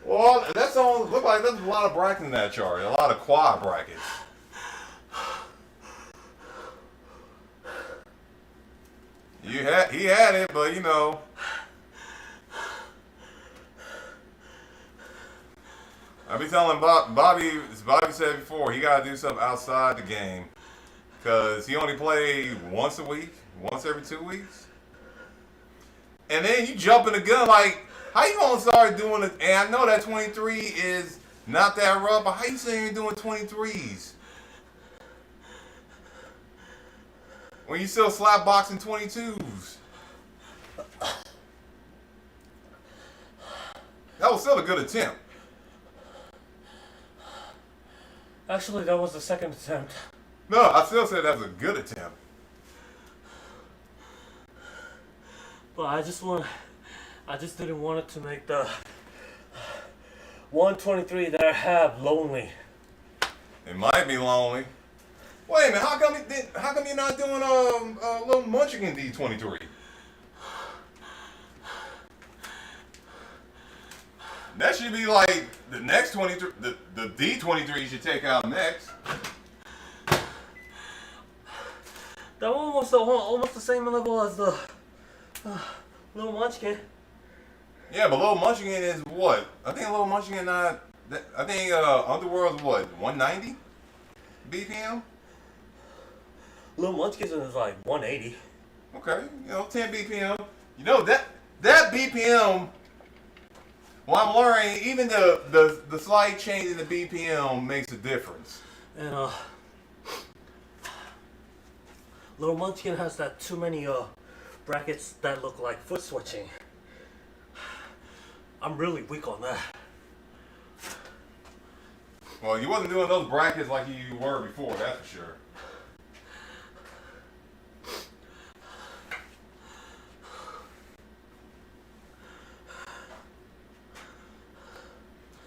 Well, that song look like there's a lot of brackets in that chart. A lot of quad brackets. He had it, but you know. I be telling Bobby said before, he gotta do something outside the game. Cause he only played once a week, once every 2 weeks. And then you jump in the gun like, how you gonna start doing it? And I know that 23 is not that rough, but how you saying you're doing 23s? When you still slap boxing 22s. That was still a good attempt. Actually, that was the second attempt. No, I still said that was a good attempt. But I just didn't want it to make the 123 that I have lonely. It might be lonely. Wait a minute, how come you're not doing a little Munchkin D23? That should be like the next 23, the D23 you should take out next. That one was almost the same level as the Little Munchkin. Yeah, but Little Munchkin is what? I think Little Munchkin not. I think Underworld's what? 190 BPM. Little Munchkin is like 180. Okay, 10 BPM. You know that BPM. Well, I'm learning even the slight change in the BPM makes a difference. And Little Munchkin has that too many brackets that look like foot switching. I'm really weak on that. Well, you wasn't doing those brackets like you were before, that's for sure.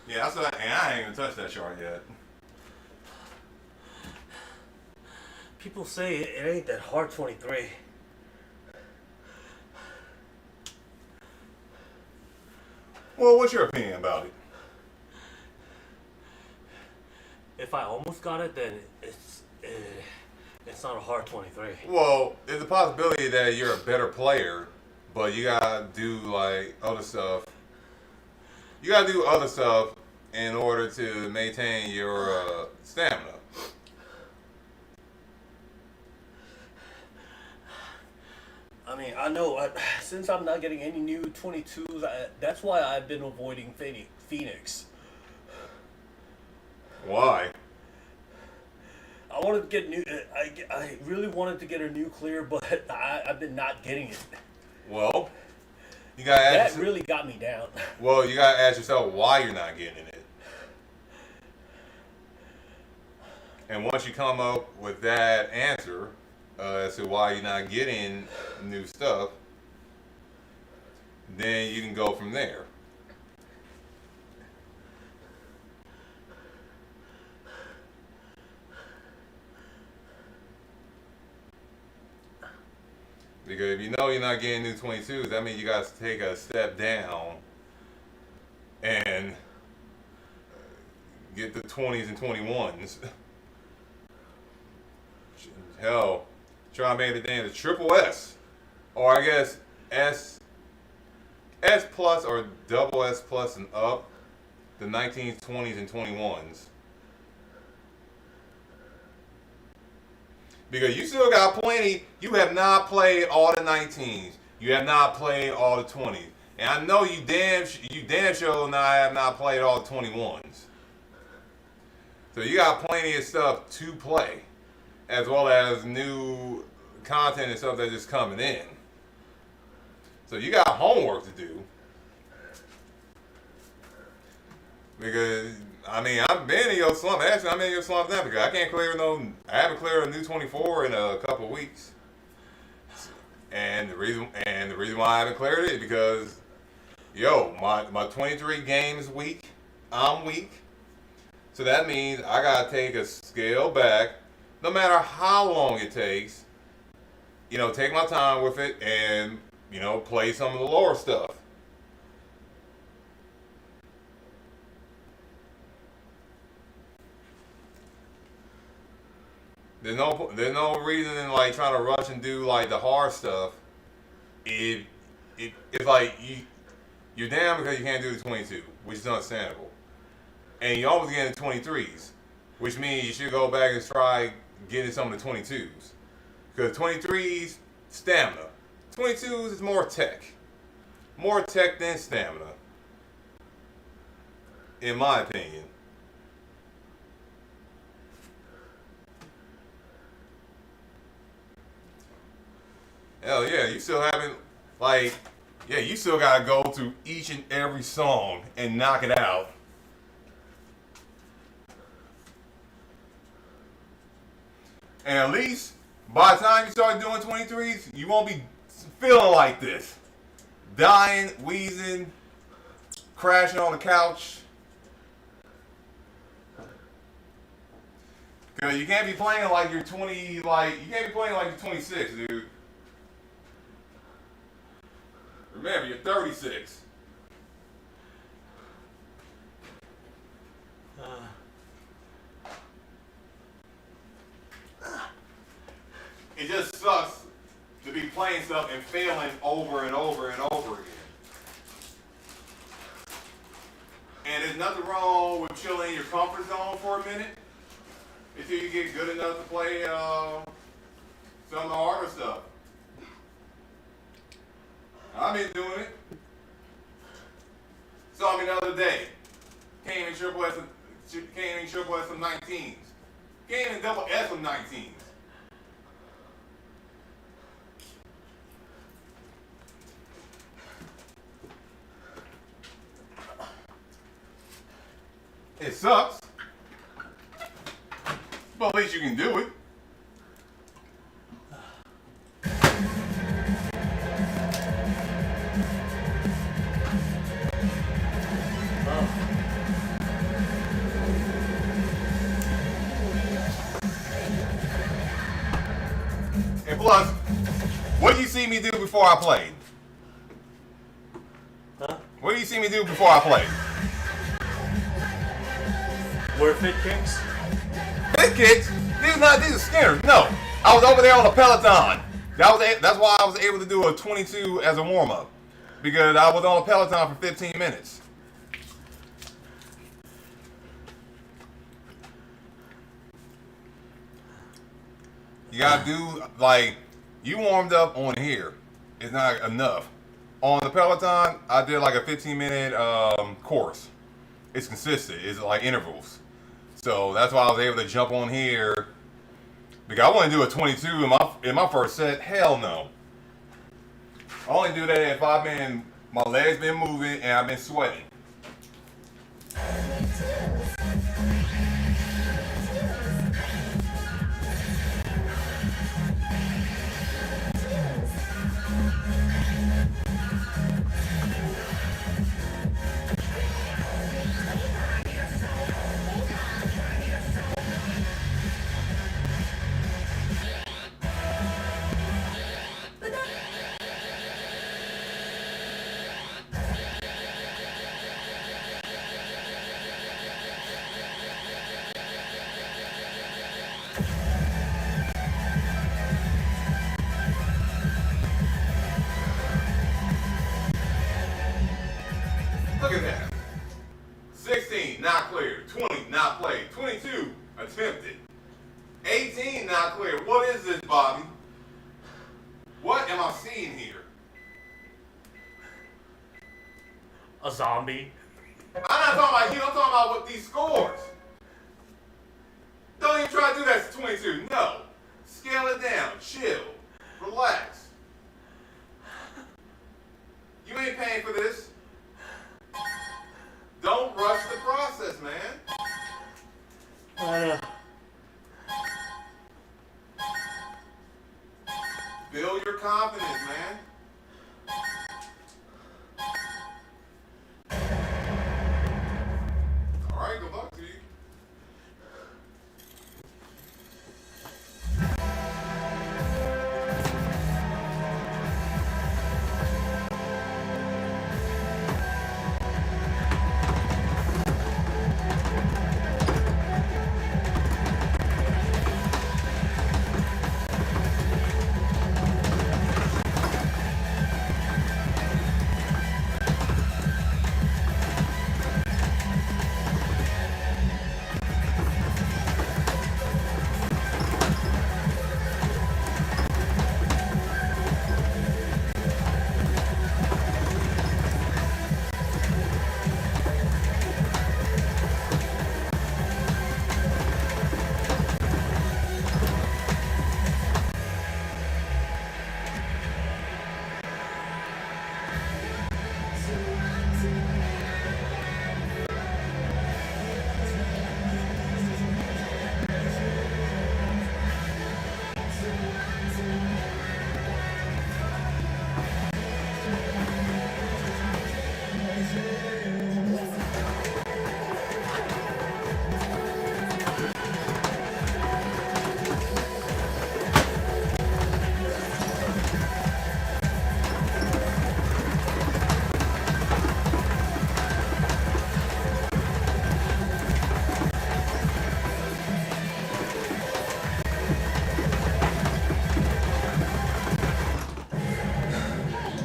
Yeah, and I ain't even touched that chart yet. People say it ain't that hard 23. Well, what's your opinion about it? If I almost got it, then it's not a hard 23. Well, there's a possibility that you're a better player, but you gotta do like other stuff. You gotta do other stuff in order to maintain your stamina. I mean, I know since I'm not getting any new 22s, that's why I've been avoiding Phoenix. Why? I wanted to get new. I really wanted to get a nuclear, but I've been not getting it. Well, you gotta ask. That really got me down. Well, you gotta ask yourself why you're not getting it. And once you come up with that answer as to why you're not getting new stuff, then you can go from there. Because if you know you're not getting new 22s, that means you got to take a step down and get the 20s and 21s. Hell, try to make it down to triple S. Or I guess S plus or double S plus and up, the 19s, 20s, and 21s. Because you still got plenty. You have not played all the 19s. You have not played all the 20s. And I know you damn sure now have not played all the 21s. So you got plenty of stuff to play, as well as new content and stuff that's just coming in. So you got homework to do. Because I mean, I've been in your slump. Actually, I'm in your slump now because I haven't cleared a new 24 in a couple of weeks. And the reason why I haven't cleared it is because, my 23 games week, I'm weak. So that means I gotta take a scale back, no matter how long it takes. Take my time with it and play some of the lower stuff. There's no reason in like trying to rush and do like the hard stuff. It's like you're down because you can't do the 22, which is understandable, and you always get the 23s, which means you should go back and try getting some of the 22s, because 23s stamina, 22s is more tech than stamina, in my opinion. Hell yeah, you still haven't, you still gotta go through each and every song and knock it out. And at least, by the time you start doing 23s, you won't be feeling like this. Dying, wheezing, crashing on the couch. Because you can't be playing like you're 20, you can't be playing like you're 26, dude. Remember, you're 36. It just sucks to be playing stuff and failing over and over and over again. And there's nothing wrong with chilling in your comfort zone for a minute until you get good enough to play some of the harder stuff. I've been doing it. Saw me the other day. Came in triple S from 19s. Came in double S from 19s. It sucks, but at least you can do it. Plus, what did you see me do before I played? Huh? What did you see me do before I played? Were fit kicks? Fit kicks? These are skinners. No, I was over there on a Peloton. That's why I was able to do a 22 as a warm up, because I was on a Peloton for 15 minutes. You gotta do, like, you warmed up on here. It's not enough. On the Peloton, I did like a 15-minute course. It's consistent. It's like intervals. So that's why I was able to jump on here. Because I want to do a 22 in my first set. Hell no. I only do that if my legs been moving and I've been sweating. Look at that. 16, not cleared. 20, not played. 22, attempted. 18, not cleared. What is this, Bobby? What am I seeing here? A zombie. I'm not talking about you. I'm talking about what these scores. Don't even try to do that to 22. No. Scale it down. Chill. Relax. You ain't paying for this. Don't rush the process, man. Build your confidence, man. All right, good luck to you.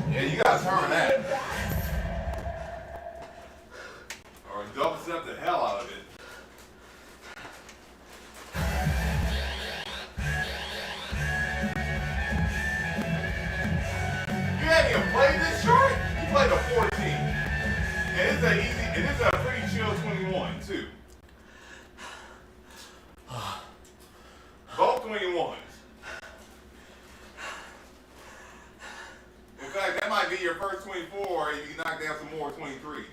Yeah, you gotta turn that. Or double step the hell out of it. You haven't even played this short? You played a 14. And it's a pretty chill 21 too. Both 21s. In fact, that might be your first 24 if you can knock down some more 23s.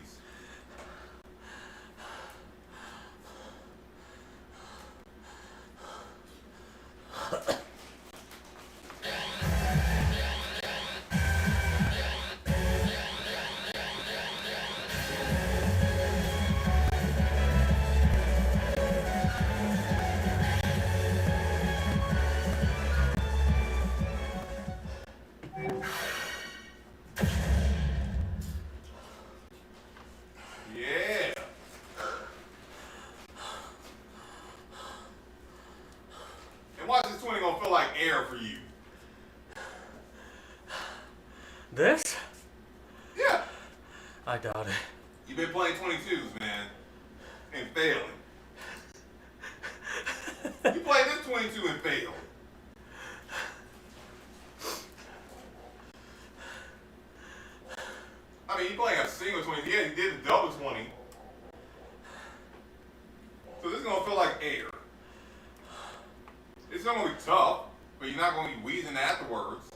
harder for you. This? Yeah. I doubt it. You've been playing 22s, man, and failing. You played this 22 and failed. I mean, you playing a single 20. Yeah, you did a double 20. So this is going to feel like air. It's not going to be tough, but you're not going to be wheezing afterwards.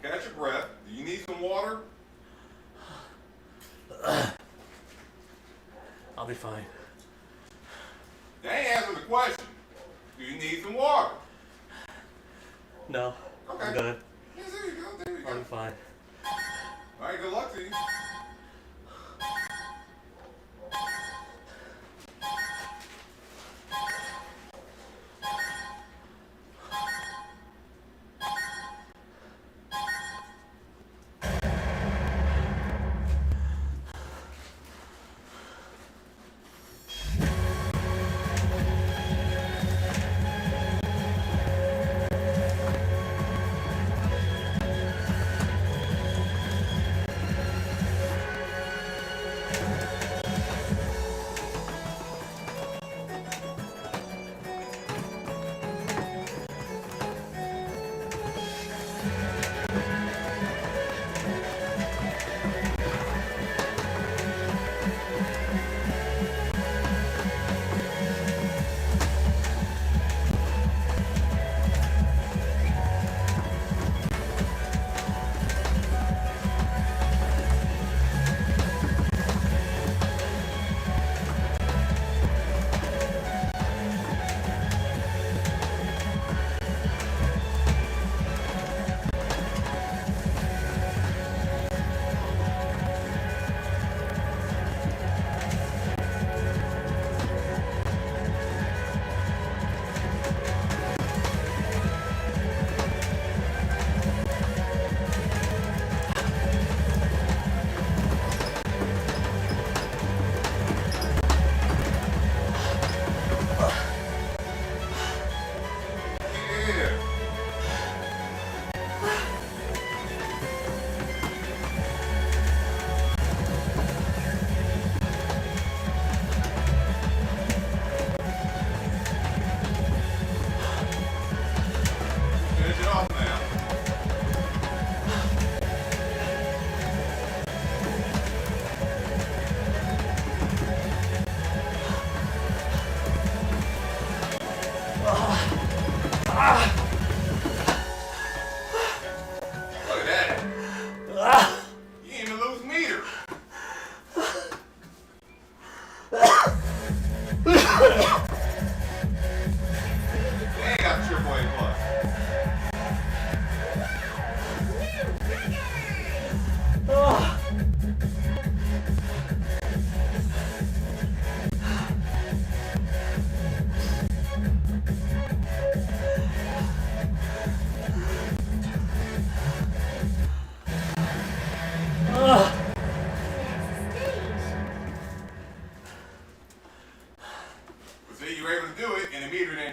Catch your breath. Do you need some water? I'll be fine. That ain't answer the question. Do you need some water? No. Okay. I'm good. Yes, there you go. There you I'll go. be fine. All right, good luck to you.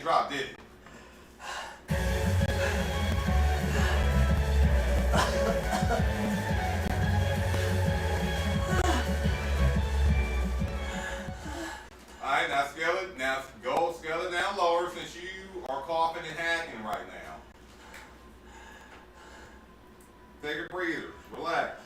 drop, did it? Alright, now scale it, now go scale it down lower since you are coughing and hacking right now. Take a breather, relax.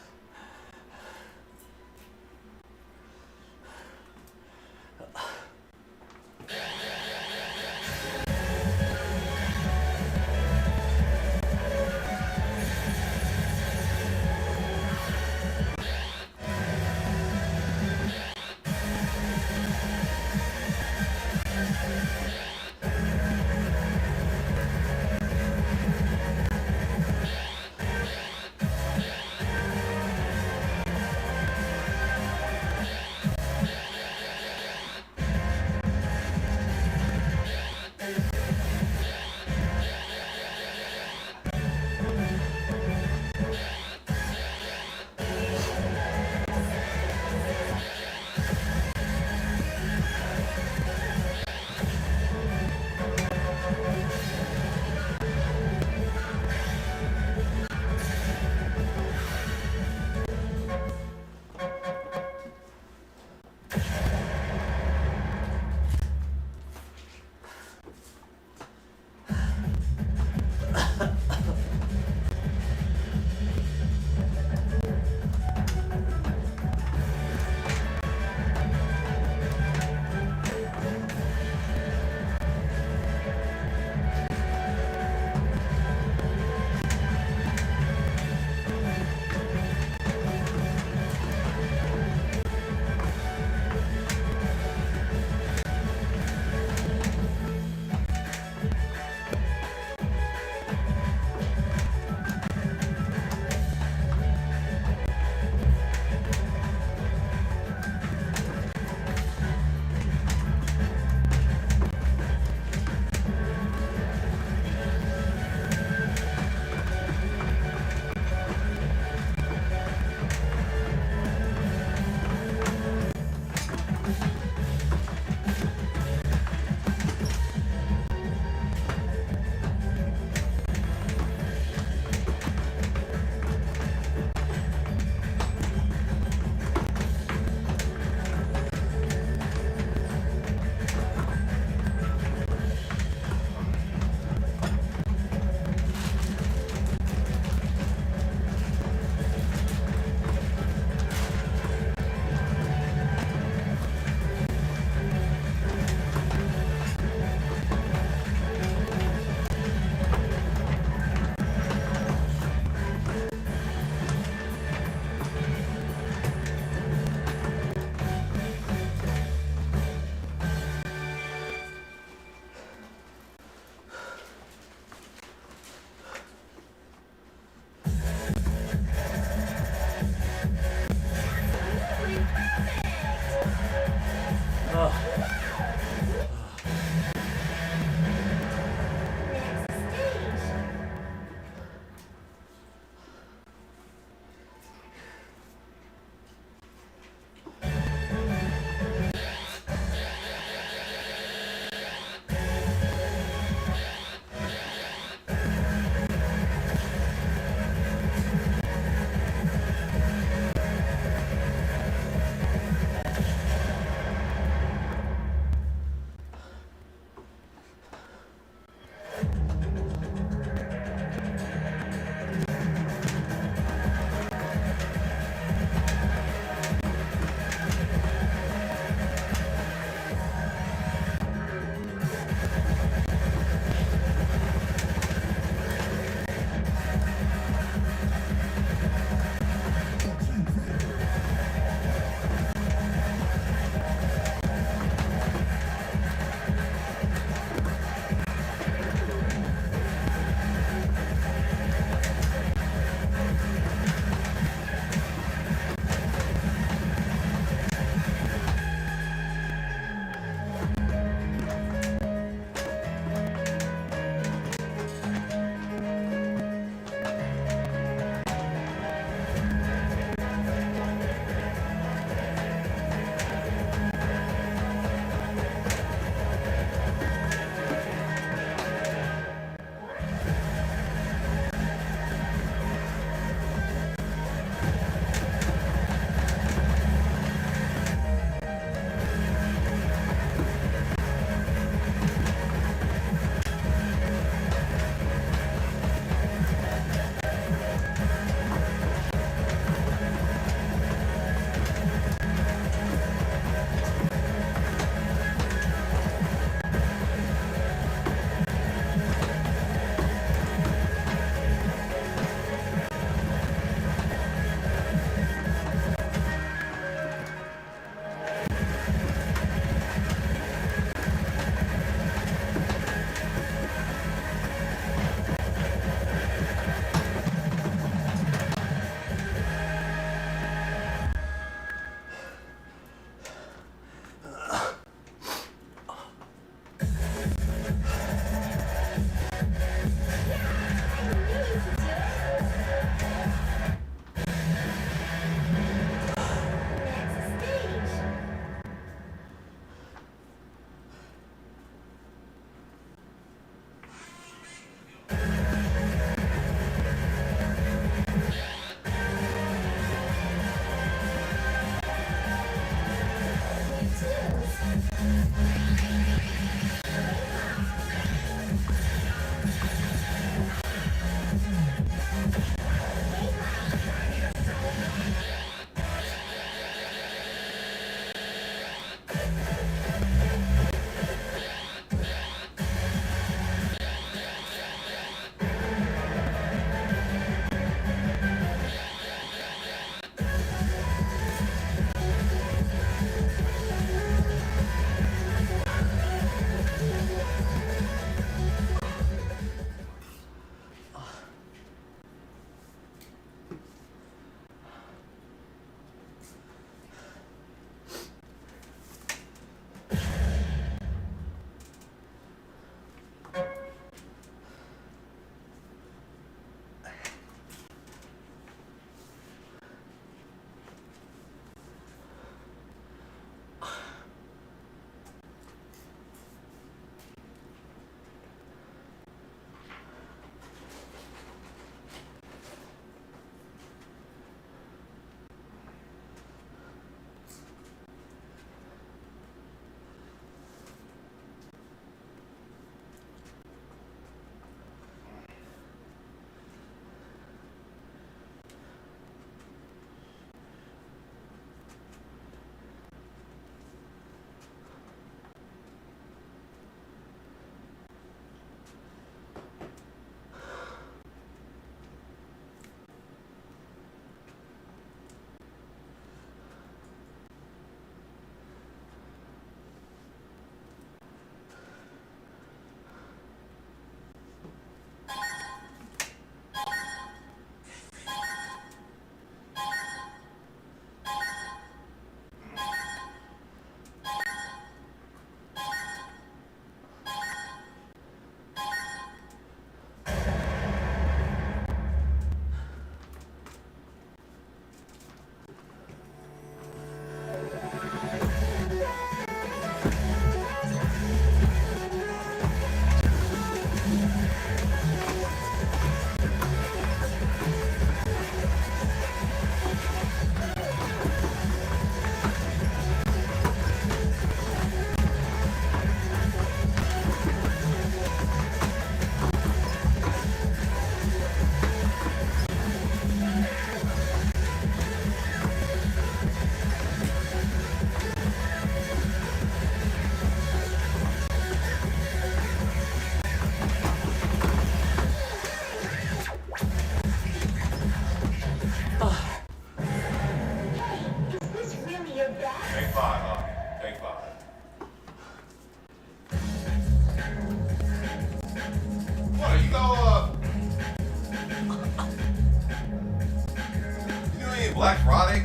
any Black Friday?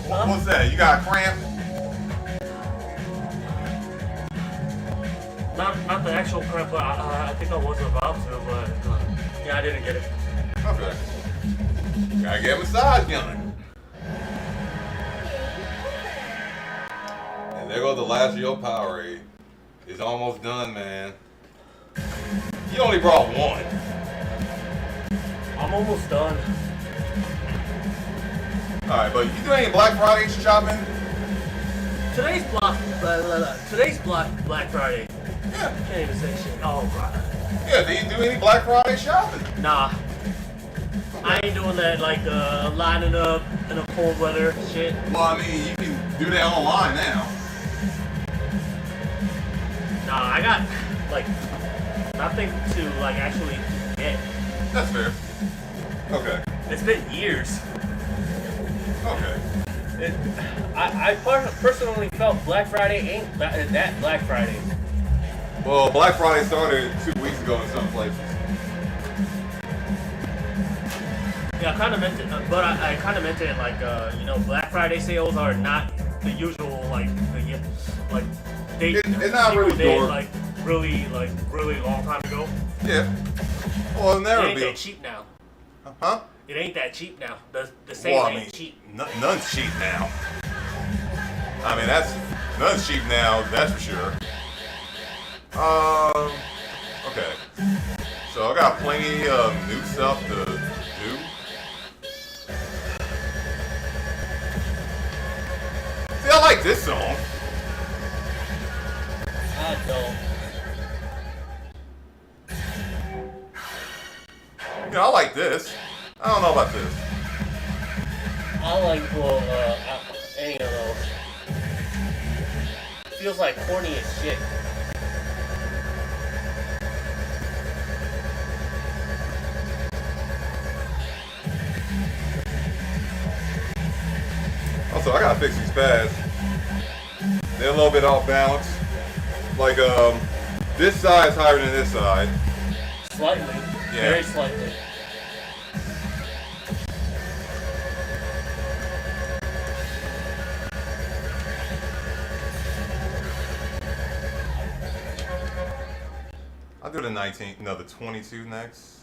Huh? What's that? You got a cramp? Not the actual cramp, but I think I was about to, but yeah, I didn't get it. Okay. Gotta get a massage gun. And there goes the last of your Powerade. It's almost done, man. You only brought one. I'm almost done. Alright, but you do any Black Friday shopping? Today's Black Friday. Yeah. Can't even say shit. Oh god. Yeah, do you do any Black Friday shopping? Nah. I ain't doing that like lining up in a cold weather shit. Well, I mean, you can do that online now. Nah, I got like nothing to like actually get. That's fair. Okay. It's been years. Okay. I personally felt Black Friday ain't that Black Friday. Well, Black Friday started 2 weeks ago in some places. Yeah, I kind of meant it, but I kind of meant it like Black Friday sales are not the usual like they It's not people really did door. like really long time ago. Yeah. Well, it'll It never ain't be. that cheap now. Huh? It ain't that cheap now. The sales Well, I ain't mean, cheap. none's cheap now. I mean, none's cheap now. That's for sure. Okay. So I got plenty of new stuff to do. See, I like this song. I don't. You know, I like this. I don't know about this. I like any of those. Feels like corny as shit. Also, I gotta fix these pads. They're a little bit off balance. Like, this side's higher than this side. Slightly. Yeah. Very slightly. I'll do the 19, no, the 22 next.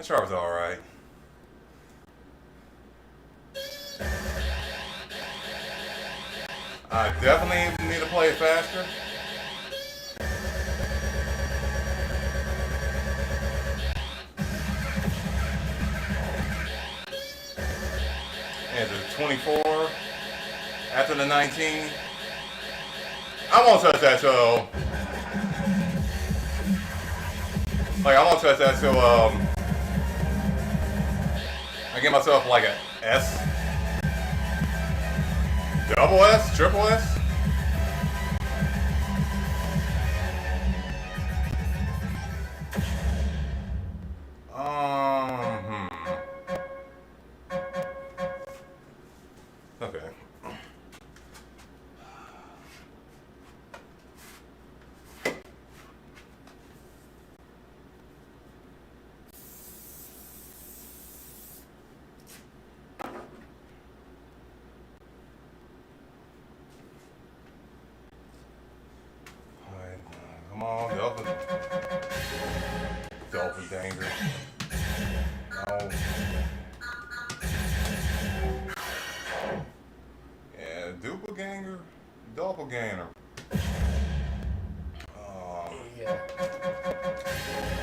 That chart was alright. I definitely need to play it faster. And the 24 after the 19. I won't touch that till I won't touch that till I get myself like a S. Double S? Triple S? Okay. Come on, Dolphin. Dolphin danger. No. Yeah, doppelganger. Doppelganger. Yeah.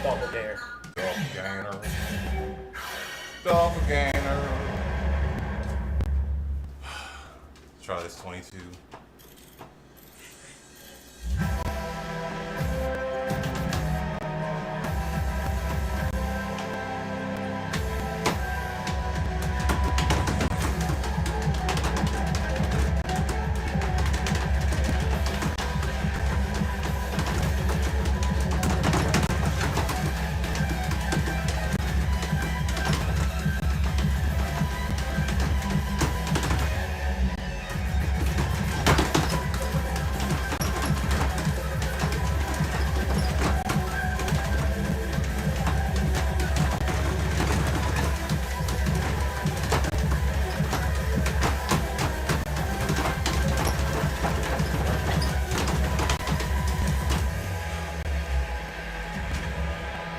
Doppelganger. Doppelganger. Doppelganger. Let's try this 22.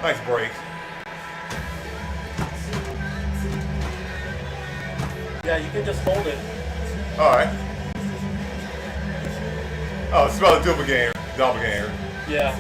Nice break. Yeah, you can just hold it. Alright. Oh, it's about a doppelganger. Doppelganger. Yeah.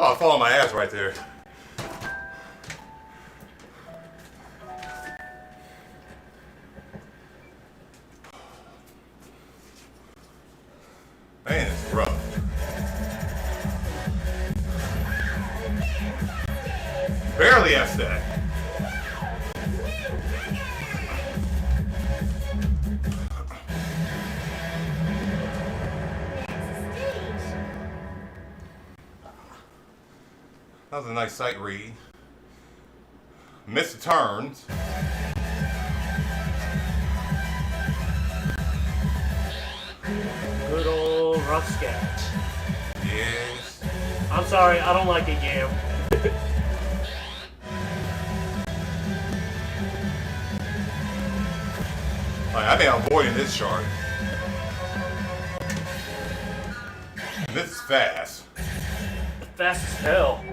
Oh, I was falling my ass right there. Man, it's rough. Barely S-stack. That was a nice sight read. Missed the turns. Good old rough sketch. Yes. I'm sorry, I don't like it, Yam. I've been avoiding this chart. This is fast. Fast as hell.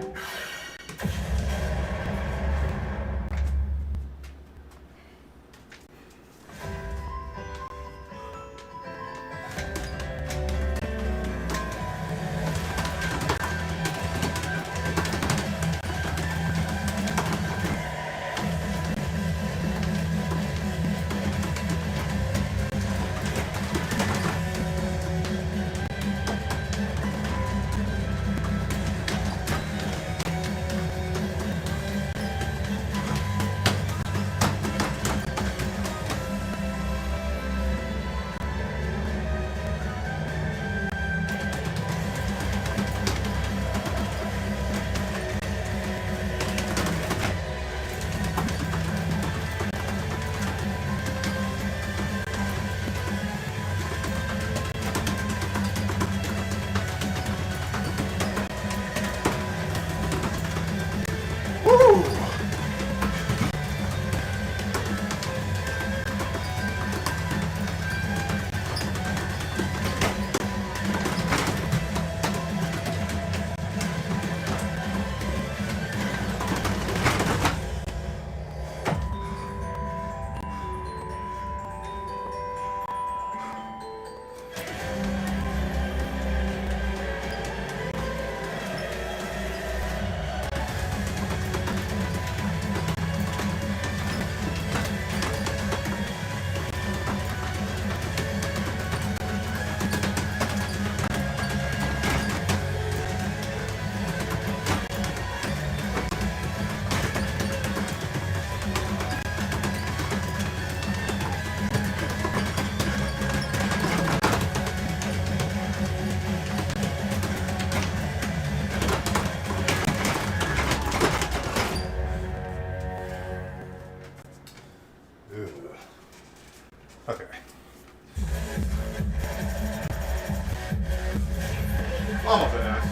Almost an S.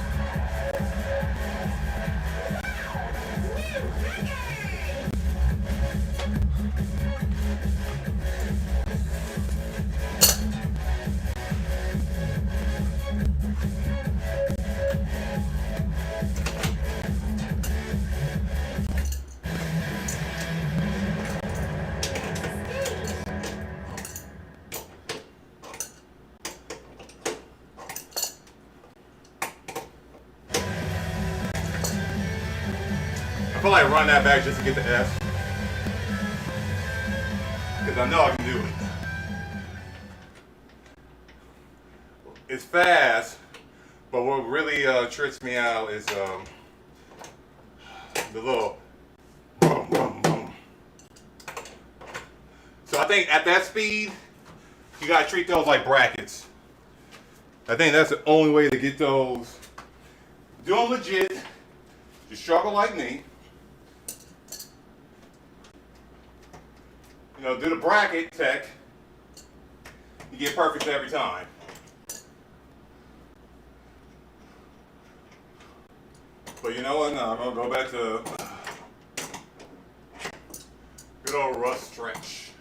I feel like run that back just to get the S. Because I know I can do it. It's fast, but what really tricks me out is the little boom, boom, boom. So I think at that speed, you gotta treat those like brackets. I think that's the only way to get those. Do them legit. You struggle like me. You know, do the bracket tech. You get perfect every time. But you know what? No, I'm gonna go back to good old Rust stretch.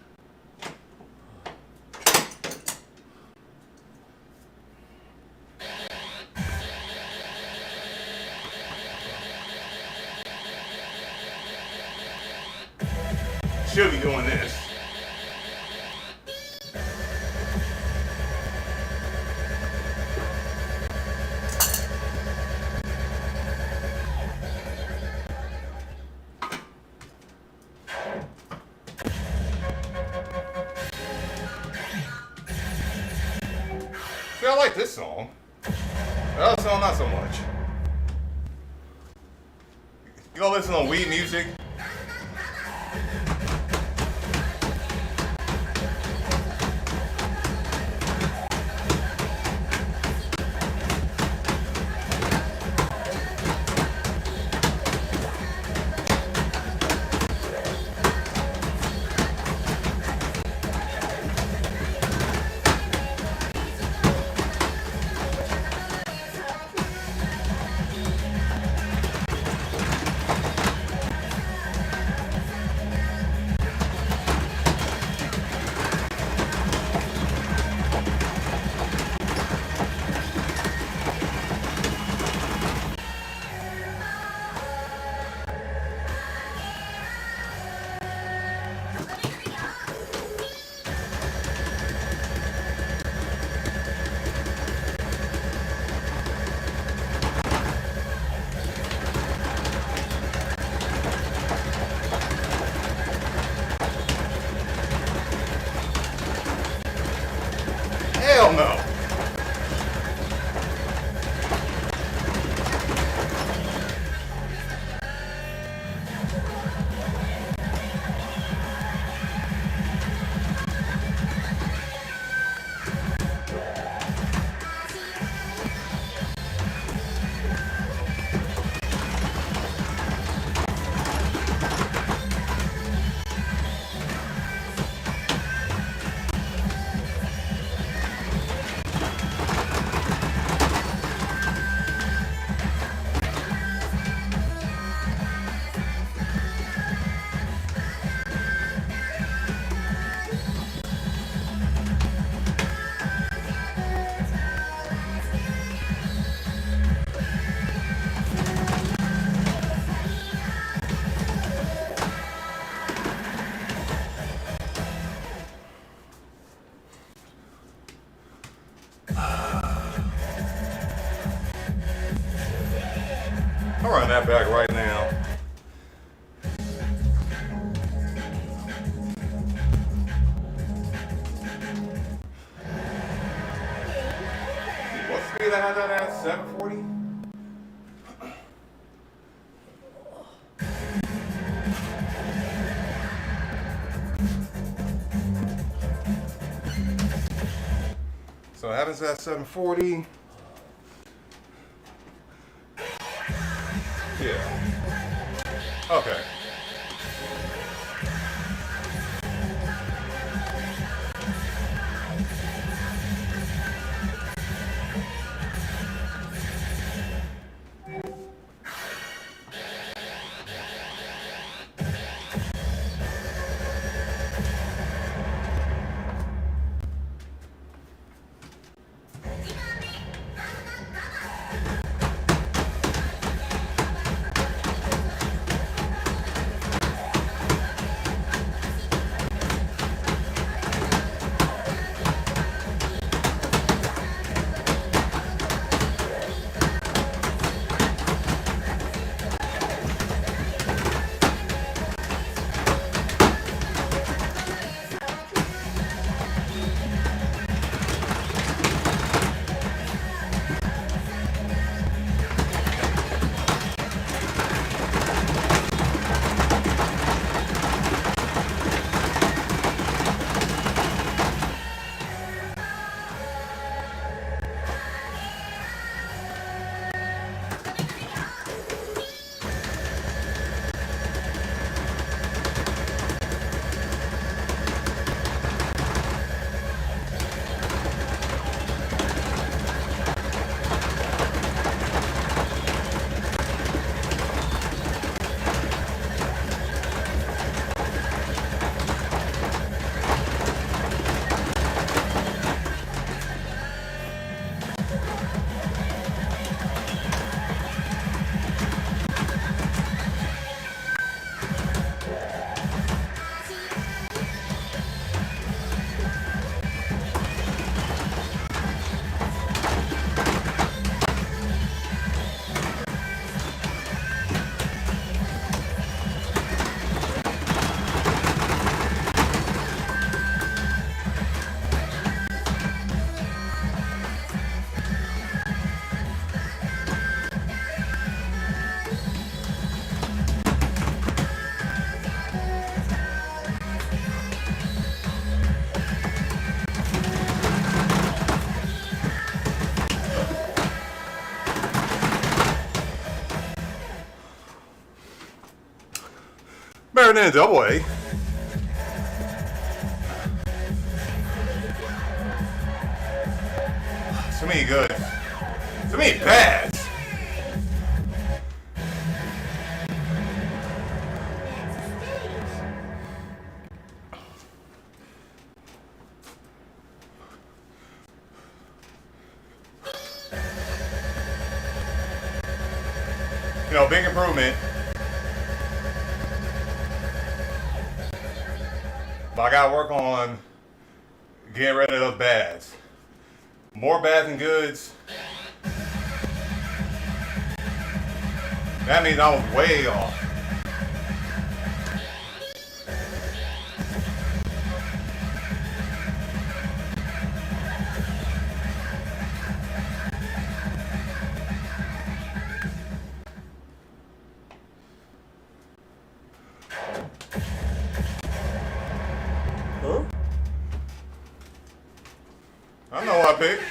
Should be doing this. See, I like this song. The other song, not so much. You gonna listen on Wii Music? Hell no. I'll run that back right now. What speed I had that at? 740? So it happens at 740. Yeah. Okay. Better than a double A. So many good. So many bads. You know, big improvement. But I gotta work on getting rid of those bads. More bads than goods. That means I was way off. Huh? I know what I picked.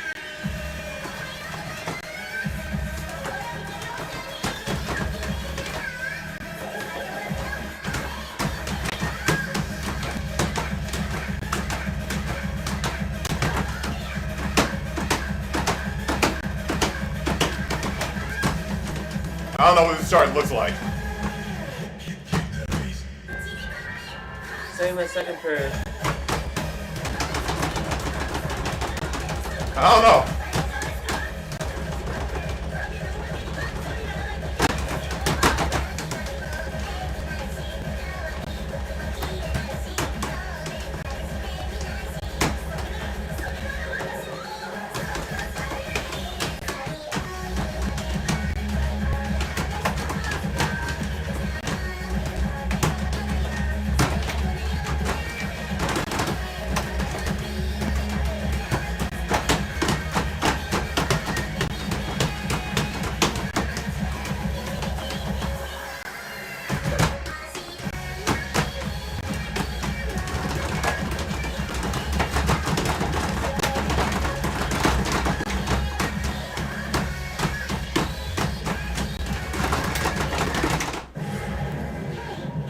I don't know what this chart looks like. Same as second period. I don't know.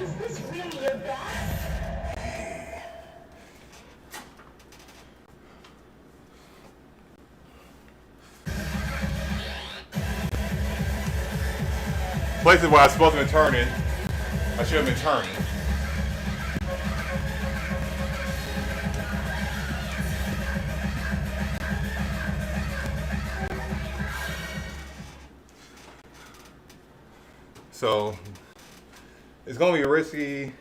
Is this really your best? Places where I was supposed to be turning, I should have been turning. So it's gonna be risky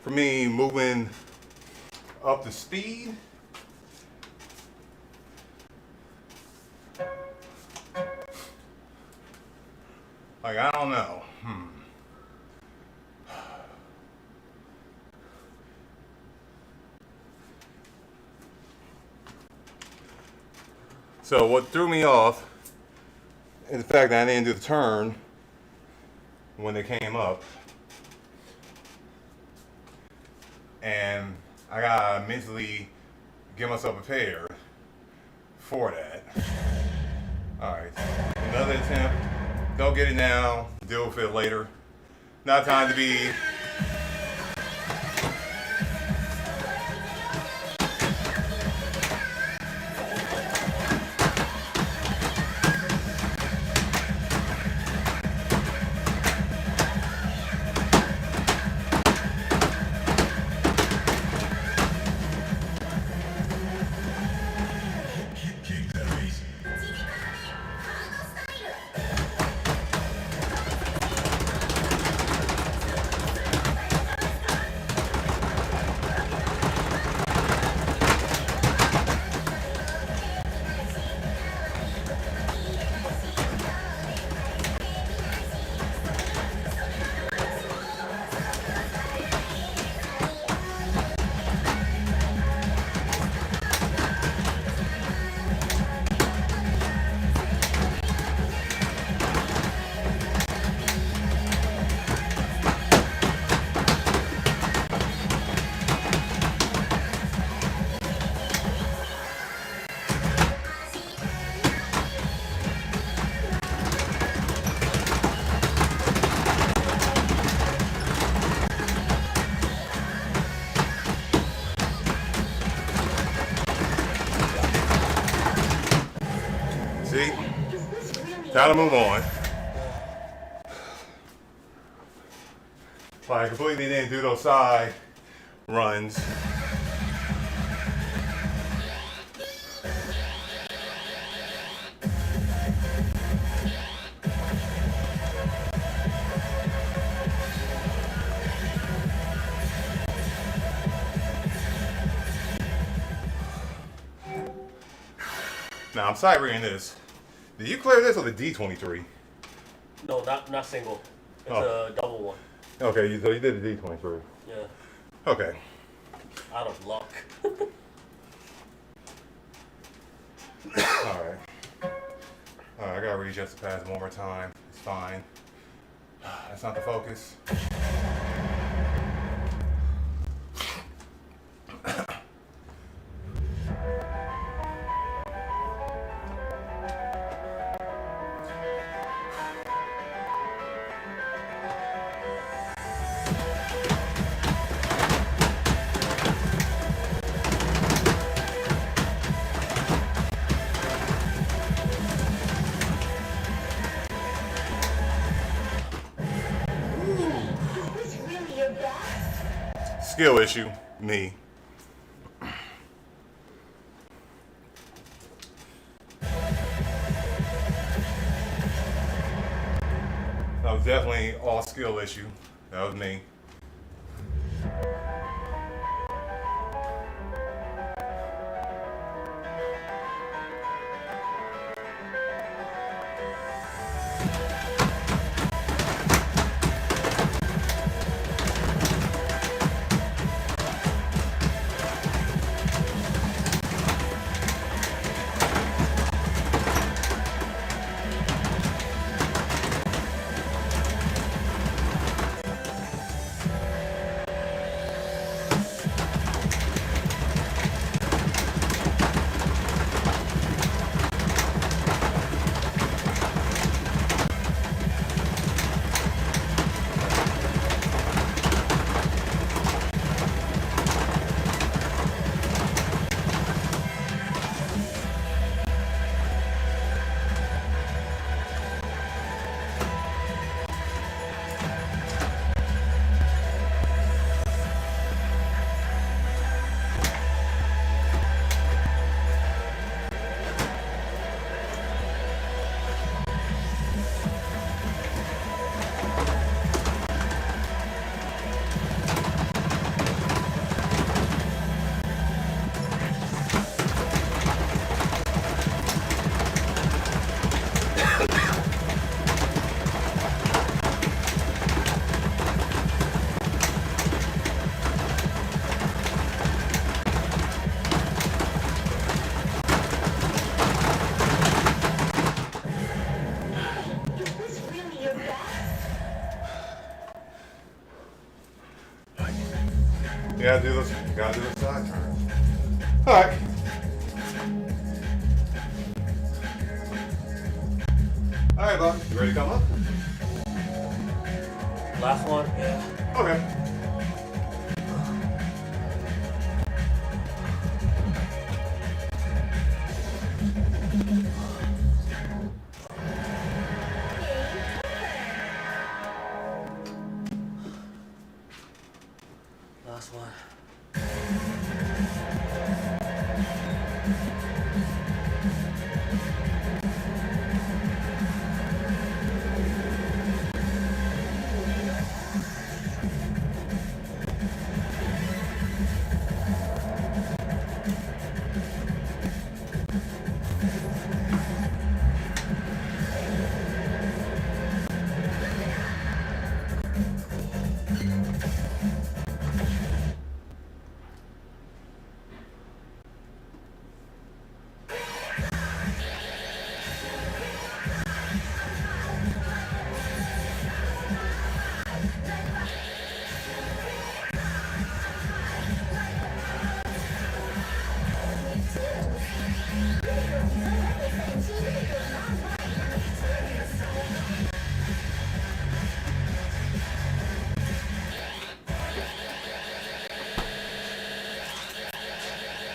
for me moving up the speed. Like, I don't know. So what threw me off is the fact that I didn't do the turn when they came up. And I gotta mentally get myself prepared for that. Alright, another attempt. Don't get it now, deal with it later. Not time to be Is this really Gotta move on. I completely didn't do those side runs. Now I'm sight reading this. Did you clear this or the D23? No, not single. It's Oh. a double one. Okay, so you did the D23. Yeah. Okay. Out of luck. Alright. Alright, I gotta readjust the pads one more time. It's fine. That's not the focus. Is this really your best? Skill issue. Me. That was definitely all skill issue. That was me. Is this really your best? You gotta do those. You gotta do those side turns. All right. All right, Bob. You ready to come up? Last one. Yeah. Okay. Last one.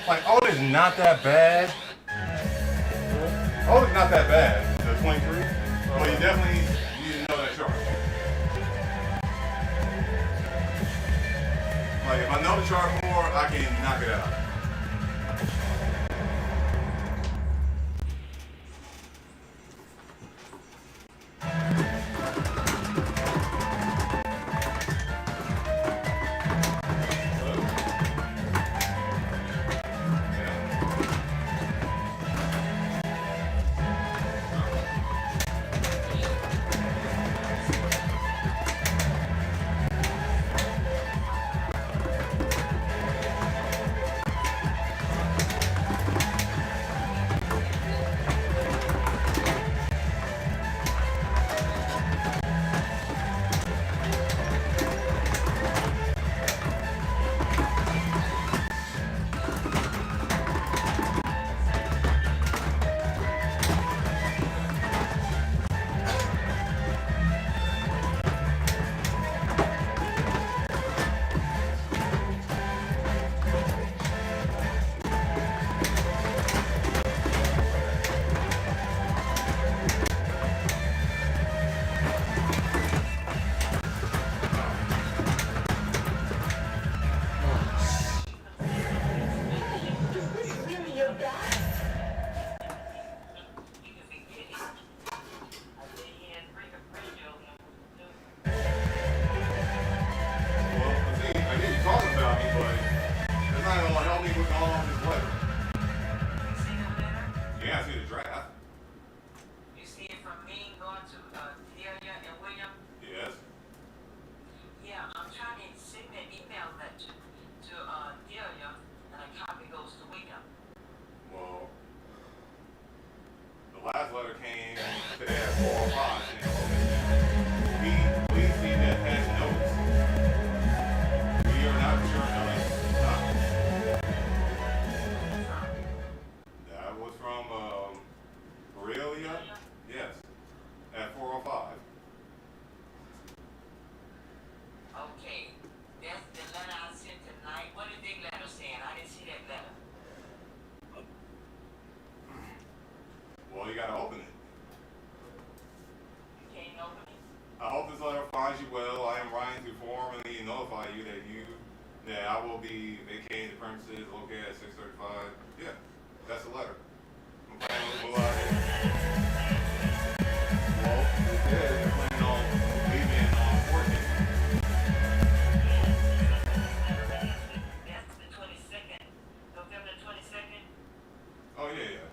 Like, oh, it's not that bad. Oh, it's not that bad. 23. Well, you definitely need to know that chart. Like, if I know the chart more, I can knock it out. Last letter came today at 4:05. Please see that as notes. We are not sure that was from Aurelia. Yes, at 4:05. Okay, that's the letter I sent tonight. What did the letter saying? I didn't see that letter. Well, you gotta open it. You can't open it? I hope this letter finds you well. I am writing to formally notify you that I will be vacating the premises located at 635. Yeah, that's the letter. I'm planning to go out here. Well, they're planning on leaving on 14th. That's the 22nd. November 22nd? Oh, yeah.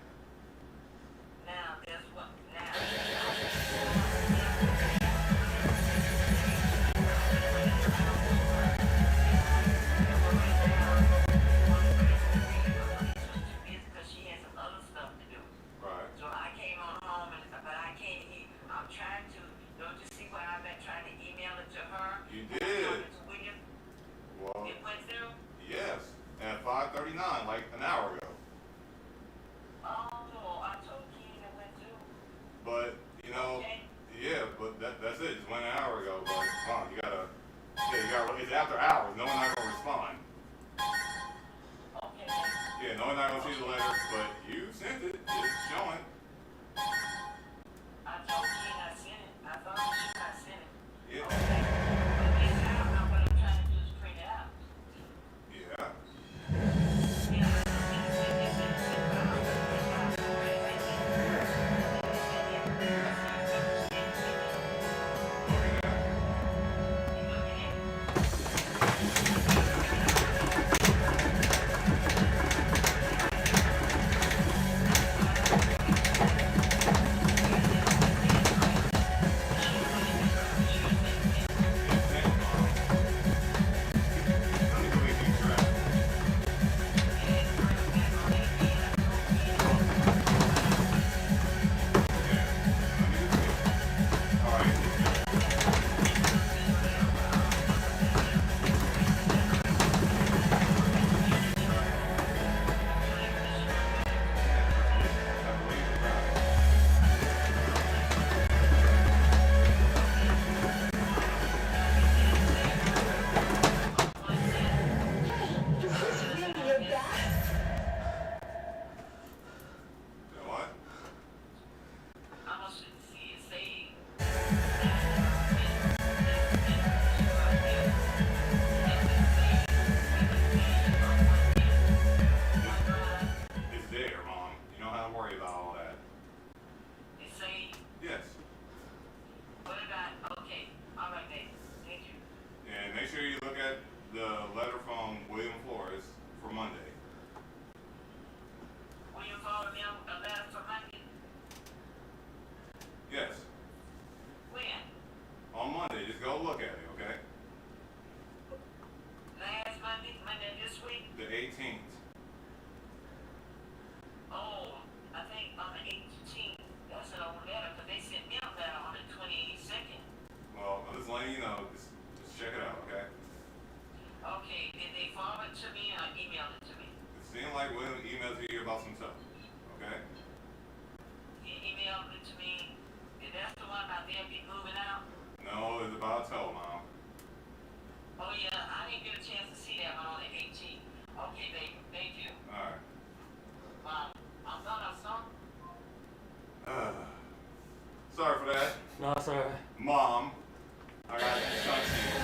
Now, that's what, now. Because she has some other stuff to do. Right. So I came on home, but I can't I'm trying to, don't you see where I've been trying to email it to her? You And did. I told it to William. Well, It went through? yes, at 5:39, like an hour ago. Oh, I told Ken it went through. But, Okay. yeah, but that's it. Just went an hour ago. But, wow, you gotta, it's after hours. No one's not gonna respond. Okay. Yeah, no one's not gonna see the letter, but you sent it. It's showing. I told Ken I sent it. I thought you should not sent it. Yeah. Okay. But this time, now what I'm trying to do is print it out. Yeah. Yeah. Sorry for that. No, it's alright. Mom, I got something.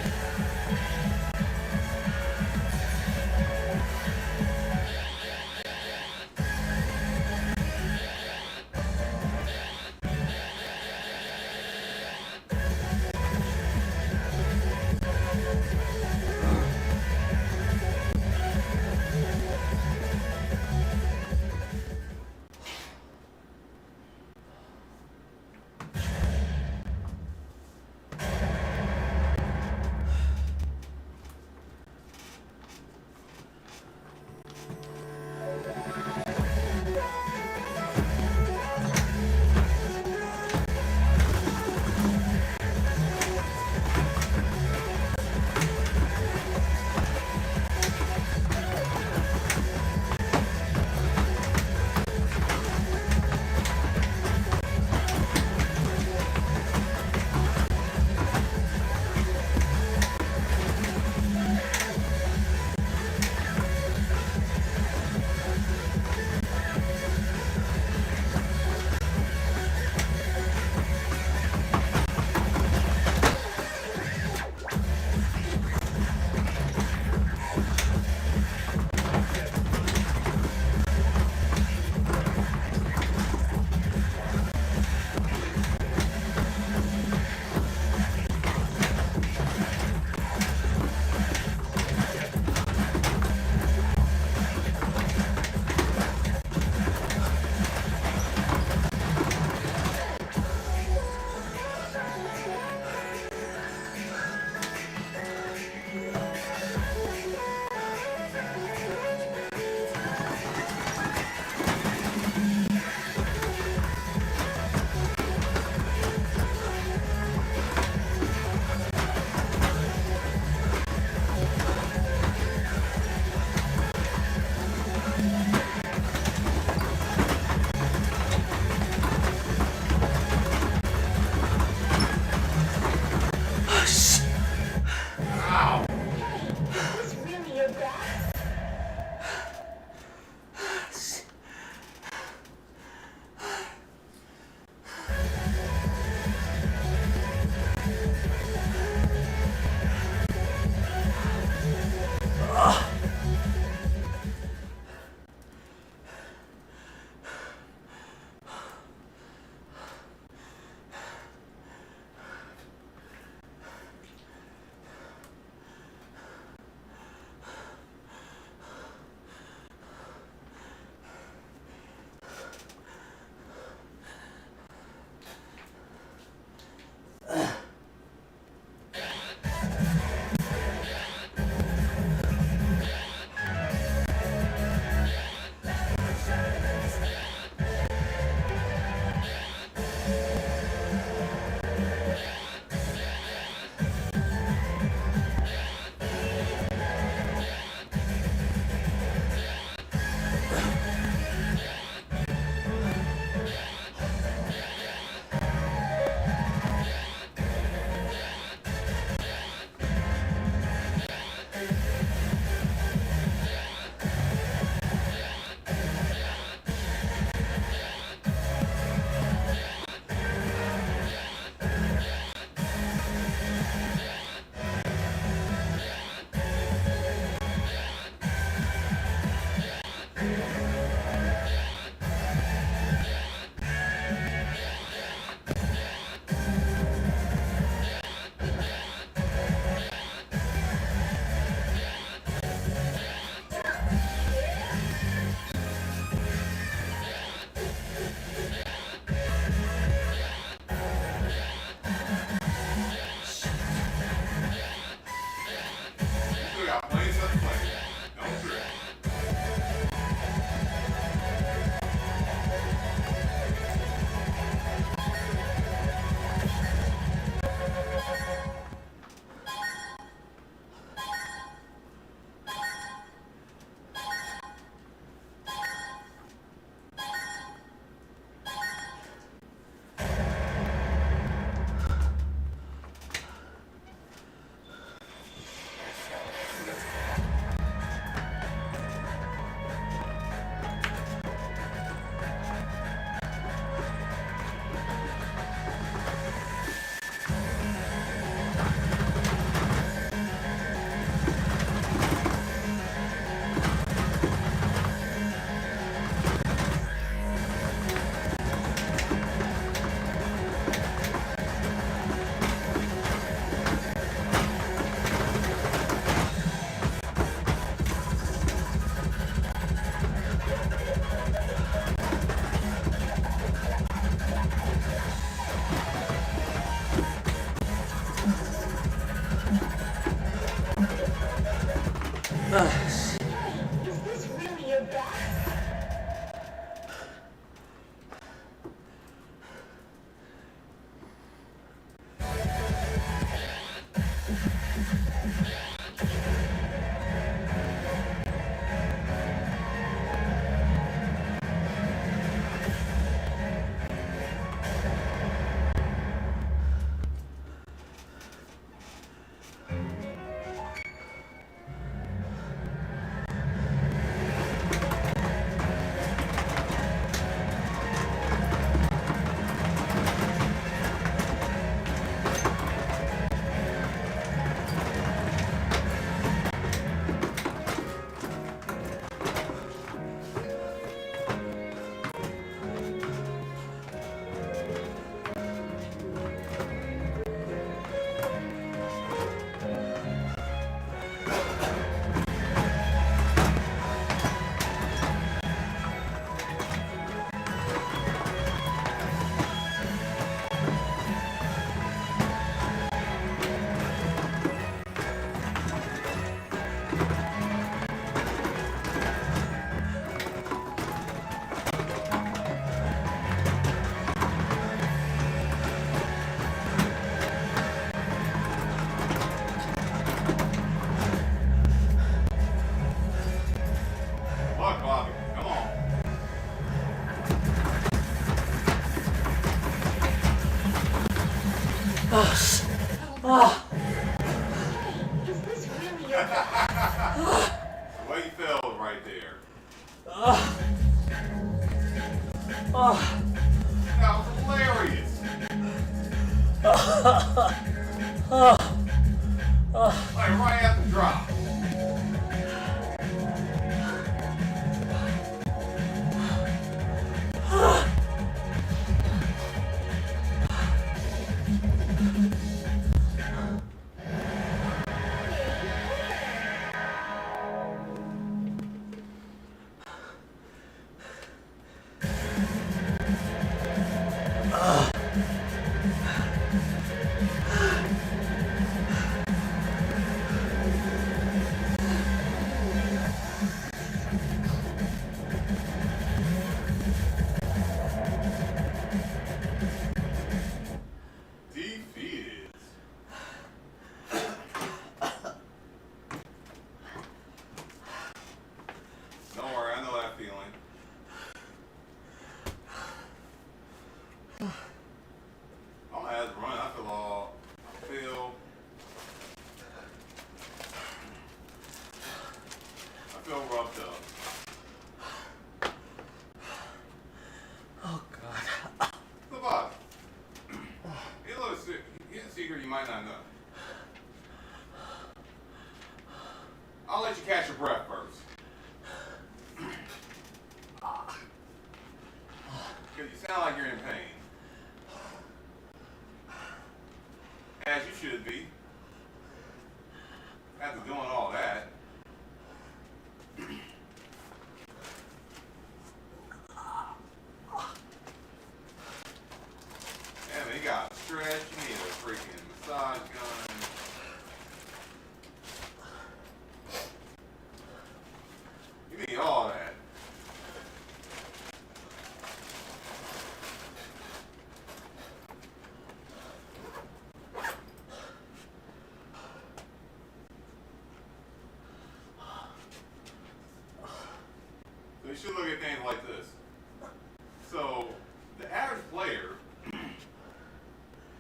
Is this really your best? The way you fell right there. That was hilarious. Like right at the drop. Defeated. Don't worry, I know that feeling. I'm gonna have to run. I feel roughed up. Oh God. Look, Bob. Here's a secret you might not know. I'll let you catch your breath first. Because you sound like you're in pain. As you should be. After doing all that. Yeah, man, you got a stretch, you need a freaking massage gun. You need all that. So you should look at things like this. So the average player,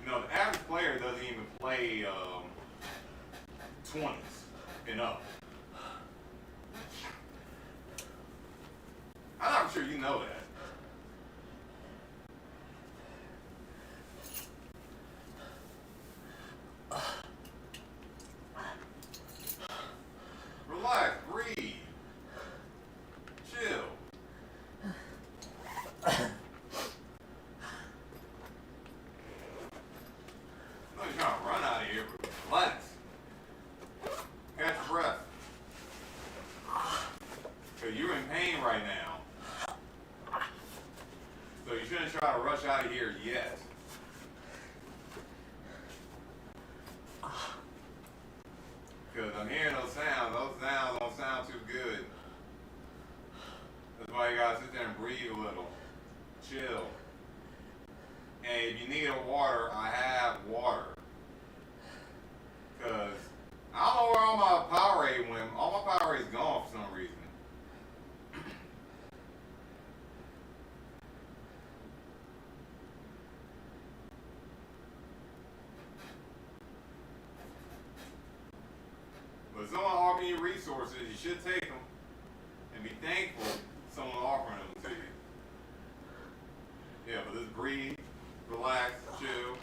the average player doesn't even play 20s and up. I'm not sure you know that. Relax, breathe, chill. No, you're trying to run out of here, but relax. Catch your breath. Because you're in pain right now. So you shouldn't try to rush out of here yet. Because I'm hearing those sounds. Those sounds don't sound too good. That's why you gotta sit there and breathe a little. Chill. And if you need a water, I have water. Because I don't know where all my Powerade went. All my Powerade's gone for some reason. But if someone offering you resources, you should take them. And be thankful someone offering them to you. Yeah, but just breathe, relax, chill.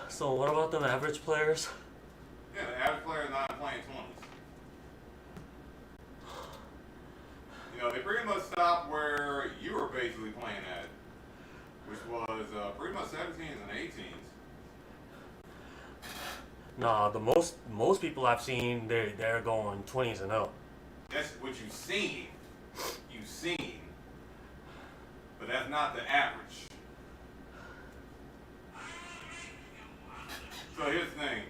So what about them average players? Yeah, the average player is not playing 20s. They pretty much stopped where you were basically playing at, which was pretty much 17s and 18s. Nah, the most people I've seen, they're going 20s and up. That's what you've seen. You've seen. But that's not the average. So here's the thing.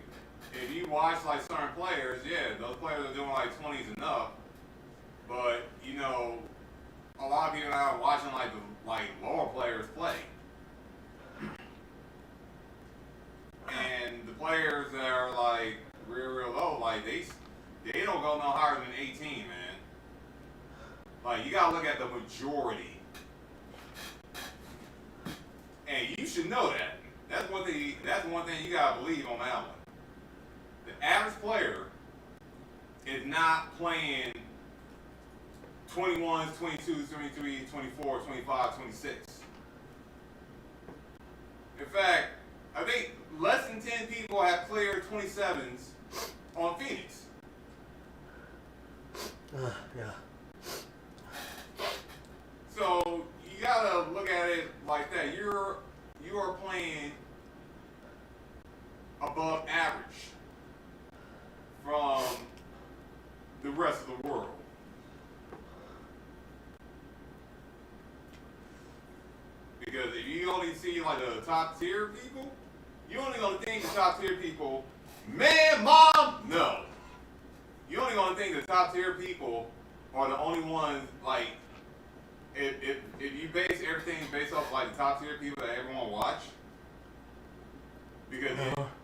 If you watch like certain players, yeah, those players are doing like 20s and up. But a lot of people are watching like the lower players play. like they don't go no higher than 18, man. Like you gotta look at the majority, and you should know that. That's one thing. That's one thing you gotta believe on that one. The average player is not playing 21s, 22s, 23, 24, 25, 26. In fact, I think less than 10 people have cleared 27s on Phoenix. Yeah. So you gotta look at it like that. You are playing above average from the rest of the world. Because if you only see like the top tier people, you only gonna think the top tier people, man, mom, no. You only gonna think the top tier people are the only ones like if you base everything based off like the top tier people that everyone watch, because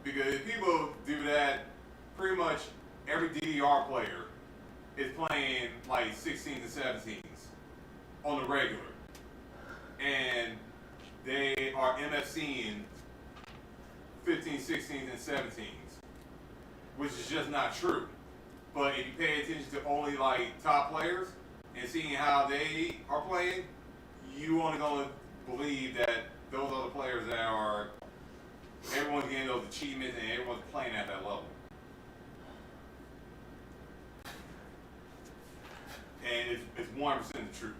if people do that, pretty much every DDR player is playing like 16s and 17s on the regular, and they are MFCing 15s, 16s, and 17s, which is just not true. But if you pay attention to only like top players and seeing how they are playing, you only gonna believe that those are the players that are everyone's getting those achievements and everyone's playing at that level. And it's 100% the truth.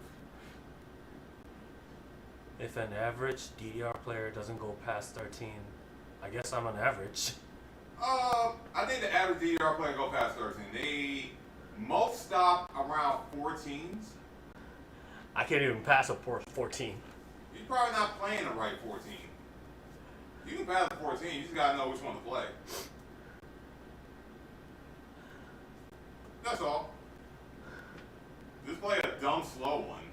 If an average DDR player doesn't go past 13, I guess I'm an average. I think the average DDR player go past 13. They most stop around 14s. I can't even pass a 14. You're probably not playing the right 14. You can pass the 14, you just gotta know which one to play. That's all. Just play a dumb, slow one.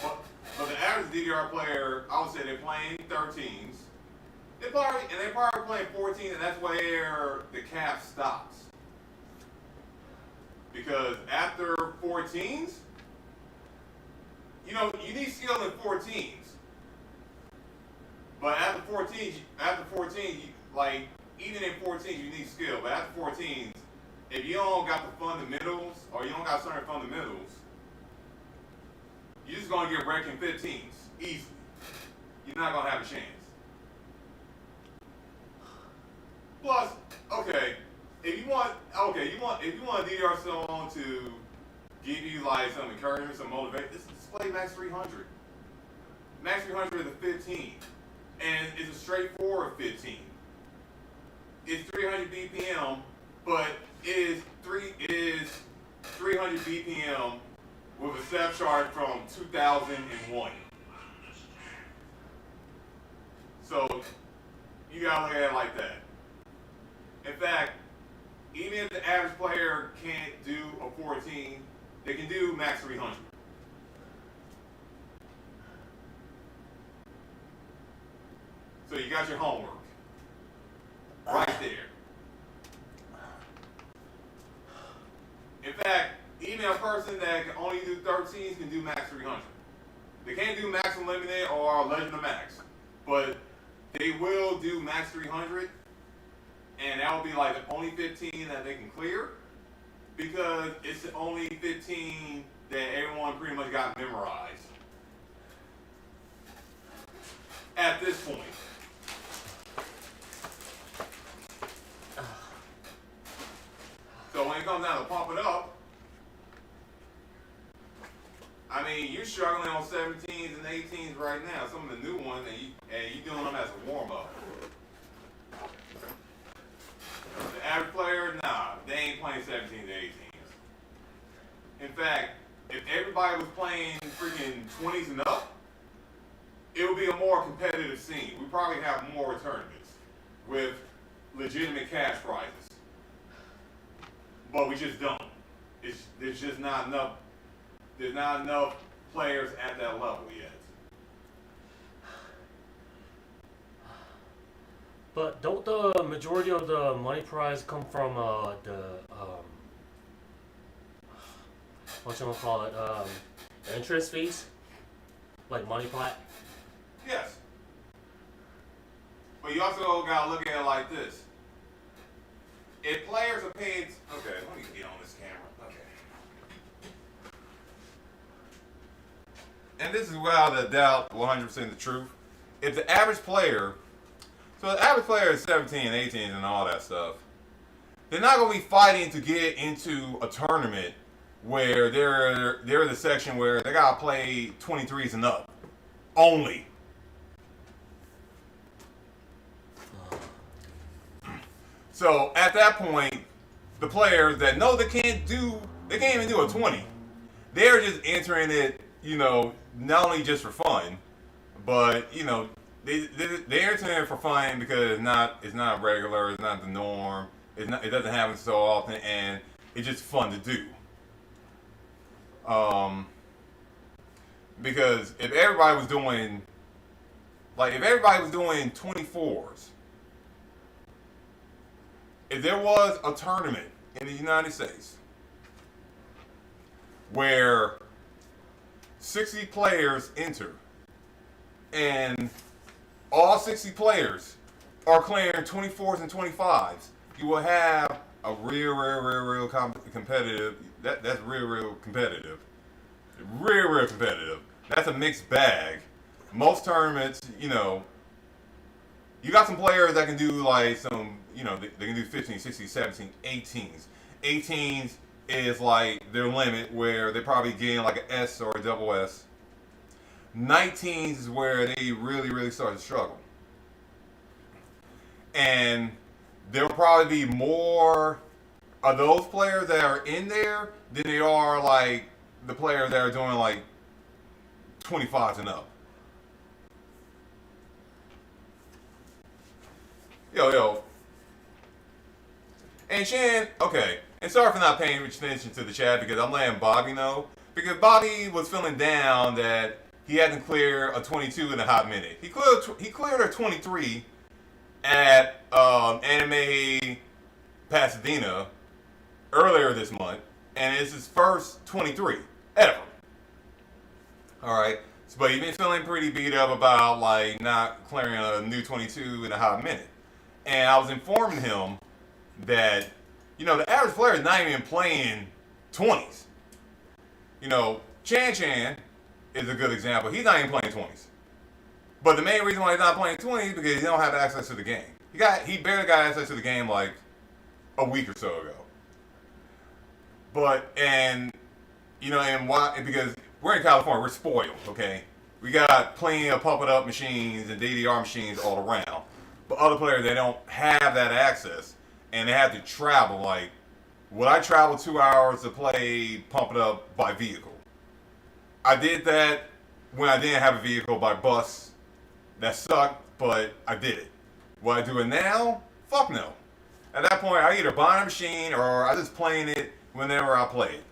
But the average DDR player, I would say they're playing 13s. They're probably playing 14, and that's where the cap stops. Because after 14s, you need skill in 14s. But after 14, like even in 14s, you need skill. But after 14s, if you don't got the fundamentals or you don't got certain fundamentals, you're just gonna get wrecked in 15s easily. You're not gonna have a chance. Plus, if you want a DDR song to give you like some encouragement, some motivation, just play Max 300. Max 300 is a 15, and it's a straightforward 15. It's 300 BPM, but it is 300 BPM with a step chart from 2001. So you gotta look at it like that. In fact, even if the average player can't do a 14, they can do max 300. So you got your homework right there. In fact, even a person that can only do 13s can do max 300. They can't do max unlimited or legend of max, but they will do max 300, and that will be like the only 15 that they can clear, because it's the only 15 that everyone pretty much got memorized at this point. So when it comes down to pump it up, I mean, you're struggling on 17s and 18s right now. Some of the new ones, and you're doing them as a warm-up. The average player, nah, they ain't playing 17s and 18s. In fact, if everybody was playing freaking 20s and up, it would be a more competitive scene. We probably have more tournaments with legitimate cash prizes. But we just don't. There's just not enough. There's not enough players at that level yet. But don't the majority of the money prize come from the what you call it entrance fees, like money plat? Yes. But you also gotta look at it like this. If players are paid, okay, let me get on this camera. Okay. And this is without a doubt 100% the truth. If the average player, so the average player is 17, 18, and all that stuff, they're not gonna be fighting to get into a tournament where they're in the section where they gotta play 23s and up only. So at that point, the players that know they can't even do a 20. They're just entering it, not only just for fun, but they're entering it for fun because it's not regular, it's not the norm, it doesn't happen so often, and it's just fun to do. Because if everybody was doing 24s, if there was a tournament in the United States where 60 players enter and all 60 players are clearing 24s and 25s, you will have a real competitive. That's real competitive. Real competitive. That's a mixed bag. Most tournaments, you got some players that can do like some, they can do 15, 16, 17, 18s. 18s is like their limit where they're probably getting like an S or a double S. 19s is where they really start to struggle. And there'll probably be more of those players that are in there than they are like the players that are doing like 25s and up. Yo. And Shan, okay. And sorry for not paying attention to the chat because I'm letting Bobby know. Because Bobby was feeling down that he hadn't cleared a 22 in a hot minute. He cleared a 23 at Anime Pasadena earlier this month. And it's his first 23 ever. Alright. But he's been feeling pretty beat up about like not clearing a new 22 in a hot minute. And I was informing him that, the average player is not even playing 20s. Chan is a good example. He's not even playing 20s. But the main reason why he's not playing 20s is because he don't have access to the game. He barely got access to the game like a week or so ago. And why? Because we're in California, we're spoiled, okay? We got plenty of pump it up machines and DDR machines all around. But other players, they don't have that access, and they have to travel. Like, would I travel 2 hours to play Pump It Up by vehicle? I did that when I didn't have a vehicle by bus. That sucked, but I did it. Will I do it now? Fuck no. At that point, I either buy a machine or I just playing it whenever I play it.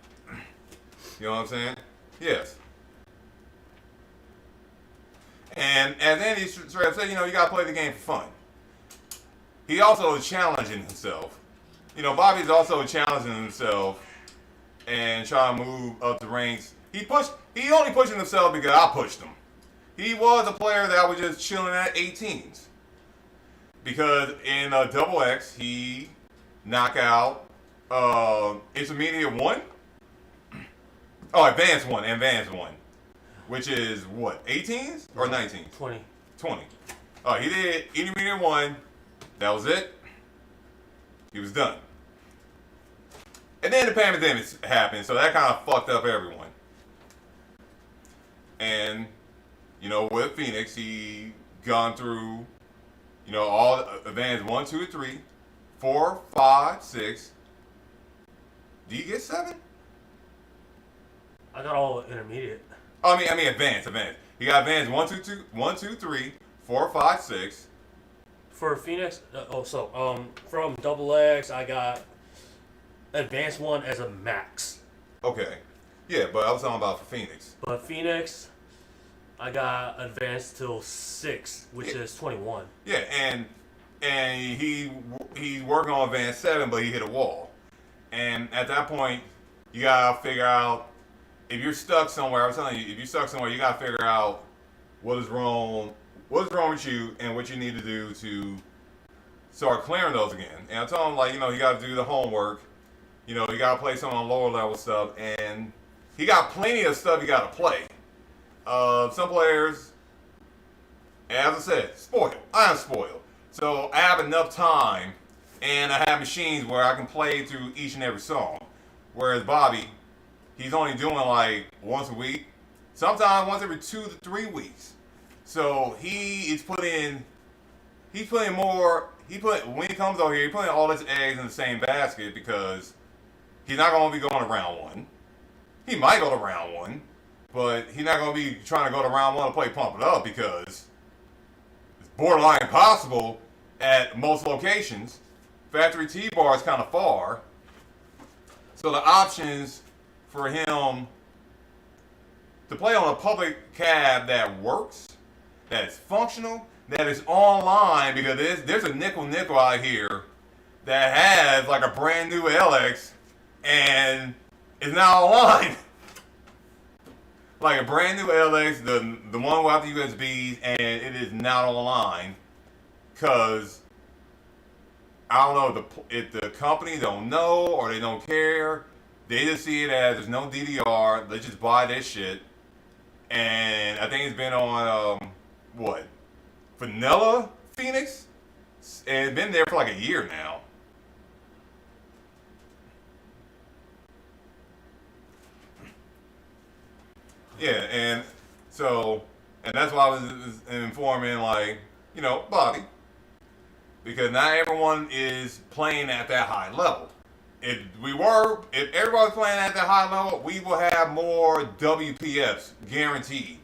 You know what I'm saying? Yes. And then he straight up said, you gotta play the game for fun. He also is challenging himself. Bobby's also challenging himself and trying to move up the ranks. He only pushing himself because I pushed him. He was a player that was just chilling at 18s. Because in Double X, he knocked out Intermediate 1? Oh, Advanced 1. Which is what, 18s or 19s? 20. He did Intermediate 1. That was it. He was done. And then the pandemic happened, so that kind of fucked up everyone. And, with Phoenix, he gone through, all advanced 1, 2, 3, 4, 5, 6. Do you get 7? I got all intermediate. Oh, I mean advanced. You got advanced 1, 2, 3, 4, 5, 6. For Phoenix, from Double X, I got Advanced 1 as a max. Okay. Yeah, but I was talking about for Phoenix. But Phoenix, I got Advanced till 6, which is 21. Yeah, and and he's working on Advanced 7, but he hit a wall. And at that point, you gotta figure out if you're stuck somewhere. I was telling you, if you're stuck somewhere, you gotta figure out what is wrong with you, and what you need to do to start clearing those again. And I told him, like, you know, you gotta do the homework. You know, you gotta play some on lower level stuff, and he got plenty of stuff you gotta play. Some players, as I said, spoiled. I am spoiled. So I have enough time, and I have machines where I can play through each and every song. Whereas Bobby, he's only doing like once a week, sometimes once every 2 to 3 weeks. So he's putting more. When he comes over here, he's putting all his eggs in the same basket because he's not going to be going to round one. He might go to round one, but he's not going to be trying to go to round one to play Pump It Up because it's borderline impossible at most locations. Factory T-Bar is kind of far. So the options for him to play on a public cab that works, that is functional, that is online, because there's a nickel out here that has like a brand new LX and is not online. Like a brand new LX, the one without the USBs, and it is not online because I don't know if the company don't know or they don't care. They just see it as there's no DDR. Let's just buy this shit. And I think it's been on Vanilla Phoenix, and it's been there for like a year now. Yeah, and that's why I was informing, like, you know, Bobby, because not everyone is playing at that high level. If everybody's playing at that high level, we will have more WPFs, guaranteed.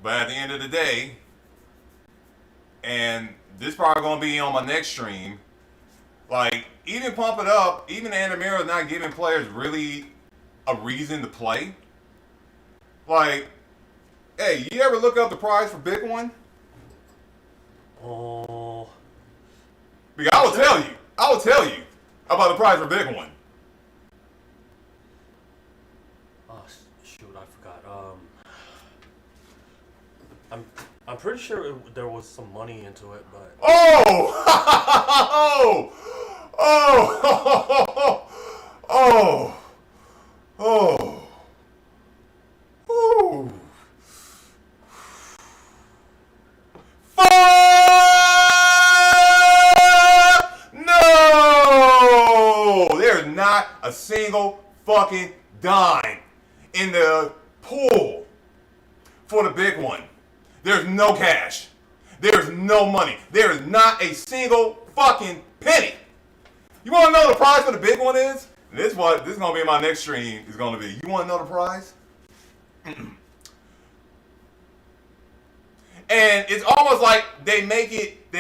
But at the end of the day, and this is probably going to be on my next stream, like, even Pump It Up, even Anamira is not giving players really a reason to play. Like, hey, you ever look up the price for Big One? Oh. Because I will tell you about the price for Big One. Oh, shoot, I forgot. I'm pretty sure there was some money into it, but. Oh! Oh! Oh! Oh! Oh! Fuck! No! There's not a single fucking dime in the pool for the Big One. There's no cash. There's no money. There is not a single fucking penny. You want to know the prize for the Big One is? This is going to be my next stream. Is going to be. You want to know the prize? And it's almost like they make it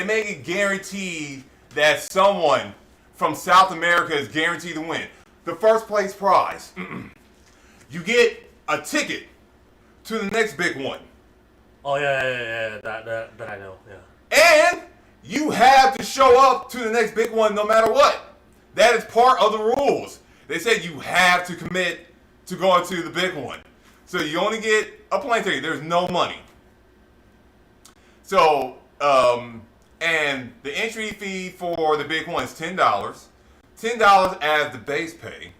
guaranteed that someone from South America is guaranteed to win. The first place prize. You get a ticket to the next Big One. Oh yeah. That I know. Yeah. And you have to show up to the next Big One no matter what. That is part of the rules. They said you have to commit to going to the Big One. So you only get a plane ticket. There's no money. So, and the entry fee for the Big One is $10. $10 as the base pay.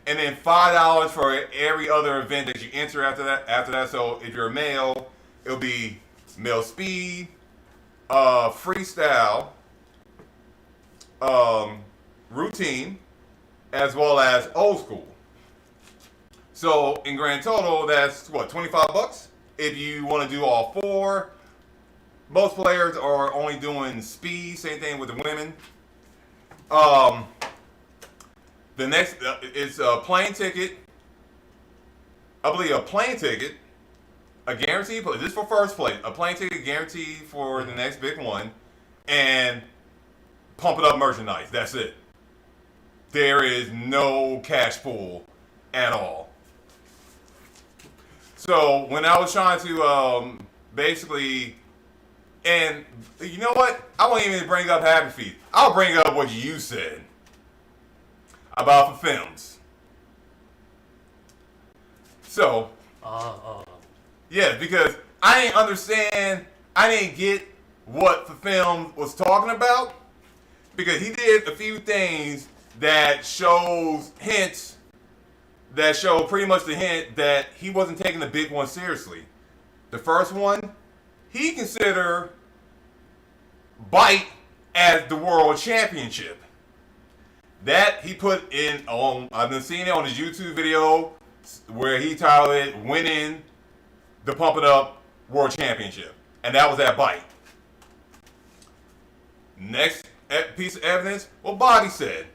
And then $5 for every other event that you enter after that. So if you're a male, it'll be male speed, freestyle, routine, as well as old school. So in grand total, that's what, $25 if you want to do all four. Most players are only doing speed. Same thing with the women. The next is a plane ticket. I believe a plane ticket, a guaranteed play. This is for first place. A plane ticket guaranteed for the next Big One, and Pump It Up merchandise. That's it. There is no cash pool at all. So when I was trying to basically And you know what? I won't even bring up Happy Feet. I'll bring up what you said about the films. So, yeah, because I didn't understand, I didn't get what the film was talking about, because he did a few things that shows hints, that show pretty much the hint that he wasn't taking the big one seriously. The first one, he considered Bite as the world championship. That he put in on, I've been seeing it on his YouTube video where he titled it "Winning the Pump It Up World Championship," and that was at Bite. Next piece of evidence, what Bobby said.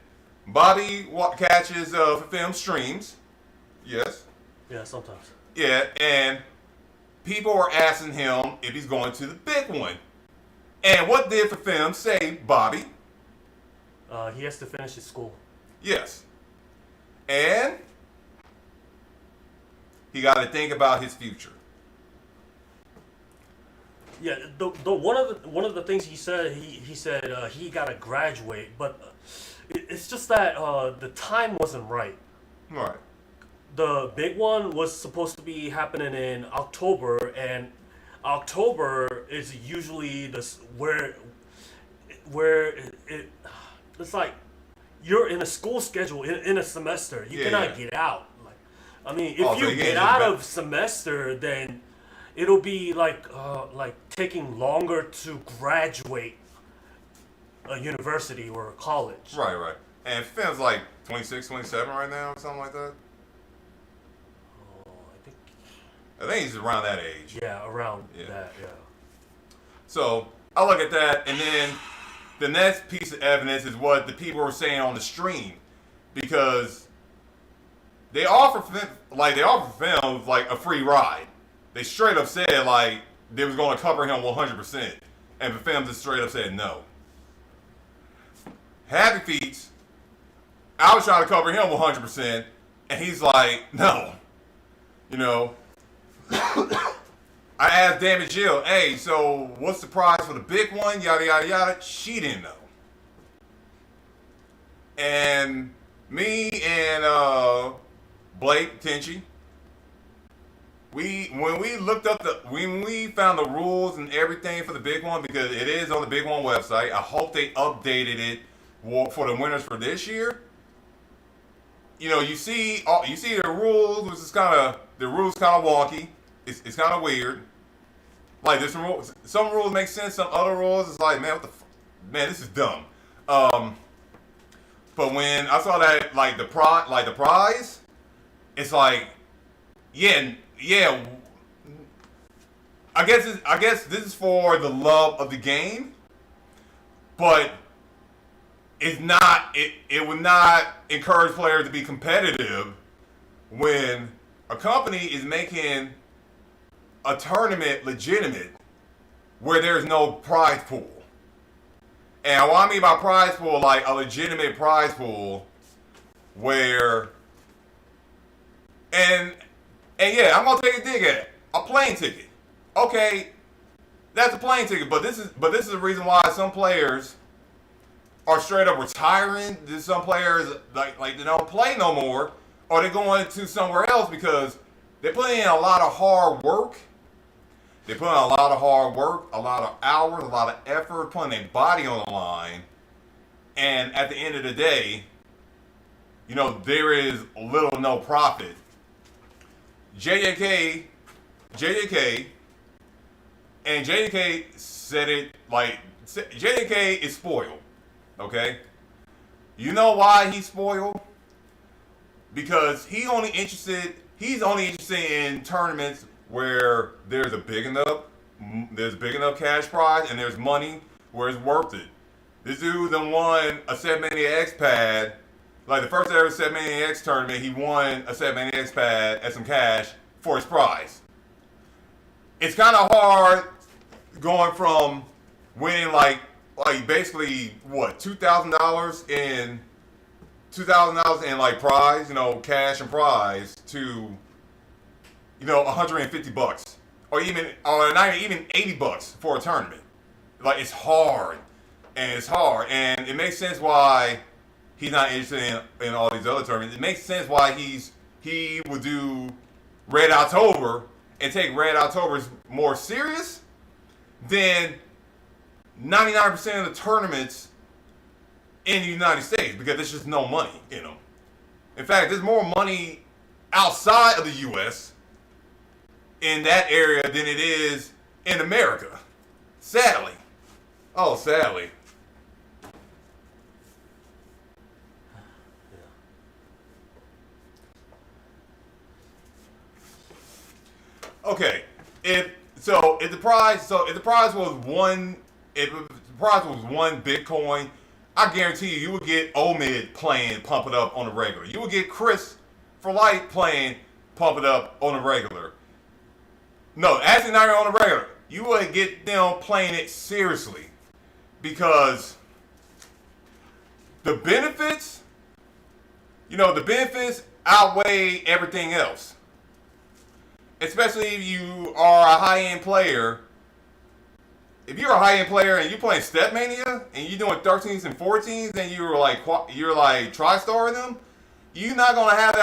Bobby catches film streams. Yes. Yeah, sometimes. Yeah, and people were asking him if he's going to the big one. And what did the film say, Bobby? He has to finish his school. Yes. And he got to think about his future. Yeah, the one of the things he said, he said he got to graduate, but it's just that the time wasn't right. Right. The big one was supposed to be happening in October, and October is usually where it's like you're in a school schedule in a semester. You cannot get out. Like, I mean, if you get out of semester, then it'll be like taking longer to graduate a university or a college. Right. And film's like 26, 27 right now, or something like that. I think he's around that age. Yeah, around that, yeah. So I look at that, and then the next piece of evidence is what the people were saying on the stream, because they offer films like a free ride. They straight up said like they was going to cover him 100%, and the film just straight up said no. Happy Feet, I was trying to cover him 100%, and he's like, no, you know. I asked Damon Jill, hey, so what's the prize for the big one? Yada, yada, yada. She didn't know. And me and Blake Tenchi, when we found the rules and everything for the big one, because it is on the big one website, I hope they updated it for the winners for this year. You know, you see the rules, which is the rules kind of wonky. It's kind of weird. Like there's some rules make sense, some other rules is like, man, man, this is dumb. But when I saw that the prize, it's like, yeah. I guess this is for the love of the game, but it's not. It would not encourage players to be competitive when a company is making a tournament legitimate where there's no prize pool. And what I mean by prize pool, like a legitimate prize pool where, and yeah, I'm gonna take a dig at it. A plane ticket. Okay, that's a plane ticket, but this is the reason why some players are straight up retiring. There's some players like they don't play no more, or they're going to somewhere else because they're putting in a lot of hard work. They put in a lot of hard work, a lot of hours, a lot of effort, putting their body on the line. And at the end of the day, you know, there is little or no profit. JJK said it like, JJK is spoiled, okay? You know why he's spoiled? Because he's only interested in tournaments where there's big enough cash prize and there's money where it's worth it. This dude done won a 780X pad, like the first ever 780X tournament, he won a 780X pad and some cash for his prize. It's kind of hard going from winning like basically what, $2,000 in like prize, you know, cash and prize, to, you know, $150 or not even $80 for a tournament. Like it's hard, and it makes sense why he's not interested in all these other tournaments. It makes sense why he would do Red October and take Red October more serious than 99% of the tournaments in the United States, because there's just no money in them. In fact, there's more money outside of the U.S. in that area than it is in America. Sadly. Oh, sadly. Okay. If the prize was one Bitcoin, I guarantee you would get Omid playing Pump It Up on the regular. You would get Chris for Light playing Pump It Up on the regular. No, actually not on the regular. You would get them playing it seriously, because the benefits outweigh everything else. Especially if you are a high-end player. If you're a high-end player and you're playing Step Mania and you're doing 13s and 14s and you're like tri-starring them, you're not gonna have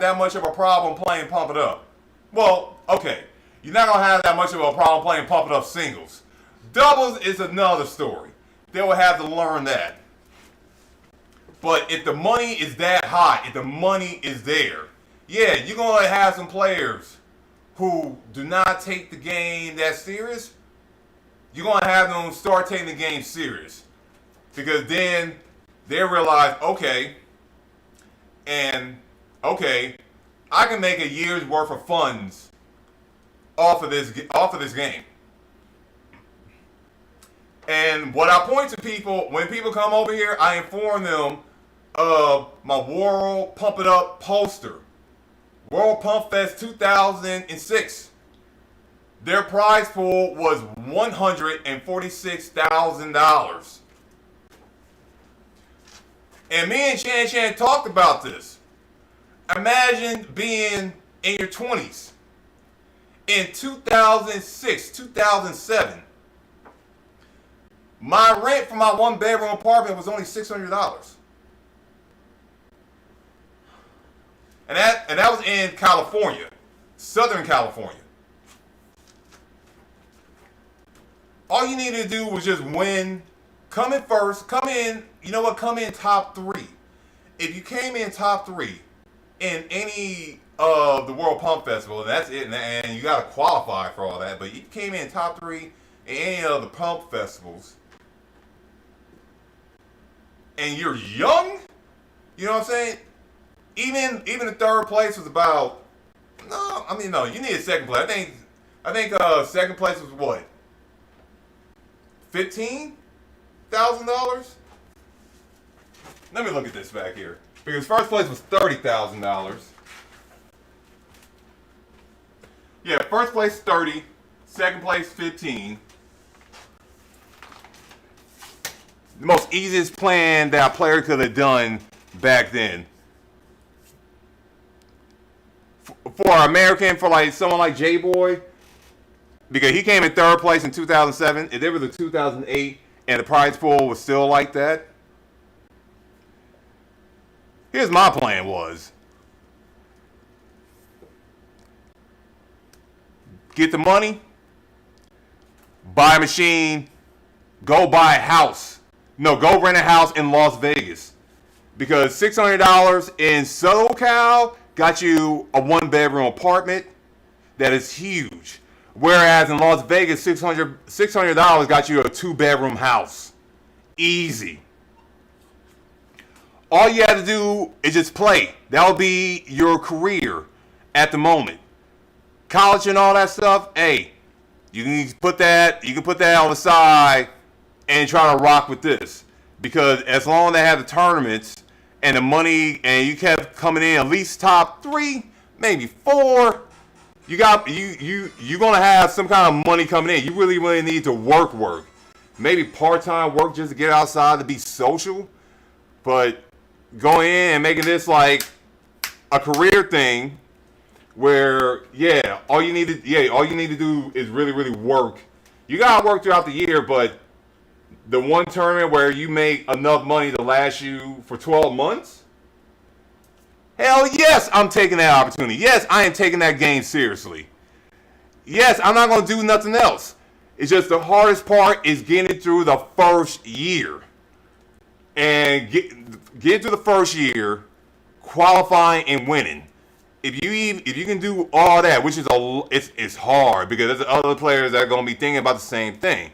that much of a problem playing Pump It Up. Well, okay, you're not gonna have that much of a problem playing Pump It Up singles. Doubles is another story. They will have to learn that. But if the money is that high, if the money is there, yeah, you're gonna have some players who do not take the game that serious. You're going to have them start taking the game serious. Because then they realize, okay, I can make a year's worth of funds off of this game. And what I point to people, when people come over here, I inform them of my World Pump It Up poster. World Pump Fest 2006. Their prize pool was $146,000. And me and Shan talked about this. Imagine being in your 20s. In 2006, 2007, my rent for my one-bedroom apartment was only $600. And that was in California, Southern California. All you needed to do was just win, come in first, come in top 3. If you came in top 3 in any of the World Pump Festival, and that's it, and you got to qualify for all that, but you came in top 3 in any of the Pump Festivals, and you're young, you know what I'm saying? Even the third place was about, no, you needed second place. I think second place was what? $15,000? Let me look at this back here. Because first place was $30,000. Yeah, first place 30, second place 15. The most easiest plan that a player could have done back then. For American, for like someone like J-Boy, because he came in third place in 2007. If there was a 2008 and the prize pool was still like that, here's my plan was. Get the money, buy a machine, go buy a house. No, go rent a house in Las Vegas. Because $600 in SoCal got you a one-bedroom apartment that is huge. Whereas in Las Vegas, $600 got you a two-bedroom house. Easy. All you have to do is just play. That'll be your career at the moment. College and all that stuff, hey, you can put that on the side and try to rock with this. Because as long as they have the tournaments and the money, and you kept coming in at least top 3, maybe 4, you're gonna have some kind of money coming in. You really need to work. Maybe part-time work just to get outside to be social. But going in and making this like a career thing where all you need to do is really work. You gotta work throughout the year, but the one tournament where you make enough money to last you for 12 months, hell yes, I'm taking that opportunity. Yes, I am taking that game seriously. Yes, I'm not gonna do nothing else. It's just the hardest part is getting through the first year. And get through the first year, qualifying and winning. If you can do all that, which is it's hard because there's other players that are gonna be thinking about the same thing.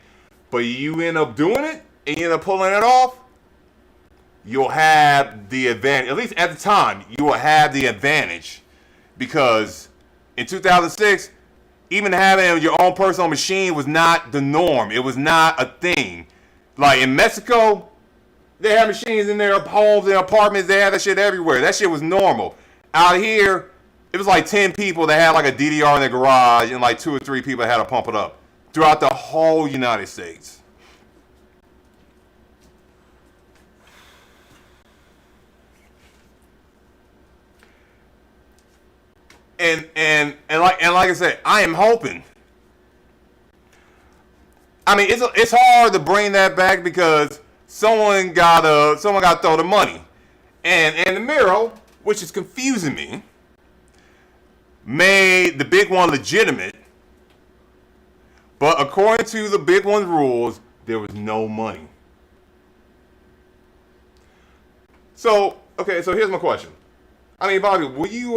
But you end up doing it and you end up pulling it off, you'll have the advantage. At least at the time, you will have the advantage because in 2006, even having your own personal machine was not the norm. It was not a thing. Like in Mexico, they had machines in their homes, their apartments. They had that shit everywhere. That shit was normal. Out here, it was like 10 people that had like a DDR in their garage and like 2 or 3 people that had to pump it up throughout the whole United States. And like I said, I am hoping. I mean, it's hard to bring that back because someone got to throw the money, and the Miro, which is confusing me, made the big one legitimate, but according to the big one's rules, there was no money. So here's my question. I mean, Bobby, will you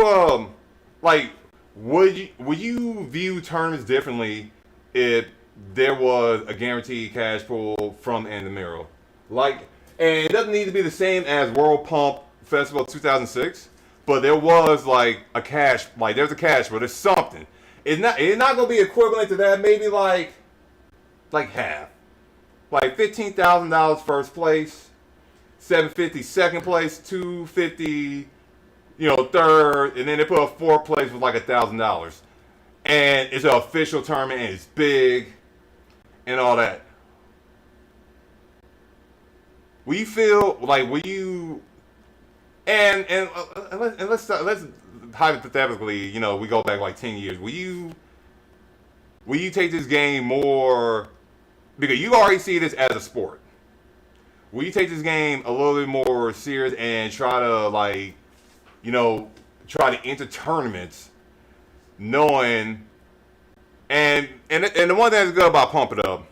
would you view tournaments differently if there was a guaranteed cash pool from the Miro? Like, and it doesn't need to be the same as World Pump Festival 2006, but there was like a cash, like there's a cash, but there's something. It's not gonna be equivalent to that. Maybe like half, like $15,000 first place, $750 second place, $250, third, and then they put a fourth place with like $1,000, and it's an official tournament and it's big, and all that. Will you feel like and let's hypothetically, we go back like 10 years. Will you take this game more, because you already see this as a sport? Will you take this game a little bit more serious and try to try to enter tournaments, knowing and the one thing that's good about Pump It Up,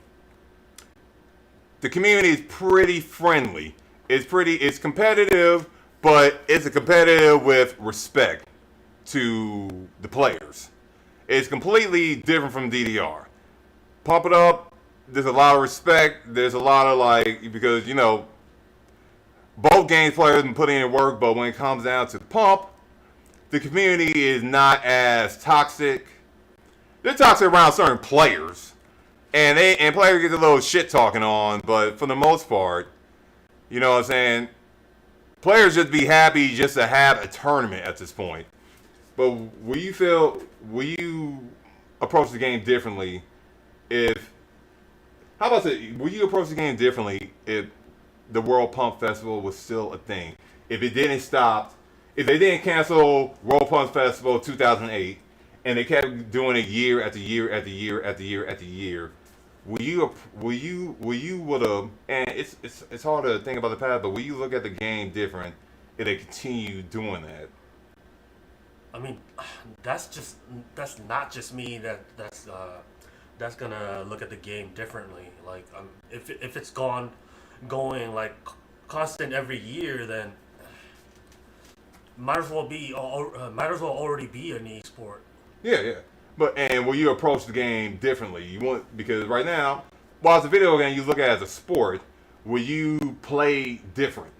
the community is pretty friendly. It's competitive, but it's competitive with respect to the players. It's completely different from DDR. Pump It Up, there's a lot of respect. There's a lot of because both games players have been putting in work, but when it comes down to Pump, the community is not as toxic. They're toxic around certain players. And players get a little shit talking on, but for the most part, you know what I'm saying? Players just be happy just to have a tournament at this point. But will you approach the game differently will you approach the game differently if the World Pump Festival was still a thing? If it didn't stop, if they didn't cancel World Pump Festival 2008, and they kept doing it year after year after year after year after year, will you would have, and it's hard to think about the past, but will you look at the game different if they continue doing that? I mean, that's not just me. That's gonna look at the game differently. Like, if it's going like constant every year, then might as well already be an esport. Yeah. And will you approach the game differently? Because right now, while it's a video game, you look at it as a sport. Will you play different?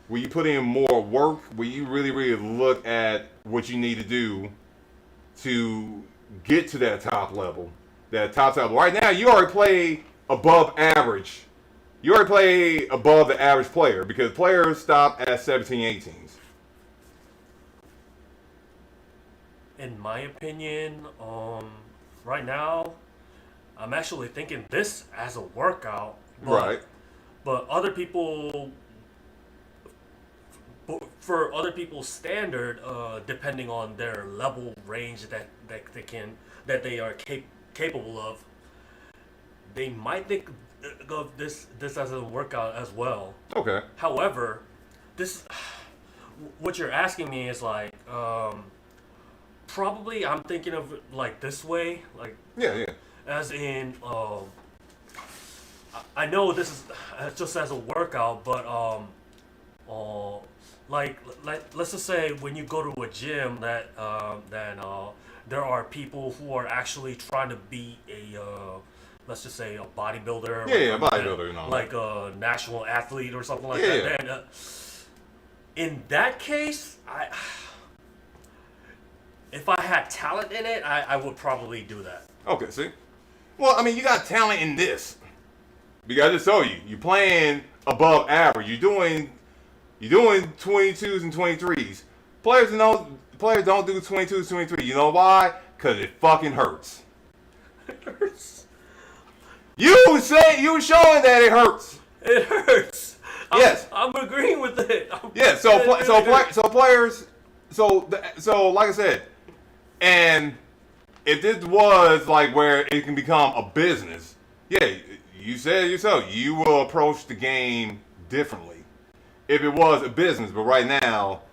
Will you put in more work? Will you really, really look at what you need to do to get to that top level? Right now, you already play above average. You already play above the average player because players stop at 17, 18s. In my opinion, right now, I'm actually thinking this as a workout. Right. But other people, for other people's standard, depending on their level range that they are capable of, they might think of this as a workout as well. Okay. However, this what you're asking me is like probably I'm thinking of it like this way, like Yeah. as in I know this is just as a workout, but like let's just say when you go to a gym that there are people who are actually trying to be a let's just say a bodybuilder, Yeah, bodybuilder, you know. like a national athlete or something like Yeah. that. Then, in that case, if I had talent in it, I would probably do that. Okay, see? Well, I mean, you got talent in this. Because I just told you, you're playing above average. You're doing 22s and 23s. Players don't do 22s, 23s. You know why? Because it fucking hurts. It hurts. You were showing that it hurts. It hurts. Yes. I'm agreeing with it. Yeah. So players. So like I said, and if this was like where it can become a business, yeah, you said yourself, you will approach the game differently. If it was a business, but right now,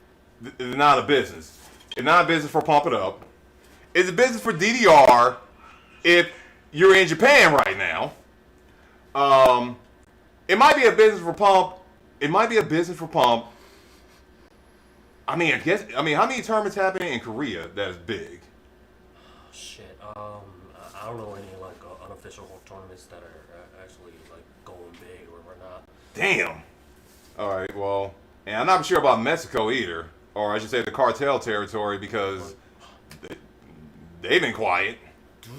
it's not a business. It's not a business for Pump It Up. It's a business for DDR if you're in Japan right now. It might be a business for Pump. It might be a business for Pump. I mean, how many tournaments happen in Korea that is big? Shit. I don't know any like unofficial tournaments that are actually like going big or not. Damn. All right. Well, and I'm not sure about Mexico either, or I should say the cartel territory, because they've been quiet.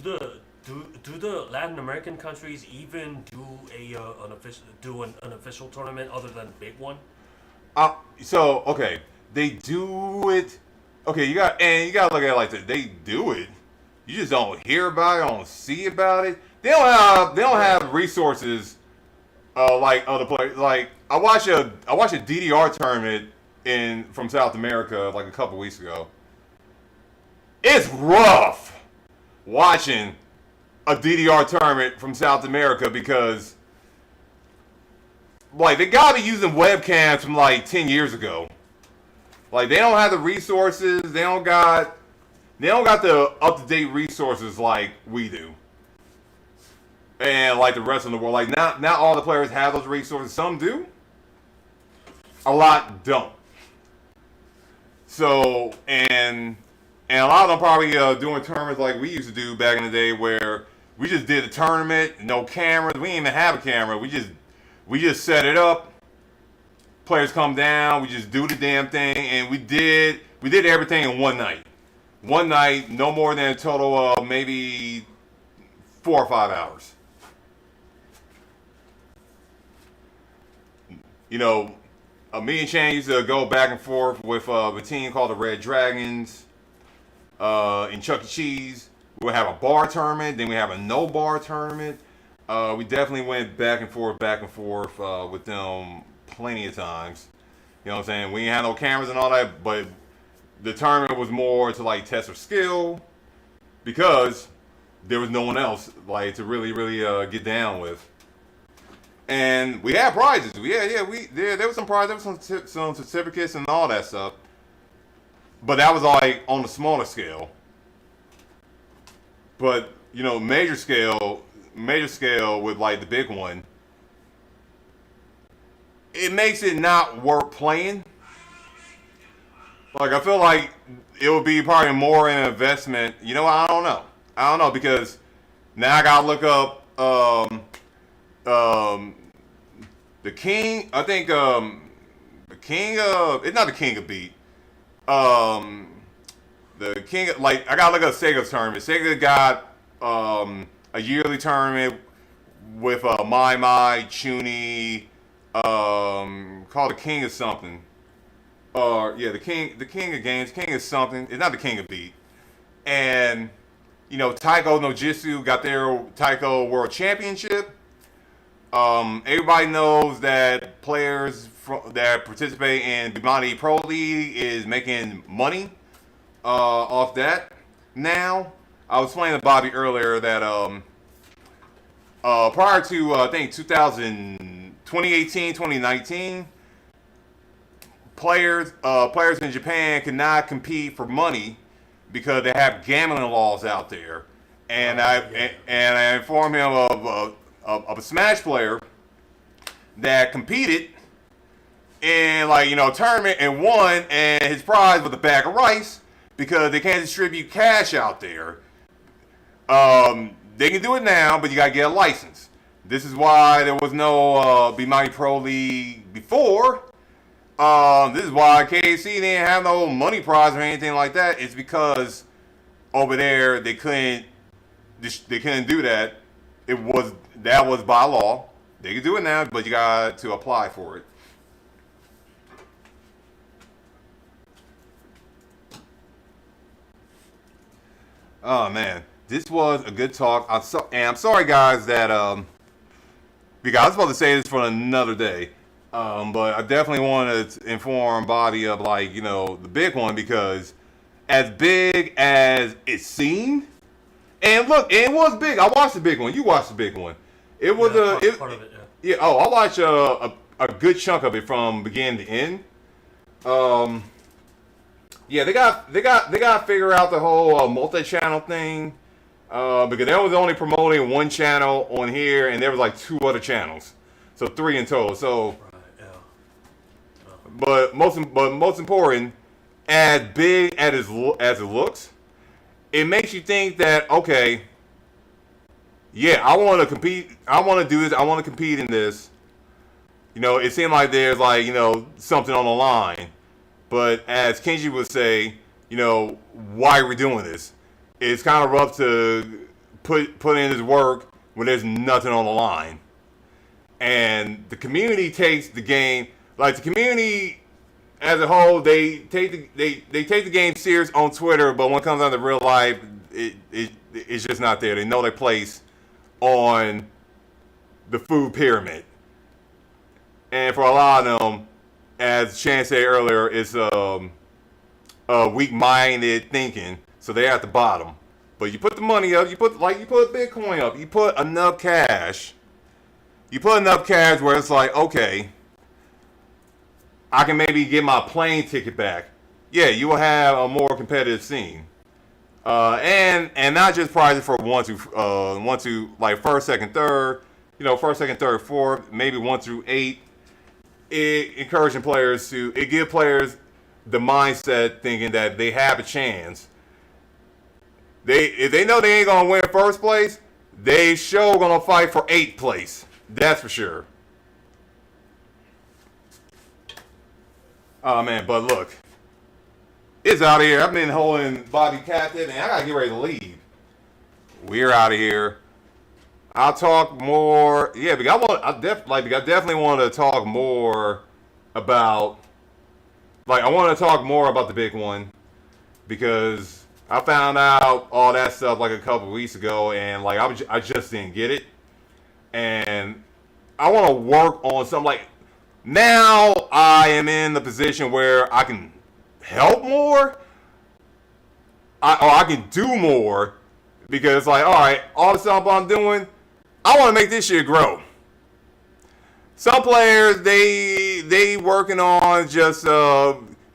Do the Latin American countries even do an official tournament other than big one? So okay, they do it. Okay, you got to look at it like this. They do it. You just don't hear about it, don't see about it. They don't have resources like other players. Like I watched a DDR tournament from South America like a couple weeks ago. It's rough watching a DDR tournament from South America because like they gotta be using webcams from like 10 years ago. Like they don't have the resources, they don't got the up-to-date resources like we do. And like the rest of the world. Like not all the players have those resources. Some do. A lot don't. So and a lot of them probably doing tournaments like we used to do back in the day where we just did a tournament, no cameras. We didn't even have a camera. We just set it up. Players come down. We just do the damn thing, and we did everything in one night. One night, no more than a total of maybe 4 or 5 hours. You know, me and Shane used to go back and forth with a team called the Red Dragons in Chuck E. Cheese. We'll have a bar tournament, then we have a no bar tournament. We definitely went back and forth with them plenty of times. You know what I'm saying? We ain't had no cameras and all that, but the tournament was more to like test our skill because there was no one else like to really get down with. And we had prizes. There was some prizes, there was some certificates and all that stuff. But that was like on the smaller scale. But you know, major scale with like the big one, it makes it not worth playing. Like I feel like it would be probably more an investment. You know, I don't know because now I gotta look up the king. I think the king of it's not the king of beat. The king, like, I gotta look at Sega's tournament. Sega got a yearly tournament with Mai, Chuni, called the King of something. The king of games, king of something. It's not the king of beat. And you know, Taiko no Jitsu got their Taiko World Championship. Everybody knows that players that participate in Bimani Pro League is making money off that. Now, I was explaining to Bobby earlier that prior to I think 2018, 2019, players in Japan cannot compete for money because they have gambling laws out there. And I informed him of a Smash player that competed in tournament and won, and his prize was a bag of rice because they can't distribute cash out there. They can do it now, but you gotta get a license. This is why there was no Be Mighty Pro League before. This is why KC didn't have no money prize or anything like that. It's because over there they couldn't do that. That was by law. They can do it now, but you got to apply for it. Oh man, this was a good talk. I'm sorry guys that because I was supposed to say this for another day, but I definitely wanted to inform Bobby of the big one, because as big as it seemed, and look, it was big. I watched the big one. You watched the big one. It was part of it. Yeah. yeah. Oh, I watched a good chunk of it from beginning to end. Yeah, they got to figure out the whole multi-channel thing, because they was only promoting one channel on here, and there was like 2 other channels, so 3 in total. So, Right. Yeah. but most important, as big as it looks, it makes you think that, okay, yeah, I want to compete. I want to do this. I want to compete in this. It seemed like there's something on the line. But as Kenji would say, why are we doing this? It's kind of rough to put in his work when there's nothing on the line. And the community takes the game, the community as a whole, they take the game serious on Twitter, but when it comes down to real life, it's just not there. They know their place on the food pyramid. And for a lot of them, as Chan said earlier, it's weak-minded thinking, so they're at the bottom. But you put the money up, you put Bitcoin up, you put enough cash where it's like, okay, I can maybe get my plane ticket back. Yeah, you will have a more competitive scene, and not just prizes for one to like first, second, third, first, second, third, fourth, maybe 1 through 8. It encouraging players it give players the mindset thinking that they have a chance. If they know they ain't gonna win first place, they sure gonna fight for 8th place. That's for sure. Oh man, but look, it's out of here. I've been holding Bobby captive, and I gotta get ready to leave. We're out of here. I'll talk more. Yeah, because I definitely want to talk more about. I want to talk more about the big one, because I found out all that stuff a couple weeks ago, and I just didn't get it, and I want to work on something. Now I am in the position where I can help more, or I can do more, because all right, all the stuff I'm doing, I want to make this shit grow. Some players, they working on just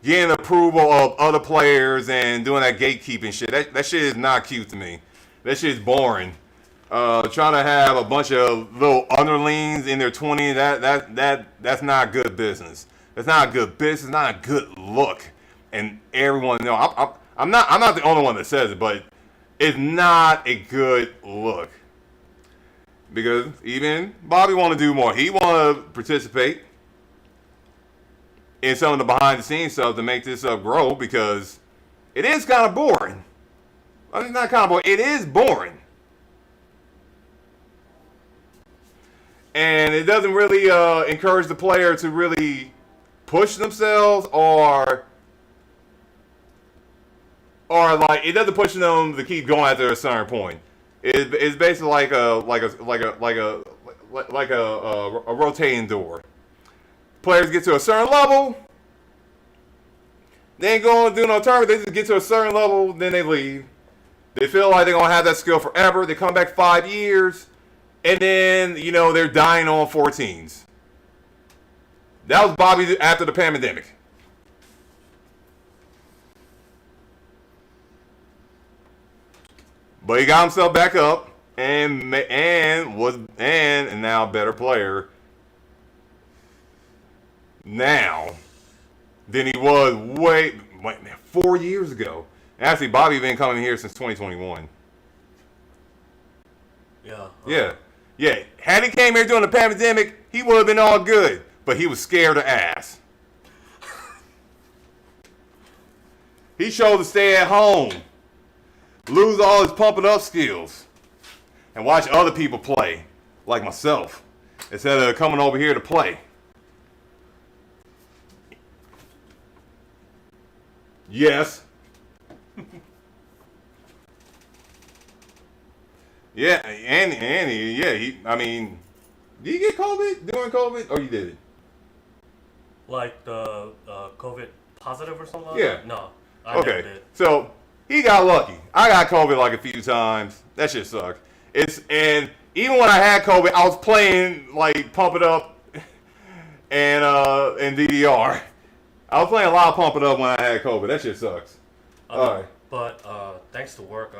getting approval of other players and doing that gatekeeping shit. That shit is not cute to me. That shit is boring. Trying to have a bunch of little underlings in their 20s, that's not good business. That's not good business. Not a good look. And everyone I'm not the only one that says it, but it's not a good look. Because even Bobby want to do more. He want to participate in some of the behind the scenes stuff to make this grow, because it is kind of boring. Well, it's not kind of boring. It is boring. And it doesn't really encourage the player to really push themselves, or it doesn't push them to keep going after a certain point. It's basically like a rotating door. Players get to a certain level, they ain't going to do no tournament. They just get to a certain level, then they leave. They feel like they're going to have that skill forever. They come back 5 years, and then they're dying on 14s. That was Bobby after the pandemic. But he got himself back up and now a better player now than he was 4 years ago. Actually, Bobby been coming here since 2021. Yeah. Yeah. Had he came here during the pandemic, he would have been all good. But he was scared to ass. He chose to stay at home, lose all his pumping up skills, and watch other people play, like myself, instead of coming over here to play. Yes. Yeah, Andy, yeah, did you get COVID during COVID, or you did it? Like the COVID positive or something like Yeah. that? No, I never did. So he got lucky. I got COVID like a few times. That shit sucked. And even when I had COVID, I was playing like Pump It Up and DDR. I was playing a lot of Pump It Up when I had COVID. That shit sucks. All right. But thanks to work,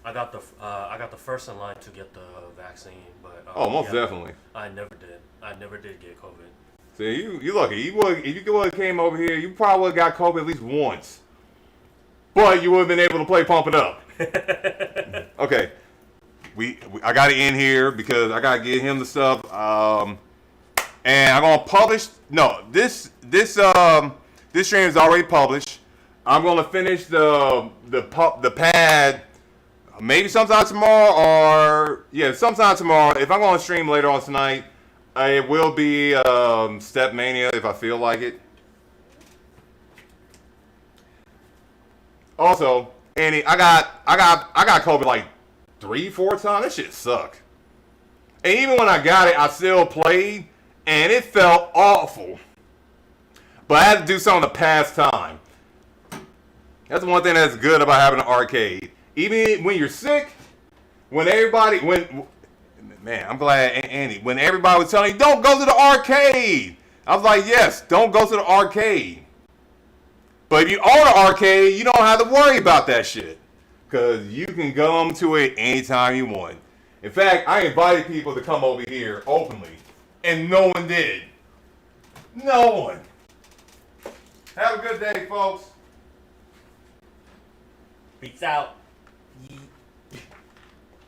I got the first in line to get the vaccine. But Most definitely. I never did. I never did get COVID. See, you lucky. If you would have came over here, you probably would have got COVID at least once. But you would have been able to play Pump It Up. Okay. I got to end here because I got to get him the stuff. And I'm gonna publish. No, this stream is already published. I'm gonna finish the pad maybe sometime tomorrow, or sometime tomorrow. If I'm gonna stream later on tonight, it will be Step Mania if I feel like it. Also, Andy, I got COVID like 3-4 times. That shit sucked. And even when I got it, I still played, and it felt awful. But I had to do something to pass time. That's one thing that's good about having an arcade. Even when you're sick, I'm glad, Andy, when everybody was telling you, don't go to the arcade. I was like, yes, don't go to the arcade. But if you own an arcade, you don't have to worry about that shit. Because you can come to it anytime you want. In fact, I invited people to come over here openly. And no one did. No one. Have a good day, folks. Peace out.